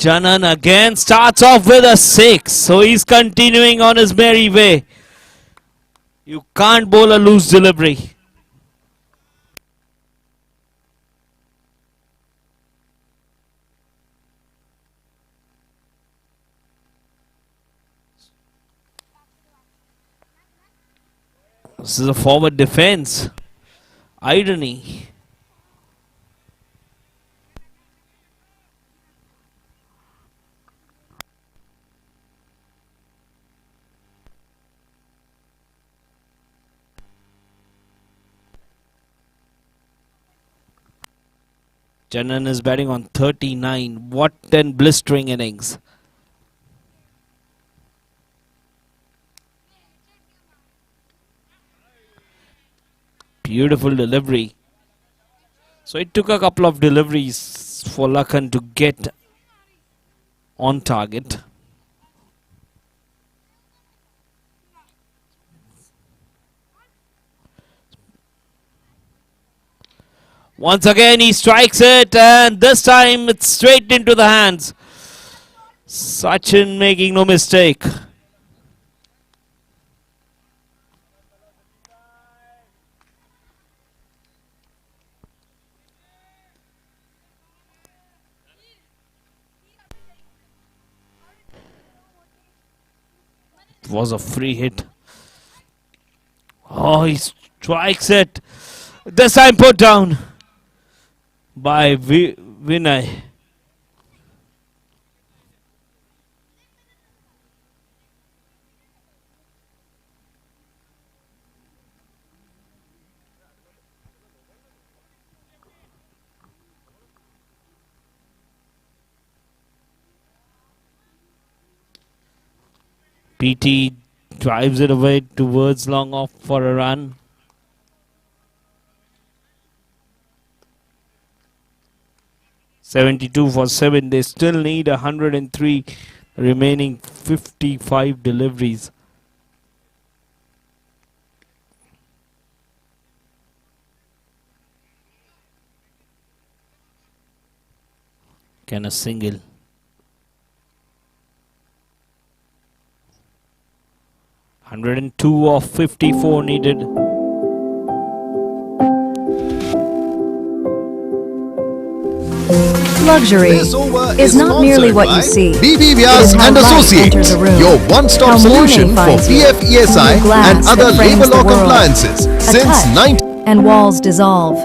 Janan again starts off with a 6. So he's continuing on his merry way. You can't bowl a loose delivery. This is a forward defense. Irony. Janan is batting on 39. What an blistering innings. Beautiful delivery. So it took a couple of deliveries for Lakhan to get on target. Once again he strikes it, and this time it's straight into the hands. Sachin making no mistake. It was a free hit. Oh, he strikes it. This time put down by Vinay. PT drives it away towards long off for a run. $72 for 7. They still need 103 remaining 55 deliveries. Can a single? $102 of 54 needed. Luxury is not merely what you see. BB Vyas and Associates, your one-stop solution for PF, ESI and other labor law compliances since 19... And walls dissolve.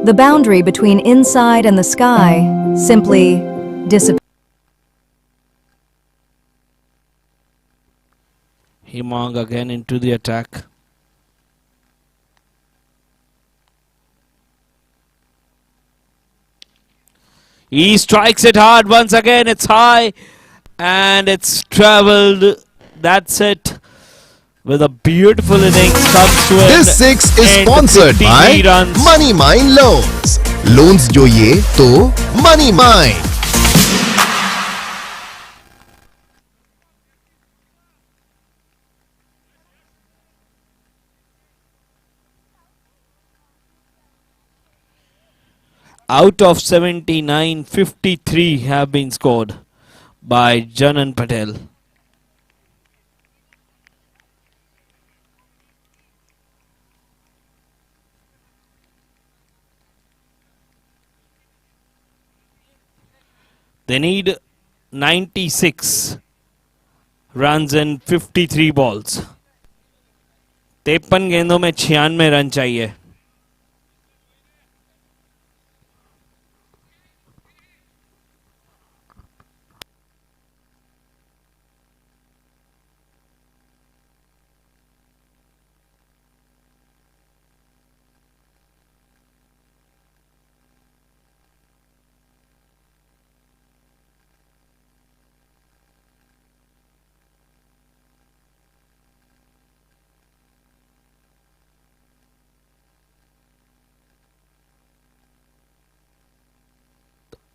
The boundary between inside and the sky simply disappears. Himang again into the attack. He strikes it hard once again. It's high and it's traveled. That's it. With a beautiful innings comes to an This 6 is sponsored by Money Mine Loans. Loans જોઈએ તો Money Mine. Out of 79, 53 have been scored by Janan Patel. They need 96 runs in 53 balls. 53 गेंदों में 96 run चाहिए.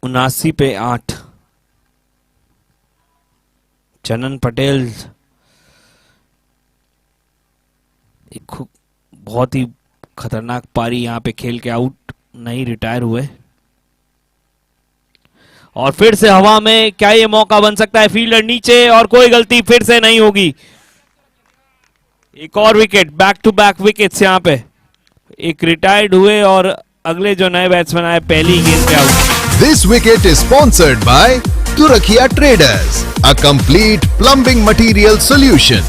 उनासी पे 8. चनन पटेल एक बहुत ही खतरनाक पारी यहां पे खेल के आउट नहीं रिटायर हुए. और फिर से हवा में क्या ये मौका बन सकता है? फील्डर नीचे और कोई गलती फिर से नहीं होगी. एक और wicket, back to back wickets यहां पे. एक रिटायर्ड हुए और अगले जो नए बैट्समैन आए पहली गेंद पे out. This wicket is sponsored by Turakia Traders, a complete plumbing material solution.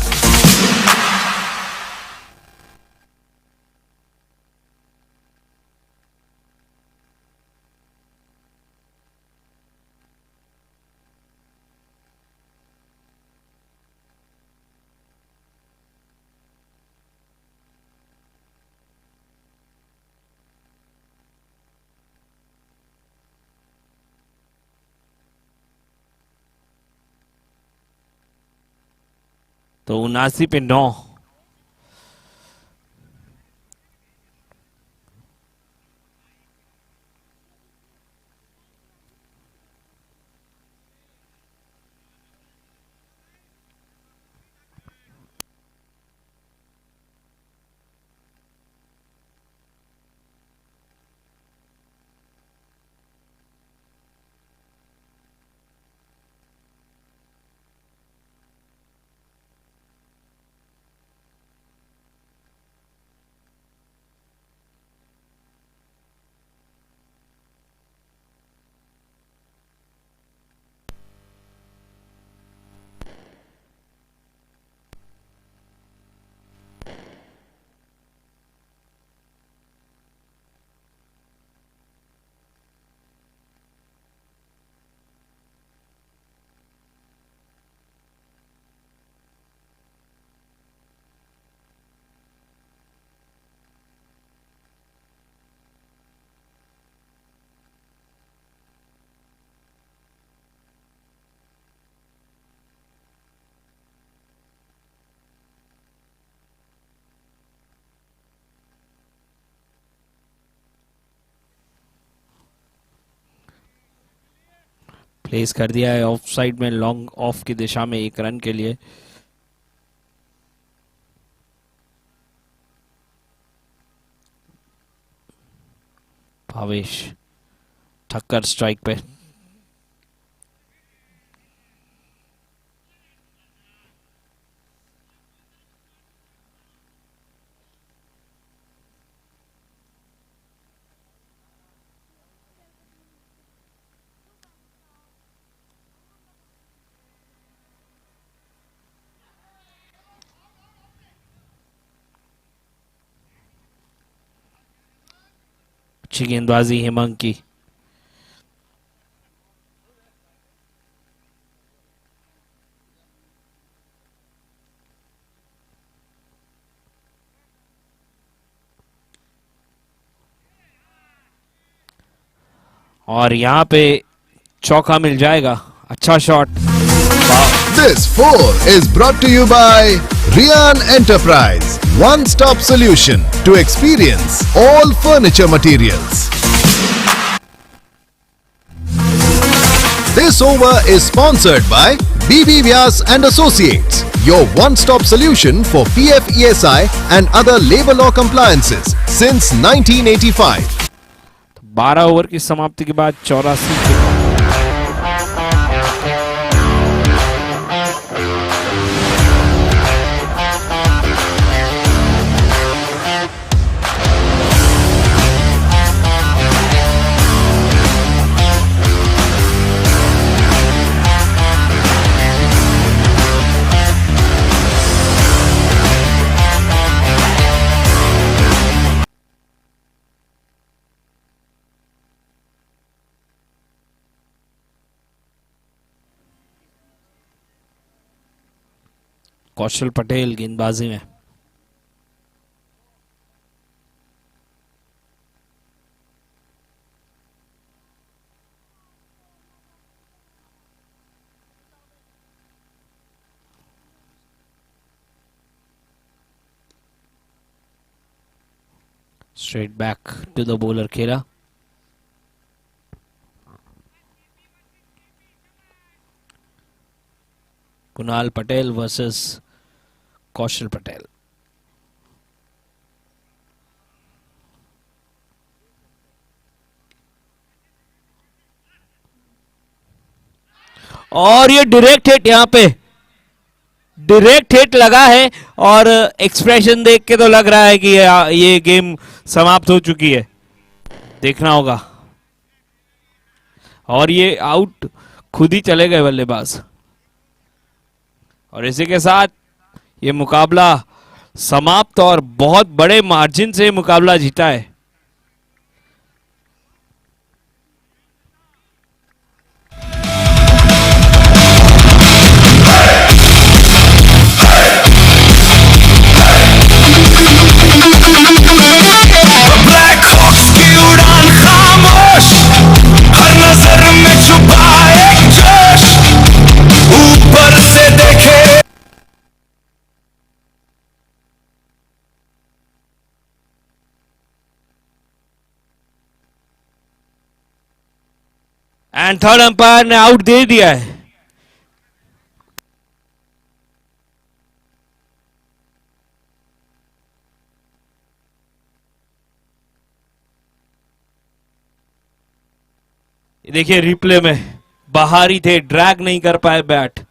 तो 79 पे 9. प्लेस कर दिया है ऑफ साइड में, लॉन्ग ऑफ की दिशा में 1 रन के लिए। भावेश ठक्कर स्ट्राइक पे। अच्छी गेंदबाजी हेमंत की। और यहाँ पे चौका मिल जाएगा। अच्छा shot. This 4 is brought to you by Rian Enterprise, one-stop solution to experience all furniture materials. This over is sponsored by BB Vyas and Associates, your one-stop solution for PF ESI and other labor law compliances since 1985. 12 over की समाप्ति के बाद 84 कौशल पटेल गेंदबाजी में। Straight back to the bowler खेला। Kunal Patel versus Kaushal Patel. और ये direct hit, यहां पे डायरेक्ट हिट लगा है और एक्सप्रेशन देख के तो लग रहा है कि ये गेम समाप्त हो चुकी है। देखना होगा। और ये आउट खुद ही चले गए बल्लेबाज। और इसी के साथ ये मुकाबला समाप्त और बहुत बड़े मार्जिन से मुकाबला जीता है। BLACKHAWKS की उड़ान खामोश, हर नजर में छुपा एक जोश, ऊपर से देखे। एंड थर्ड अंपायर ने आउट दे दिया है। देखिए रिप्ले में बाहर ही थे, ड्रैग नहीं कर पाए bat.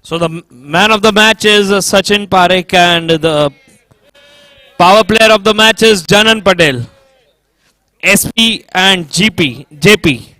So the man of the match is Sachin Parekh and the power player of the match is Janan Patel. SP and JP.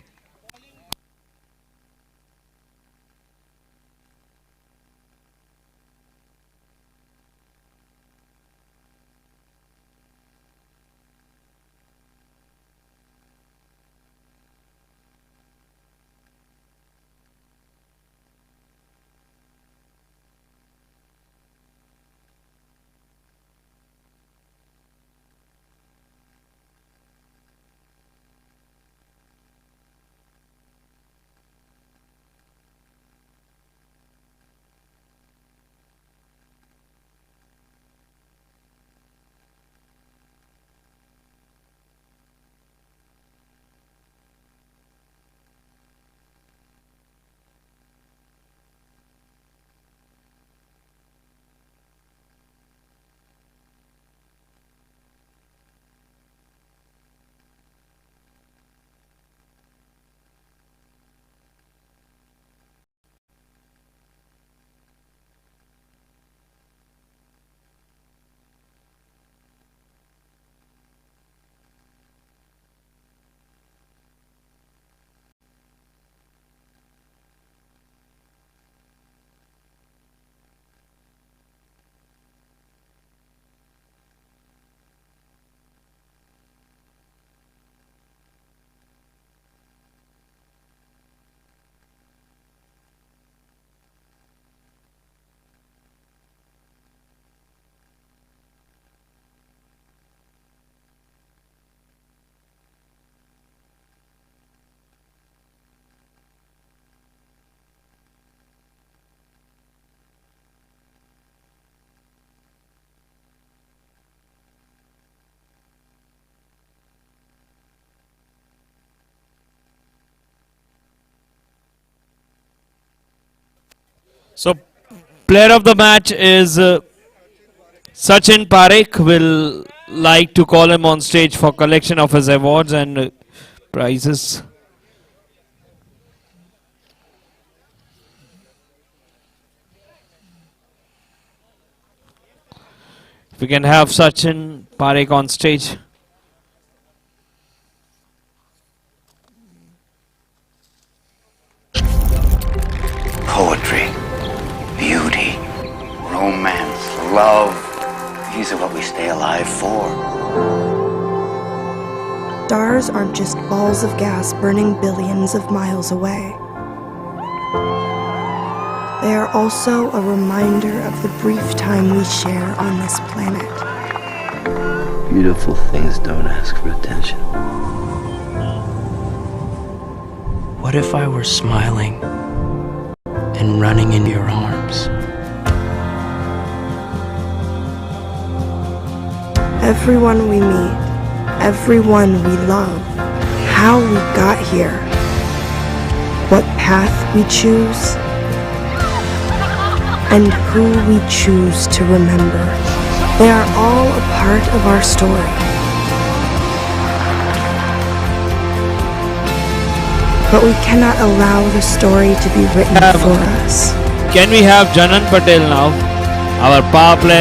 So player of the match is Sachin Parekh. Will like to call him on stage for collection of his awards and prizes. If we can have Sachin Parekh on stage. Poetry, beauty, romance, love. These are what we stay alive for. Stars aren't just balls of gas burning billions of miles away. They are also a reminder of the brief time we share on this planet. Beautiful things don't ask for attention. What if I were smiling and running into your arms? Everyone we meet, everyone we love, how we got here, what path we choose, and who we choose to remember. They are all a part of our story. But we cannot allow the story to be written for us. Can we have Janan Patel now, our power player?